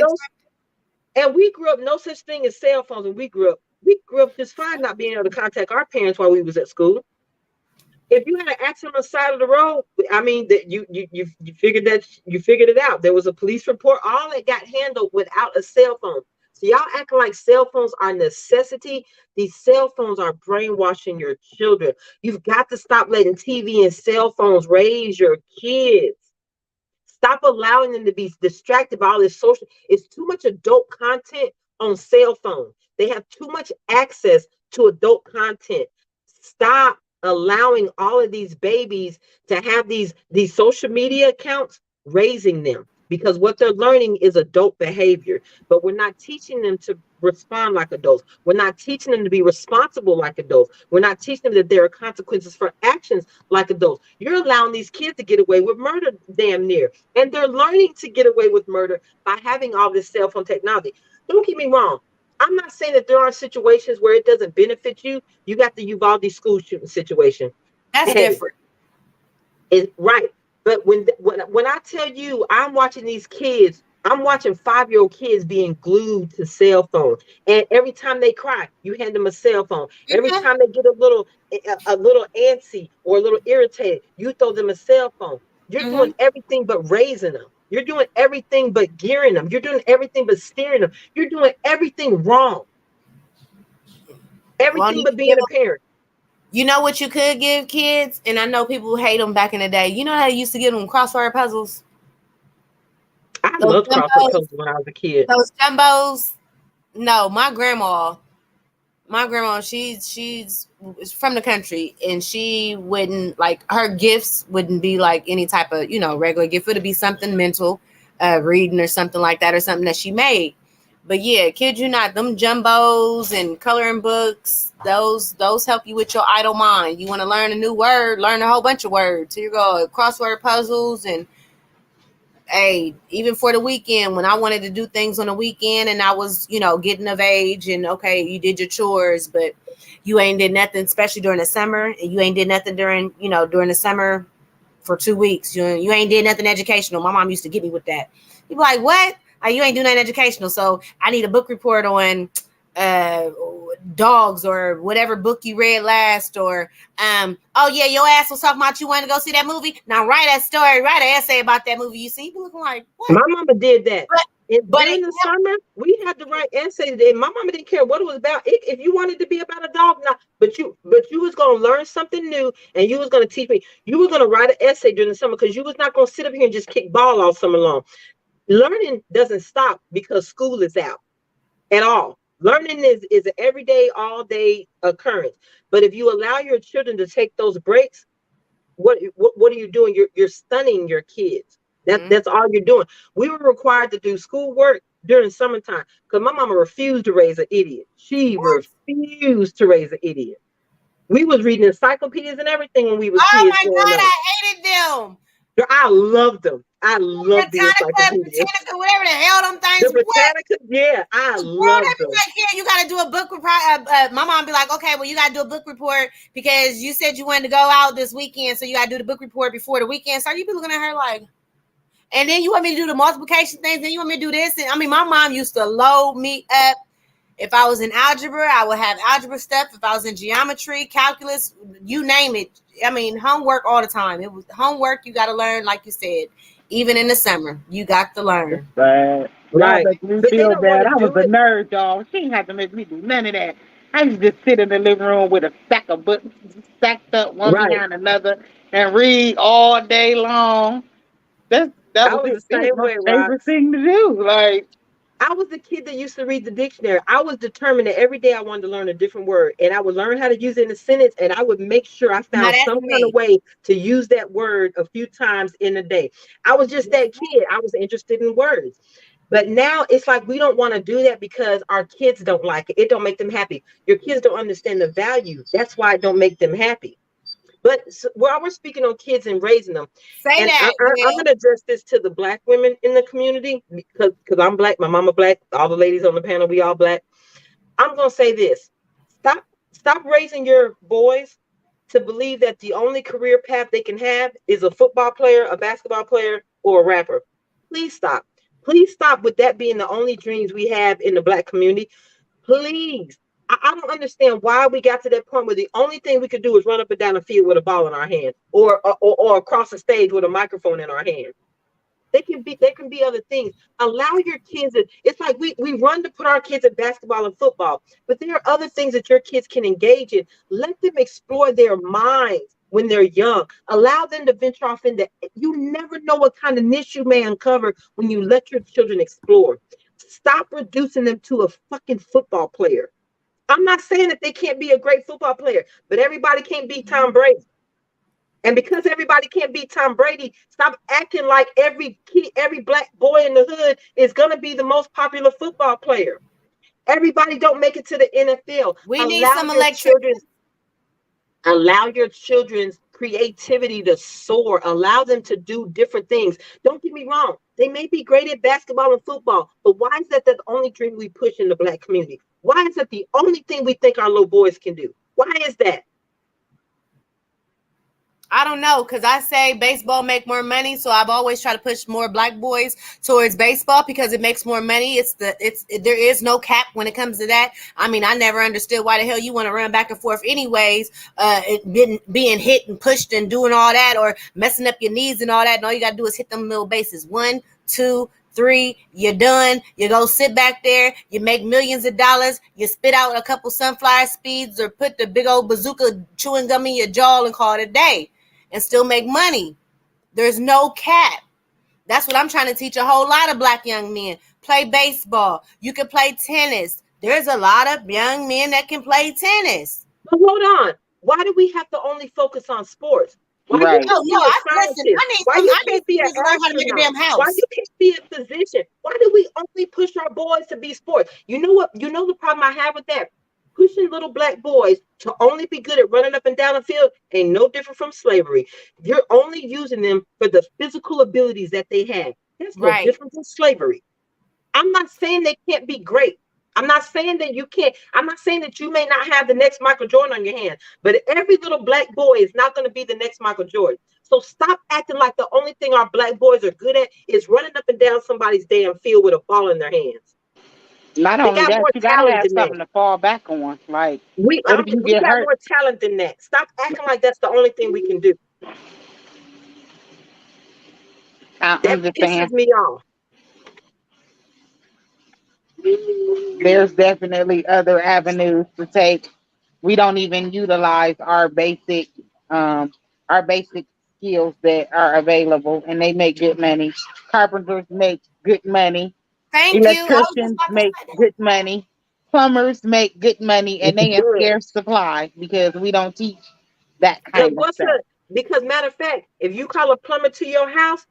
and we grew up, no such thing as cell phones when we grew up just fine not being able to contact our parents while we was at school. If you had an accident on the side of the road, I mean, that you figured it out. There was a police report. All that got handled without a cell phone. So y'all acting like cell phones are a necessity. These cell phones are brainwashing your children. You've got to stop letting TV and cell phones raise your kids. Stop allowing them to be distracted by all this social. It's too much adult content on cell phones. They have too much access to adult content. Stop allowing all of these babies to have these social media accounts raising them, because what they're learning is adult behavior, but we're not teaching them to respond like adults. We're not teaching them to be responsible like adults. We're not teaching them that there are consequences for actions like adults. You're allowing these kids to get away with murder damn near, and they're learning to get away with murder by having all this cell phone technology. Don't get me wrong. I'm not saying that there are situations where it doesn't benefit you. You got the Uvalde school shooting situation. That's different. It's right. But when I tell you, I'm watching these kids, I'm watching 5-year-old kids being glued to cell phones. And every time they cry, you hand them a cell phone. Every time they get a little antsy or a little irritated, you throw them a cell phone. You're doing everything but raising them. You're doing everything but gearing them. You're doing everything but steering them. You're doing everything wrong. Everything but being a parent. You know what you could give kids? And I know people hate them back in the day. You know how they used to give them crossword puzzles? I loved crossword puzzles when I was a kid. Those jumbos. No, my grandma, she's from the country, and she wouldn't, like, her gifts wouldn't be like any type of, regular gift. It would be something mental, reading or something like that, or something that she made. But yeah, kid you not, them jumbos and coloring books, those help you with your idle mind. You want to learn a new word, learn a whole bunch of words. Here you go, crossword puzzles. And hey, even for the weekend, when I wanted to do things on the weekend and I was, getting of age, and okay, you did your chores, but you ain't did nothing, especially during the summer, and you ain't did nothing during the summer for 2 weeks. You ain't did nothing educational. My mom used to get me with that. You'd be like, what? You ain't doing nothing educational, so I need a book report on dogs or whatever book you read last, or oh yeah, your ass was talking about you wanted to go see that movie. Now write an essay about that movie. You see, you be looking like, what? My mama did that. But in the summer, we had to write essays. And my mama didn't care what it was about. If you wanted to be about a dog, now, but you was gonna learn something new, and you was gonna teach me. You were gonna write an essay during the summer, because you was not gonna sit up here and just kick ball all summer long. Learning doesn't stop because school is out at all. Learning is an everyday, all day occurrence. But if you allow your children to take those breaks, what are you doing? You're stunning your kids. That's all you're doing. We were required to do schoolwork during summertime because my mama refused to raise an idiot. She refused to raise an idiot. We was reading encyclopedias and everything when we were kids. Oh my God, I hated them. I loved them. I loved the encyclopedias. Whatever the hell them things were. Britannica, yeah, I loved them. Like, yeah, you got to do a book report. My mom be like, okay, well, you got to do a book report because you said you wanted to go out this weekend, so you got to do the book report before the weekend. So you be looking at her like, and then you want me to do the multiplication things, then you want me to do this. And I mean, my mom used to load me up. If I was in algebra, I would have algebra stuff. If I was in geometry, calculus, you name it. I mean, homework all the time. It was homework you got to learn, like you said. Even in the summer, you got to learn. Right. Make me feel bad. I was a nerd, y'all. She didn't have to make me do none of that. I used to just sit in the living room with a stack of books stacked up one behind another and read all day long. That was my favorite thing to do. Like, I was the kid that used to read the dictionary. I was determined that every day I wanted to learn a different word, and I would learn how to use it in a sentence, and I would make sure I found some kind of way to use that word a few times in a day. I was just that kid. I was interested in words. But now it's like we don't want to do that because our kids don't like it. It don't make them happy. Your kids don't understand the value. That's why it don't make them happy. But while we're speaking on kids and raising them, I'm going to address this to the Black women in the community because I'm Black, my mama Black, all the ladies on the panel, we all Black. I'm going to say this: stop raising your boys to believe that the only career path they can have is a football player, a basketball player, or a rapper. Please stop. Please stop with that being the only dreams we have in the Black community. Please. I don't understand why we got to that point where the only thing we could do is run up and down the field with a ball in our hand or across the stage with a microphone in our hand. There can be other things. Allow your kids. It's like we run to put our kids in basketball and football, but there are other things that your kids can engage in. Let them explore their minds when they're young. Allow them to venture off into. You never know what kind of niche you may uncover when you let your children explore. Stop reducing them to a fucking football player. I'm not saying that they can't be a great football player, but everybody can't beat Tom Brady. And because everybody can't beat Tom Brady, stop acting like every Black boy in the hood is going to be the most popular football player. Everybody don't make it to the NFL. We need some electricity. Allow your children's creativity to soar. Allow them to do different things. Don't get me wrong. They may be great at basketball and football, but why is that the only dream we push in the Black community? Why is that the only thing we think our little boys can do? Why is that? I don't know, because I say baseball make more money, so I've always tried to push more Black boys towards baseball because it makes more money. There is no cap when it comes to that. I mean, I never understood why the hell you want to run back and forth anyways, being hit and pushed and doing all that or messing up your knees and all that, and all you got to do is hit them little bases. 1, 2, 3, you're done. You go sit back there, you make millions of dollars, you spit out a couple sunflower speeds or put the big old bazooka chewing gum in your jaw and call it a day and still make money. There's no cap. That's what I'm trying to teach a whole lot of Black young men. Play baseball. You can play tennis. There's a lot of young men that can play tennis. But hold on. Why do we have to only focus on sports? Why you can't be an astronaut? Why you can't be a physician? Why do we only push our boys to be sports? You know what? You know the problem I have with that? Pushing little Black boys to only be good at running up and down the field ain't no different from slavery. You're only using them for the physical abilities that they have. That's no different than slavery. I'm not saying they can't be great. I'm not saying that you can't. I'm not saying that you may not have the next Michael Jordan on your hands, but every little Black boy is not going to be the next Michael Jordan. So stop acting like the only thing our Black boys are good at is running up and down somebody's damn field with a ball in their hands. Not only that, you gotta have something to fall back on. Like, we got more talent than that. Stop acting like that's the only thing we can do. That pisses me off. There's definitely other avenues to take. We don't even utilize our basic skills that are available, and they make good money. Carpenters make good money. Electricians make good money. Plumbers make good money, and they in scarce supply because we don't teach that kind of stuff. Because matter of fact, if you call a plumber to your house,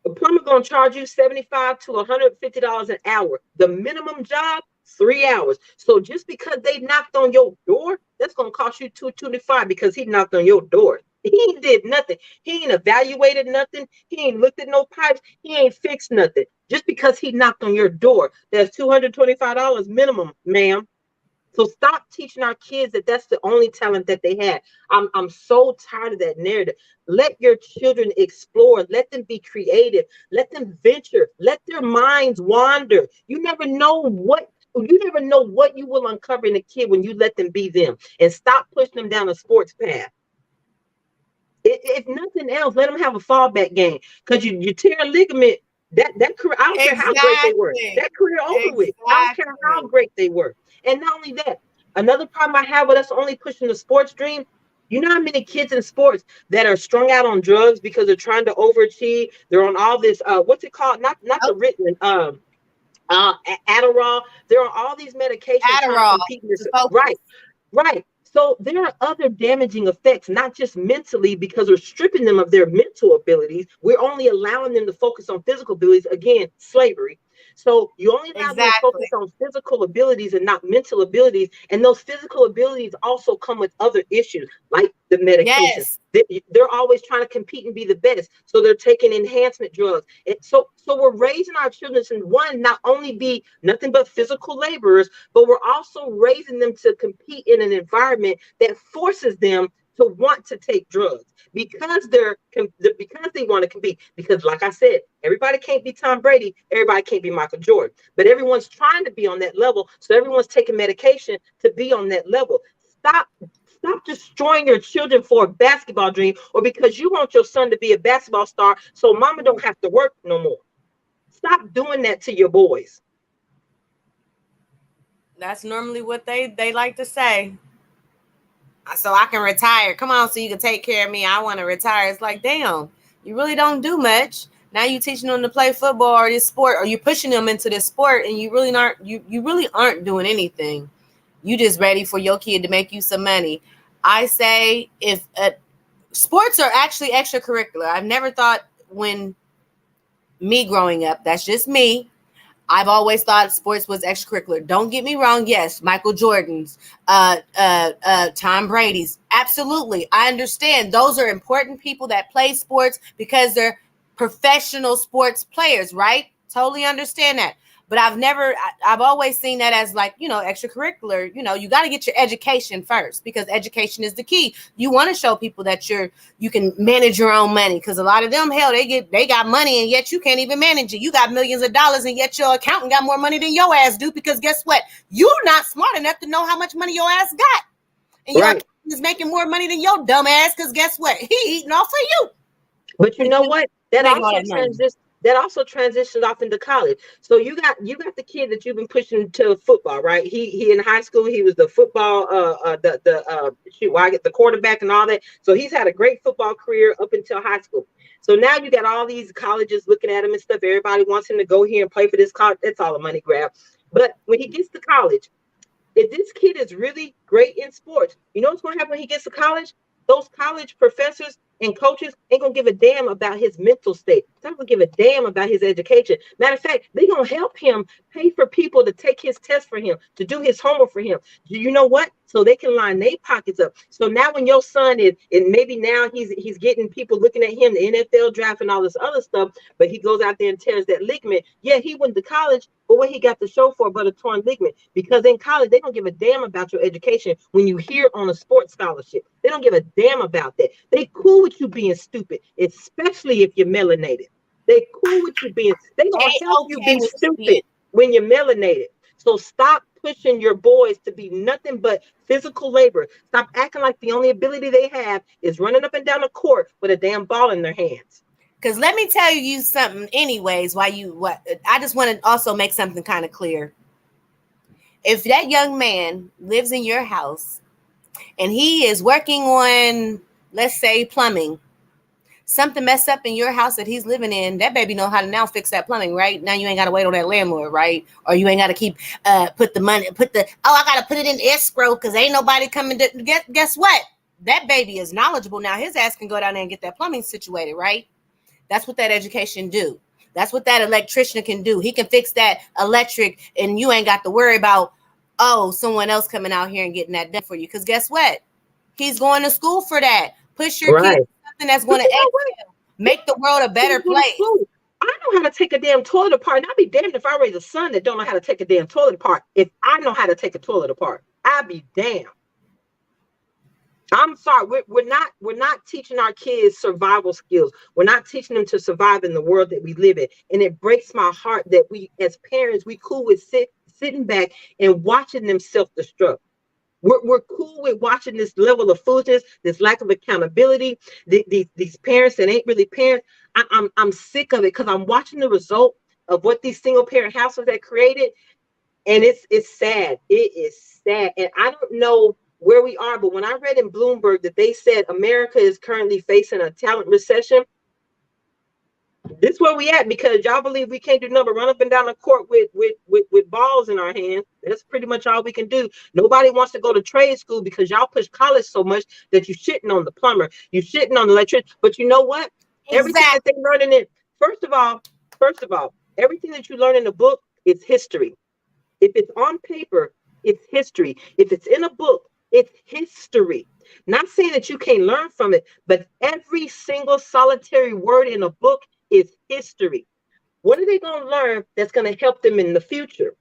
a plumber gonna charge you $75 to $150 an hour. The minimum job, 3 hours. So just because they knocked on your door, that's gonna cost you $225 because he knocked on your door. He did nothing. He ain't evaluated nothing. He ain't looked at no pipes. He ain't fixed nothing. Just because he knocked on your door, that's $225 minimum, ma'am. So stop teaching our kids that that's the only talent that they have. I'm so tired of that narrative. Let your children explore. Let them be creative. Let them venture. Let their minds wander. You never know what you will uncover in a kid when you let them be them. And stop pushing them down a sports path. If nothing else, let them have a fallback game. Because you tear a ligament, that career, I don't care how great they were. That career over with. I don't care how great they were. And not only that, another problem I have with us only pushing the sports dream, you know how many kids in sports that are strung out on drugs because they're trying to overachieve? They're on all this, what's it called? Not the Ritalin, Adderall. There are all these medications Adderall. Right. So there are other damaging effects, not just mentally, because we're stripping them of their mental abilities. We're only allowing them to focus on physical abilities. Again, slavery. So you only allow them to focus on physical abilities and not mental abilities. And those physical abilities also come with other issues, like the medications. Yes. They're always trying to compete and be the best. So they're taking enhancement drugs. And so we're raising our children to, one, not only be nothing but physical laborers, but we're also raising them to compete in an environment that forces them to want to take drugs because they want to compete. Because, like I said, everybody can't be Tom Brady, everybody can't be Michael Jordan, but everyone's trying to be on that level. So everyone's taking medication to be on that level. Stop destroying your children for a basketball dream, or because you want your son to be a basketball star so mama don't have to work no more. Stop doing that to your boys. That's normally what they like to say. So I can retire. Come on, so you can take care of me. I want to retire. It's like, damn, you really don't do much. Now you teaching them to play football or this sport, or you're pushing them into this sport, and you really aren't doing anything. You just ready for your kid to make you some money. I say if sports are actually extracurricular. I've never thought when me growing up, that's just me. I've always thought sports was extracurricular. Don't get me wrong. Yes, Michael Jordan's, Tom Brady's. Absolutely. I understand. Those are important people that play sports because they're professional sports players, right? Totally understand that. But I've always seen that as like, extracurricular. You got to get your education first because education is the key. You want to show people that you can manage your own money because a lot of them, hell, they got money and yet you can't even manage it. You got millions of dollars and yet your accountant got more money than your ass do because guess what? You're not smart enough to know how much money your ass got. And your accountant is making more money than your dumb ass because guess what? He eating off of you. But you know what? That also transitions off into college. So you got the kid that you've been pushing to football, right? He in high school, he was the football, the quarterback and all that. So he's had a great football career up until high school. So now you got all these colleges looking at him and stuff. Everybody wants him to go here and play for this college. That's all a money grab. But when he gets to college, if this kid is really great in sports, you know what's going to happen when he gets to college? Those college professors and coaches ain't gonna give a damn about his mental state. They're not gonna give a damn about his education. Matter of fact, they're gonna help him pay for people to take his test for him, to do his homework for him. You know what? So they can line their pockets up. So now when your son is, and maybe now he's getting people looking at him, the NFL draft and all this other stuff, but he goes out there and tears that ligament. Yeah, he went to college, but what he got to show for but a torn ligament? Because in college, they don't give a damn about your education when you hear on a sports scholarship. They don't give a damn about that. They cool with you being stupid, especially if you're melanated. They cool with you being, they gonna help you be stupid when you're melanated. So stop pushing your boys to be nothing but physical labor. Stop acting like the only ability they have is running up and down the court with a damn ball in their hands. Because let me tell you something anyways, I just want to also make something kind of clear. If that young man lives in your house and he is working on, let's say, plumbing, something messed up in your house that he's living in, that baby know how to now fix that plumbing, right? Now you ain't got to wait on that landlord, right? Or you ain't got to keep, I got to put it in escrow because ain't nobody coming to, guess what? That baby is knowledgeable. Now his ass can go down there and get that plumbing situated, right? That's what that education do. That's what that electrician can do. He can fix that electric and you ain't got to worry about, someone else coming out here and getting that done for you. Because guess what? He's going to school for that. Push your kids something that's going to make the world a better place. I know how to take a damn toilet apart. And I'd be damned if I raise a son that don't know how to take a damn toilet apart. If I know how to take a toilet apart, I'd be damned. I'm sorry, we're not teaching our kids survival skills. We're not teaching them to survive in the world that we live in. And it breaks my heart that we, as parents, we cool with sitting back and watching them self-destruct. We're cool with watching this level of foolishness, this lack of accountability, these parents that ain't really parents. I'm sick of it because I'm watching the result of what these single parent households have created, and it's sad. It is sad, and I don't know where we are, but when I read in Bloomberg that they said America is currently facing a talent recession, This is where we at, because y'all believe we can't do nothing but run up and down the court with balls in our hands. That's pretty much all we can do. Nobody wants to go to trade school because y'all push college so much that you're shitting on the plumber, you're shitting on the electrician. But you know what? Exactly. Everything that they learn in it, first of all, everything that you learn in the book is history. If it's on paper, it's history. If it's in a book, it's history. Not saying that you can't learn from it, but every single solitary word in a book is history. What are they going to learn that's going to help them in the future?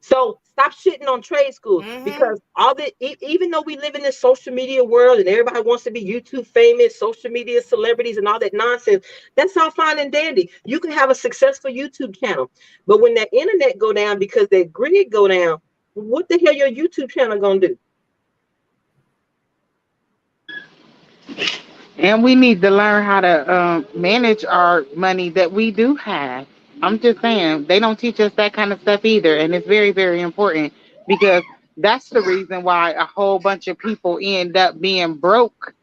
So stop shitting on trade schools, because even though we live in this social media world and everybody wants to be YouTube famous, social media celebrities and all that nonsense, that's all fine and dandy. You can have a successful YouTube channel, but when that internet go down because that grid go down, what the hell your YouTube channel going to do? And we need to learn how to manage our money that we do have. I'm just saying, they don't teach us that kind of stuff either. And it's very, very important, because that's the reason why a whole bunch of people end up being broke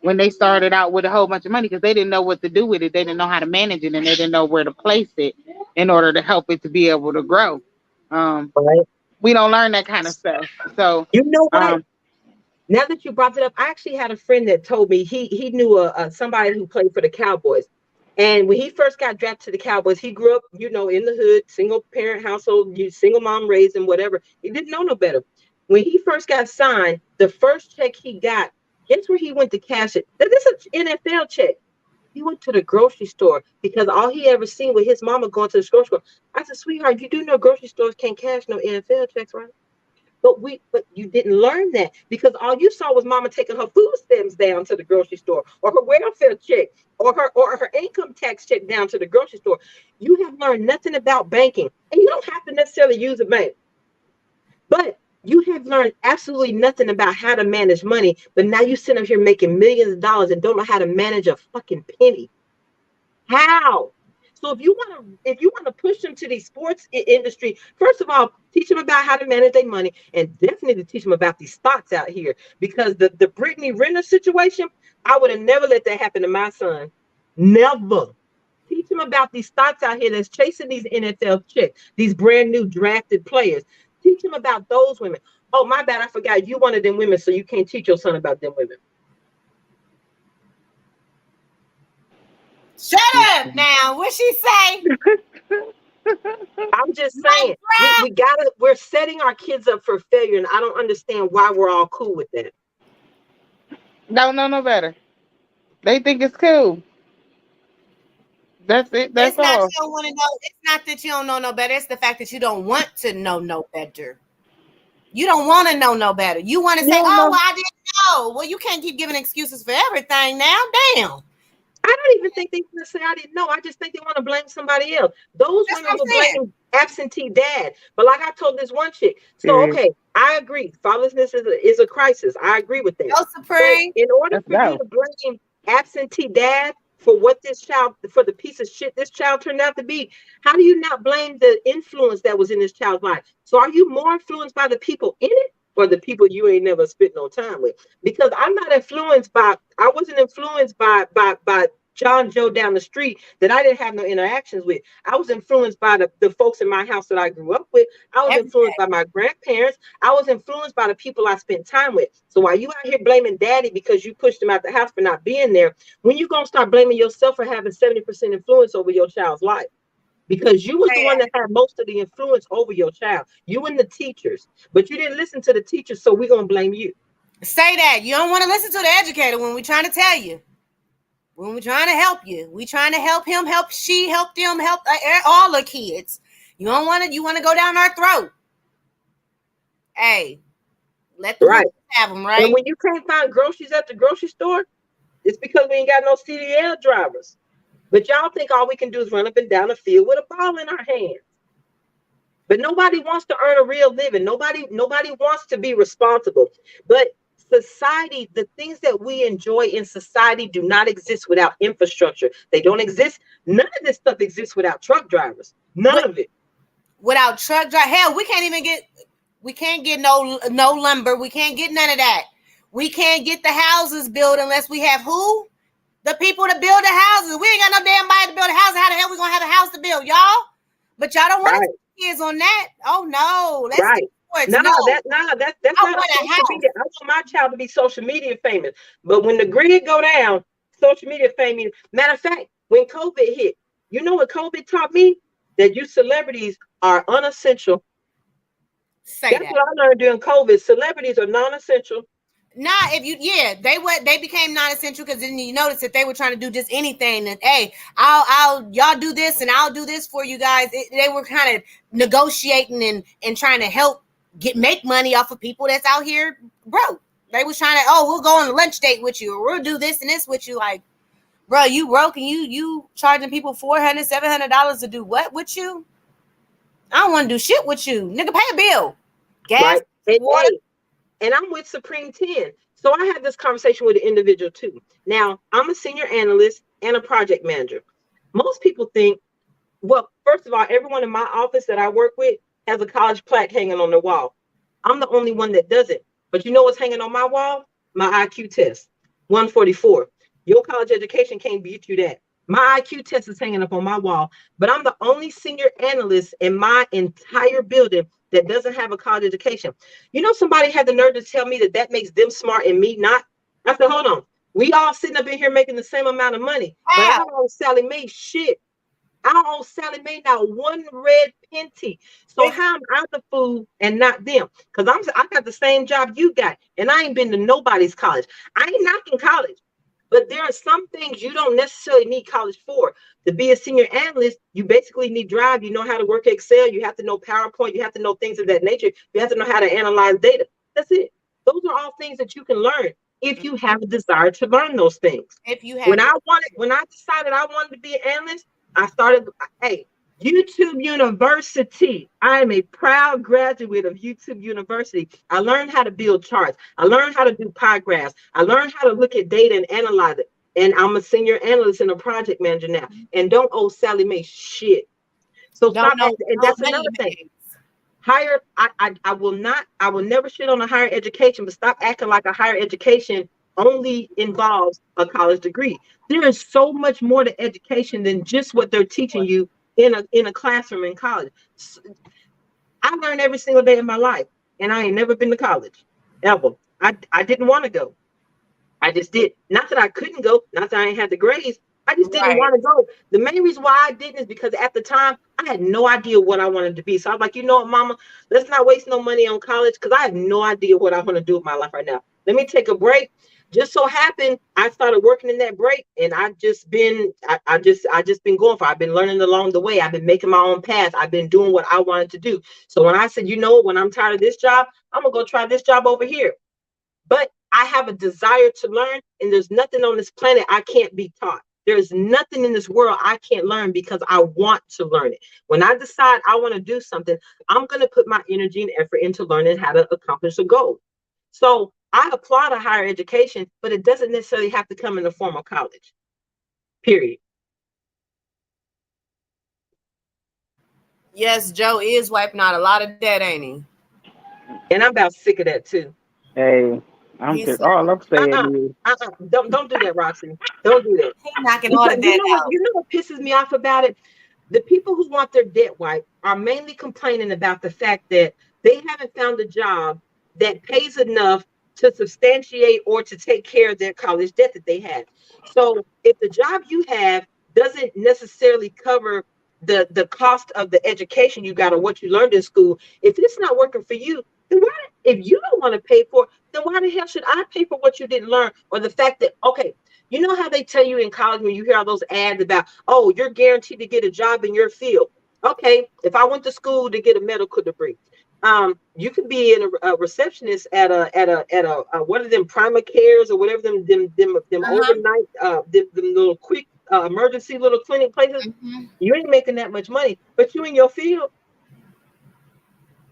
when they started out with a whole bunch of money, because they didn't know what to do with it. They didn't know how to manage it, and they didn't know where to place it in order to help it to be able to grow. We don't learn that kind of stuff. So, you know what? Now that you brought it up, I actually had a friend that told me he knew somebody who played for the Cowboys. And when he first got drafted to the Cowboys, he grew up, in the hood, single parent household, single mom raised him, whatever. He didn't know no better. When he first got signed, the first check he got, guess where he went to cash it? This is an NFL check. He went to the grocery store, because all he ever seen was his mama going to the grocery store. I said, sweetheart, you do know grocery stores can't cash no NFL checks, right? But you didn't learn that, because all you saw was mama taking her food stamps down to the grocery store, or her welfare check, or her income tax check down to the grocery store. You have learned nothing about banking, and you don't have to necessarily use a bank, but you have learned absolutely nothing about how to manage money. But now you sit up here making millions of dollars and don't know how to manage a fucking penny. How? So if you want to push them to the sports industry, first of all, teach them about how to manage their money, and definitely teach them about these stocks out here. Because the Brittany Renner situation, I would have never let that happen to my son. Never. Teach them about these stocks out here that's chasing these NFL chicks, these brand new drafted players. Teach them about those women. Oh, my bad, I forgot. You one of them women, so you can't teach your son about them women. Shut up now. What she say? I'm just saying, we're setting our kids up for failure, and I don't understand why we're all cool with that. Don't know no better. They think it's cool. That's it. That's all. You don't want to know. It's not that you don't know no better. It's the fact that you don't want to know no better. You don't want to know no better. You want to say, well, I didn't know. Well, you can't keep giving excuses for everything now. Damn. I don't even think they want to say I didn't know. I just think they want to blame somebody else. Those women will blame absentee dad. But like I told this one chick, so okay, I agree. Fatherlessness is a crisis. I agree with that. Supreme. But in order for you to blame absentee dad for what for the piece of shit this child turned out to be, how do you not blame the influence that was in this child's life? So are you more influenced by the people in it, or the people you ain't never spent no time with? Because I wasn't influenced by John Joe down the street that I didn't have no interactions with. I was influenced by the folks in my house that I grew up with. I was influenced by my grandparents. I was influenced by the people I spent time with. So while you out here blaming daddy because you pushed him out the house for not being there, when you gonna start blaming yourself for having 70% influence over your child's life? Because you was the one that had most of the influence over your child. You and the teachers. But you didn't listen to the teachers, so we're going to blame you. Say that. You don't want to listen to the educator when we're trying to tell you. When we're trying to help you. We're trying to help him, help them, help all the kids. You want to go down our throat. Hey, let the have them, right? And when you can't find groceries at the grocery store, it's because we ain't got no CDL drivers. But y'all think all we can do is run up and down the field with a ball in our hands. But nobody wants to earn a real living. Nobody wants to be responsible. But society, the things that we enjoy in society do not exist without infrastructure. They don't exist. None of this stuff exists without truck drivers. None of it. Without truck drivers. Hell, we can't get no lumber. We can't get none of that. We can't get the houses built unless we have who? The people to build the houses. We ain't got no damn body to build a house. How the hell we gonna have a house to build, y'all? But y'all don't want to kids on that. Oh no, let's get sports. That's not social media. I want my child to be social media famous. But when the grid go down, social media famous. Matter of fact, when COVID hit, you know what COVID taught me? That you celebrities are unessential. That's what I learned during COVID. Celebrities are non-essential. They became non-essential because then you notice that they were trying to do just anything. And hey, I'll y'all do this and I'll do this for you guys. They were kind of negotiating and trying to help make money off of people that's out here broke. They was trying to, we'll go on a lunch date with you, or we'll do this and this with you. Like, bro, you broke and you charging people $400, $700 to do what with you? I don't want to do shit with you, nigga. Pay a bill, gas, water. And I'm with Supreme 10. So I had this conversation with an individual too. Now, I'm a senior analyst and a project manager. Most people think, well, first of all, everyone in my office that I work with has a college plaque hanging on their wall. I'm the only one that doesn't. But you know what's hanging on my wall? My IQ test, 144. Your college education can't beat you that. My IQ test is hanging up on my wall, but I'm the only senior analyst in my entire building that doesn't have a college education. You know, somebody had the nerve to tell me that makes them smart and me not. I said, hold on. We all sitting up in here making the same amount of money, but I don't owe Sally Mae shit. I don't owe Sally Mae not one red penty. So how am I the fool and not them? Because I got the same job you got, and I ain't been to nobody's college. I ain't knocking college. But there are some things you don't necessarily need college for. To be a senior analyst, you basically need drive. You know how to work Excel. You have to know PowerPoint. You have to know things of that nature. You have to know how to analyze data. That's it. Those are all things that you can learn if you have a desire to learn those things. When I decided I wanted to be an analyst, I started, YouTube University. I am a proud graduate of YouTube University. I learned how to build charts. I learned how to do pie graphs. I learned how to look at data and analyze it. And I'm a senior analyst and a project manager now. And don't owe Sally Mae shit. So stop. And that's another thing. I will never shit on a higher education, but stop acting like a higher education only involves a college degree. There is so much more to education than just what they're teaching you in a classroom in college. I learn every single day of my life, and I ain't never been to college ever. I didn't want to go. I just did. Not that I couldn't go, not that I ain't had the grades. I just didn't want to go. The main reason why I didn't is because at the time I had no idea what I wanted to be. So I was like, you know what, mama, let's not waste no money on college because I have no idea what I want to do with my life right now. Let me take a break. Just so happened I started working in that break, and I've just been going for it. I've been learning along the way. I've been making my own path. I've been doing what I wanted to do. So when I said, you know, when I'm tired of this job, I'm gonna go try this job over here. But I have a desire to learn, and there's nothing on this planet I can't be taught. There's nothing in this world I can't learn because I want to learn it. When I decide I want to do something, I'm going to put my energy and effort into learning how to accomplish a goal. So I applaud a higher education, but it doesn't necessarily have to come in the form of college. Period. Yes, Joe is wiping out a lot of debt, ain't he? And I'm about sick of that too. Hey, I'm just all I'm saying is don't do that, Roxy. Don't do that. He's knocking all the debt out. You know what pisses me off about it? The people who want their debt wiped are mainly complaining about the fact that they haven't found a job that pays enough to substantiate or to take care of their college debt that they have. So if the job you have doesn't necessarily cover the cost of the education you got or what you learned in school, if it's not working for you, then why, if you don't want to pay for it, then why the hell should I pay for what you didn't learn? Or the fact that, okay, you know how they tell you in college when you hear all those ads about, oh, you're guaranteed to get a job in your field. Okay, if I went to school to get a medical degree, you could be a receptionist at a one of them Prima Cares or whatever them overnight them little quick emergency little clinic places. Mm-hmm. You ain't making that much money, but you in your field.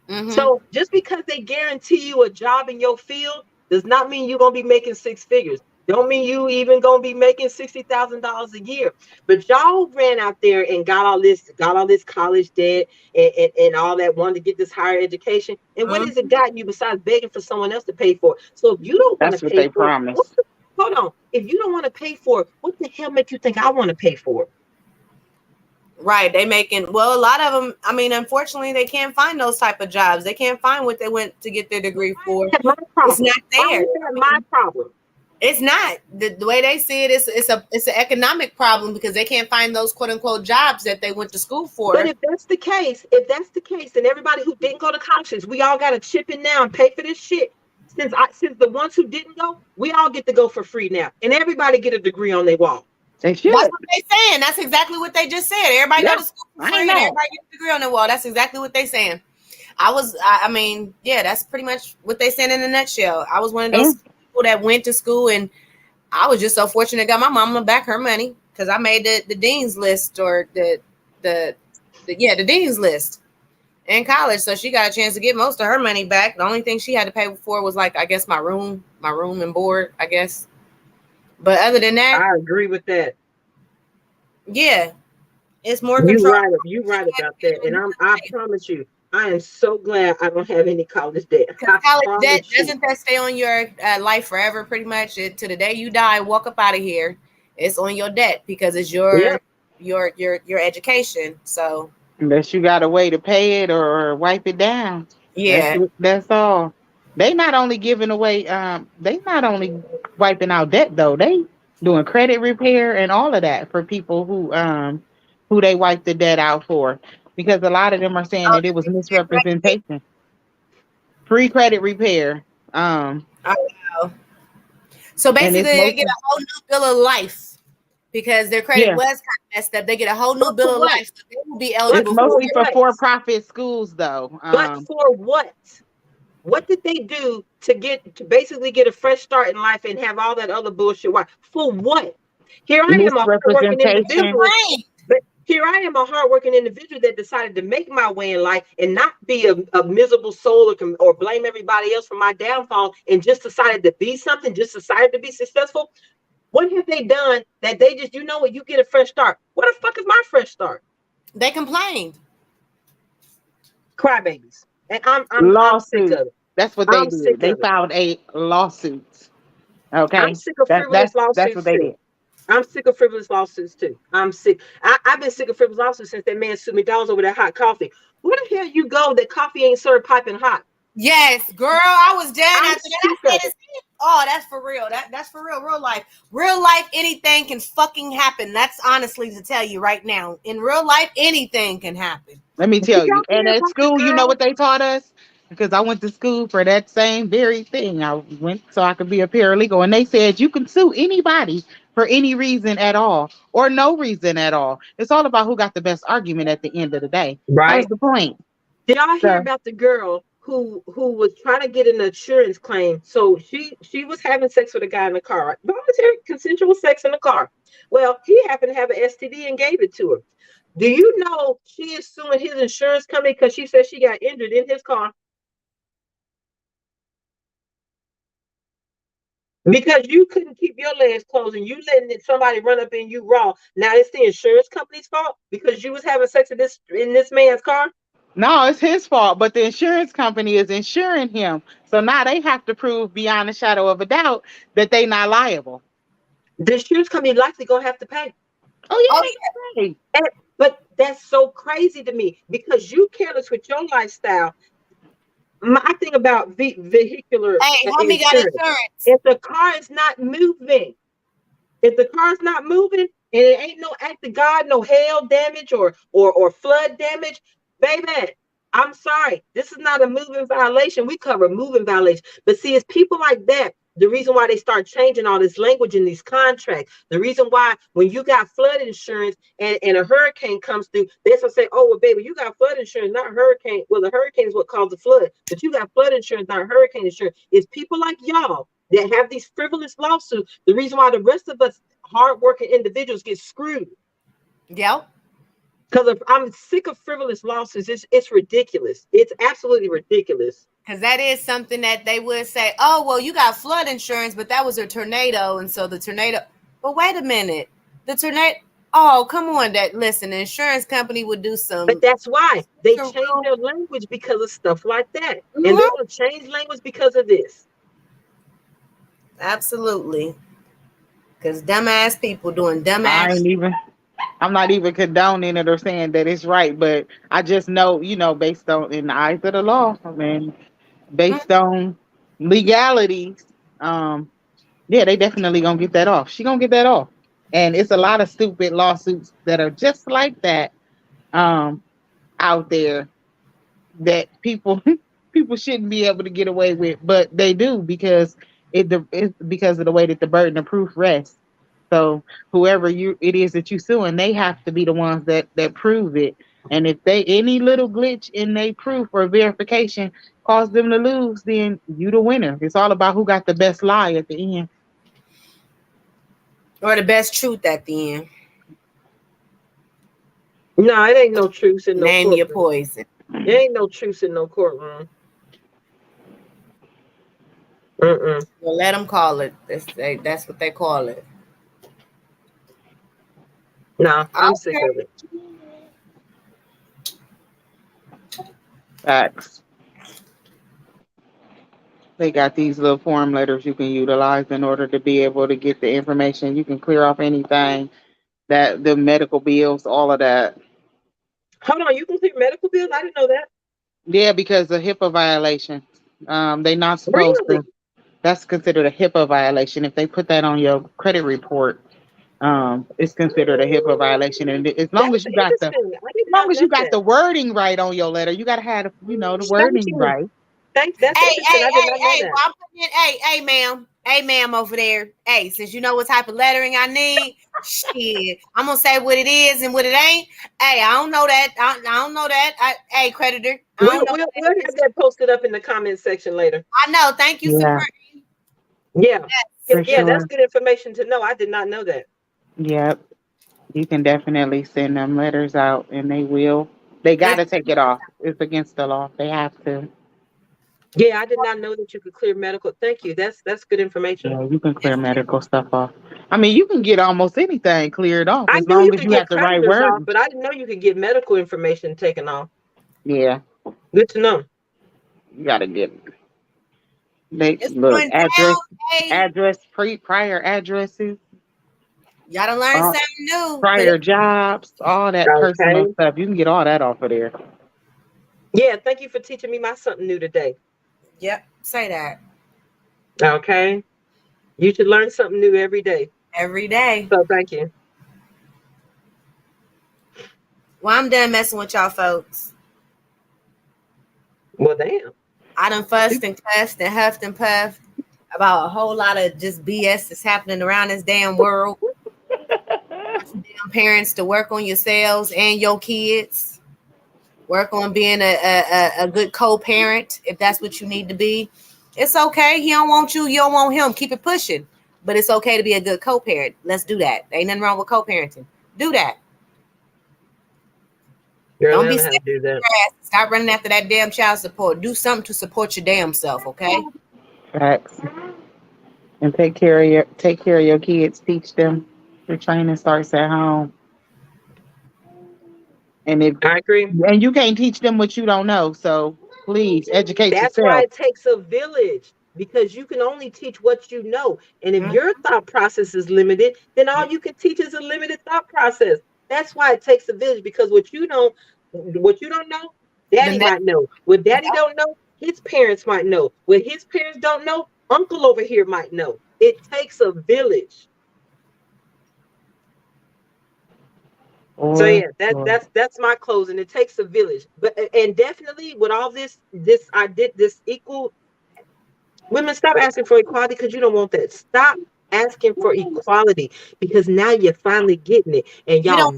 Mm-hmm. So just because they guarantee you a job in your field does not mean you're gonna be making six figures. Don't mean you even gonna be making $60,000 a year. But y'all ran out there and got all this college debt and all that, wanted to get this higher education. And what has it gotten you besides begging for someone else to pay for it? So if you don't want to pay for it, what the hold on. If you don't want to pay for it, what the hell make you think I want to pay for it? Right. They making, well, a lot of them, I mean, unfortunately, they can't find those type of jobs. They can't find what they went to get their degree for. That's my problem. It's not there. Why is that my problem? It's not. The way they see it is it's an economic problem because they can't find those quote unquote jobs that they went to school for. But if that's the case, then everybody who didn't go to college, we all got to chip in now and pay for this shit. Since the ones who didn't go, we all get to go for free now, and everybody get a degree on their wall. They should. That's what they saying. That's exactly what they just said. Everybody go to school for free and everybody get a degree on their wall. That's exactly what they saying. I mean, yeah, that's pretty much what they saying in a nutshell. I was one of those people that went to school, and I was just so fortunate got my mama back her money because I made the dean's list or the dean's list in college. So she got a chance to get most of her money back. The only thing she had to pay for was like, I guess my room and board, I guess. But other than that, I agree with that. Yeah, it's more control. You're right about that. And I promise you, I am so glad I don't have any college debt. College debt, doesn't that stay on your life forever? Pretty much to the day you die, walk up out of here. It's on your debt because it's your education. So unless you got a way to pay it or wipe it down, that's all. They not only giving away, they not only wiping out debt though. They doing credit repair and all of that for people who they wipe the debt out for, because a lot of them are saying that it was misrepresentation. Free credit repair. So basically, they get a whole new bill of life because their credit was kind of messed up. They get a whole new bill of life. So they will be eligible. It's mostly for-profit schools, though. But for what? What did they do to basically get a fresh start in life and have all that other bullshit? Why? For what? Here I am, a hardworking individual. But here I am, a hardworking individual that decided to make my way in life and not be a miserable soul or blame everybody else for my downfall, and just decided to be something, just decided to be successful. What have they done that they just, you know what, you get a fresh start? What the fuck is my fresh start? They complained. Crybabies. And I'm sick of it. That's what they did. They filed a lawsuit. Okay. I'm sick of frivolous lawsuits. That's what they did. I'm sick of frivolous lawsuits too. I'm sick. I've been sick of frivolous lawsuits since that man sued McDonald's over that hot coffee. Where the hell you go that coffee ain't served piping hot? Yes, girl. I was dead after that. Oh, that's for real. That's for real. Real life. Real life, anything can fucking happen. That's honestly to tell you right now. In real life, anything can happen. Let me tell you. And at school, you know what they taught us? Because I went to school for that same very thing. I went so I could be a paralegal. And they said you can sue anybody for any reason at all or no reason at all. It's all about who got the best argument at the end of the day. Right. That's the point. Did y'all hear about the girl who was trying to get an insurance claim? So she was having sex with a guy in the car, right? Voluntary consensual sex in the car. Well, he happened to have an STD and gave it to her. Do you know she is suing his insurance company because she said she got injured in his car? Because you couldn't keep your legs closed and you letting somebody run up in you raw. Now it's the insurance company's fault because you was having sex in this man's car? No, it's his fault, but the insurance company is insuring him. So now they have to prove beyond a shadow of a doubt that they're not liable. The insurance company likely gonna have to pay. Oh yeah. But that's so crazy to me because you careless with your lifestyle. My thing about vehicular homie got insurance. If the car is not moving, and it ain't no act of God, no hail damage or flood damage, baby, I'm sorry. This is not a moving violation. We cover moving violations. But see, it's people like that. The reason why they start changing all this language in these contracts, the reason why when you got flood insurance and a hurricane comes through, they say, oh, well, baby, you got flood insurance, not hurricane. Well, the hurricane is what caused the flood, but you got flood insurance, not hurricane insurance. It's people like y'all that have these frivolous lawsuits. The reason why the rest of us hardworking individuals get screwed. Yeah. Because I'm sick of frivolous lawsuits. It's ridiculous. It's absolutely ridiculous. Because that is something that they would say, oh, well, you got flood insurance, but that was a tornado. And so the tornado, but wait a minute, the tornado, oh, come on, listen, the insurance company would do some. But that's why they change their language because of stuff like that. Mm-hmm. And they're going to change language because of this. Absolutely. Because dumbass people doing dumbass. I'm not even condoning it or saying that it's right, but I just know, based on in the eyes of the law, I mean, based on legalities, yeah, they definitely gonna get that off. She gonna get that off. And it's a lot of stupid lawsuits that are just like that out there that people people shouldn't be able to get away with, but they do because it's because of the way that the burden of proof rests. So whoever it is that you suing, they have to be the ones that prove it. And if they any little glitch in their proof or verification cause them to lose, then you the winner. It's all about who got the best lie at the end. Or the best truth at the end. No, it ain't no truth in no Name courtroom. your poison. There ain't no truth in no courtroom. Well, let them call it. That's what they call it. No, I'm sick of it. Facts. They got these little form letters you can utilize in order to be able to get the information. You can clear off anything, that the medical bills, all of that. Hold on, you can clear medical bills? I didn't know that. Yeah, because of HIPAA violation. They're not supposed to. That's considered a HIPAA violation. If they put that on your credit report, it's considered a HIPAA violation. And as long as you got the wording right on your letter, you got to have the wording right. Thanks. That's interesting. I did not know that. I'm putting in, hey, ma'am, over there. Hey, since you know what type of lettering I need, shit, I'm gonna say what it is and what it ain't. Hey, I don't know that. I don't know that. Hey, creditor. We'll have that posted up in the comment section later. I know. Thank you, Supreme. Yeah. Yeah, that's good information to know. I did not know that. Yep. You can definitely send them letters out, and they got to take it off. It's against the law. They have to. Yeah, I did not know that you could clear medical. Thank you. That's good information. Yeah, you can clear medical stuff off. I mean, you can get almost anything cleared off as long as you have the right word. But I didn't know you could get medical information taken off. Yeah. Good to know. You got to get prior addresses. You gotta learn something new. Prior jobs, all that personal stuff. You can get all that off of there. Yeah, thank you for teaching me something new today. Yep, say that. Okay. You should learn something new every day. Every day. So thank you. Well, I'm done messing with y'all folks. Well, damn. I done fussed and cussed and huffed and puffed about a whole lot of just BS that's happening around this damn world. Damn parents to work on yourselves and your kids. Work on being a good co-parent if that's what you need to be. It's okay. He don't want you. You don't want him. Keep it pushing. But it's okay to be a good co-parent. Let's do that. Ain't nothing wrong with co-parenting. Do that. Don't be scared. Do that. Stop running after that damn child support. Do something to support your damn self, okay? Facts. And take care of your kids. Teach them. Your training starts at home. And I agree. And you can't teach them what you don't know. So please educate yourself. That's why it takes a village, because you can only teach what you know. And if your thought process is limited, then all you can teach is a limited thought process. That's why it takes a village, because what you don't know, daddy might know. What daddy don't know, his parents might know. What his parents don't know, uncle over here might know. It takes a village. So yeah, that's my closing. It takes a village, and definitely with all this equal women, stop asking for equality because you don't want that. Stop asking for equality because now you're finally getting it, and y'all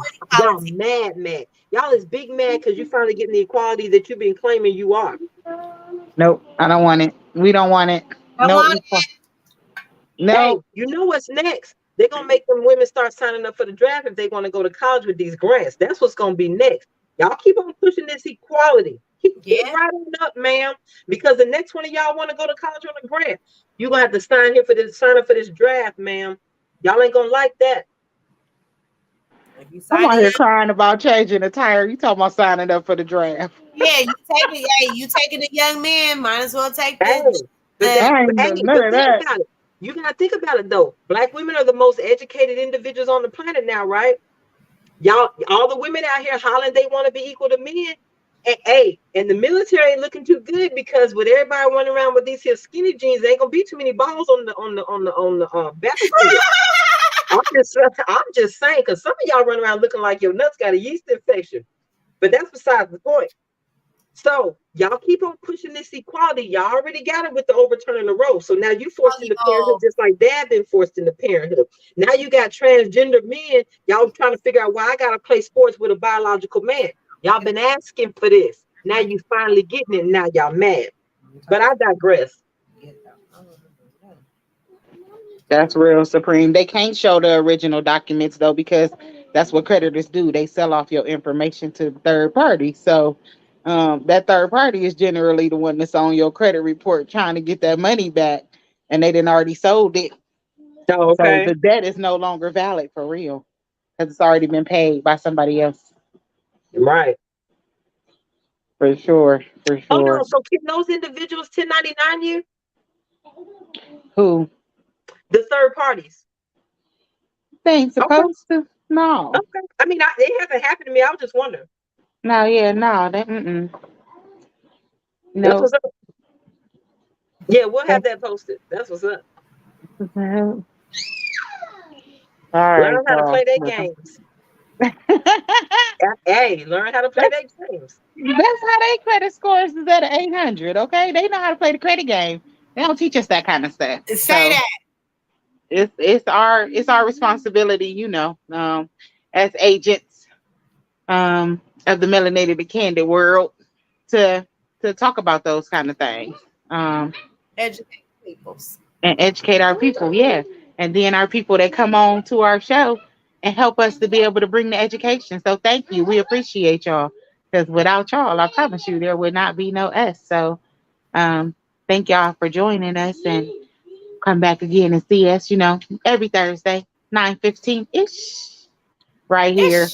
mad. Y'all is big mad because you finally getting the equality that you've been claiming you are. Nope, I don't want it. We don't want it. No. Hey, you know what's next? They're going to make them women start signing up for the draft if they want to go to college with these grants. That's what's going to be next. Y'all keep on pushing this equality. Keep right on up, ma'am. Because the next one of y'all want to go to college on a grant. You're going to have to sign up for this draft, ma'am. Y'all ain't going to like that. I'm out here crying about changing the tire. You talking about signing up for the draft. Yeah, you taking the young man. Might as well take this. Hey, you gotta think about it though. Black women are the most educated individuals on the planet now, right? Y'all, all the women out here hollering they want to be equal to men. And hey, and the military ain't looking too good because with everybody running around with these here skinny jeans, there ain't gonna be too many balls on the battlefield. I'm just saying, because some of y'all run around looking like your nuts got a yeast infection. But that's besides the point. So y'all keep on pushing this equality. Y'all already got it with the overturning the Roe. So now you forced into parenthood just like Dad been forced into parenthood. Now you got transgender men. Y'all trying to figure out why I gotta play sports with a biological man. Y'all been asking for this. Now you finally getting it. Now y'all mad. But I digress. That's real, Supreme. They can't show the original documents though, because that's what creditors do. They sell off your information to the third party. So that third party is generally the one that's on your credit report trying to get that money back, and they didn't already sold it. Oh, okay. So the debt is no longer valid for real because it's already been paid by somebody else. Right. For sure. For sure. Oh no, so can those individuals 1099 you? Who? The third parties. They ain't supposed to. No. Okay. I mean, it hasn't happened to me. I was just wondering. No, yeah, no. That, no. That's what's up. Yeah, we'll have that posted. That's what's up. All right. Learn how to play their games. Hey, learn how to play their games. That's how they credit scores is at 800. Okay, they know how to play the credit game. They don't teach us that kind of stuff. Say that. It's our responsibility, as agents of the melanated and candid world to talk about those kind of things. Educate people. And educate our people, yeah. And then our people that come on to our show and help us to be able to bring the education. So thank you. We appreciate y'all. Because without y'all, I promise you, there would not be no us. So thank y'all for joining us, and come back again and see us, every Thursday, 9:15-ish, right here.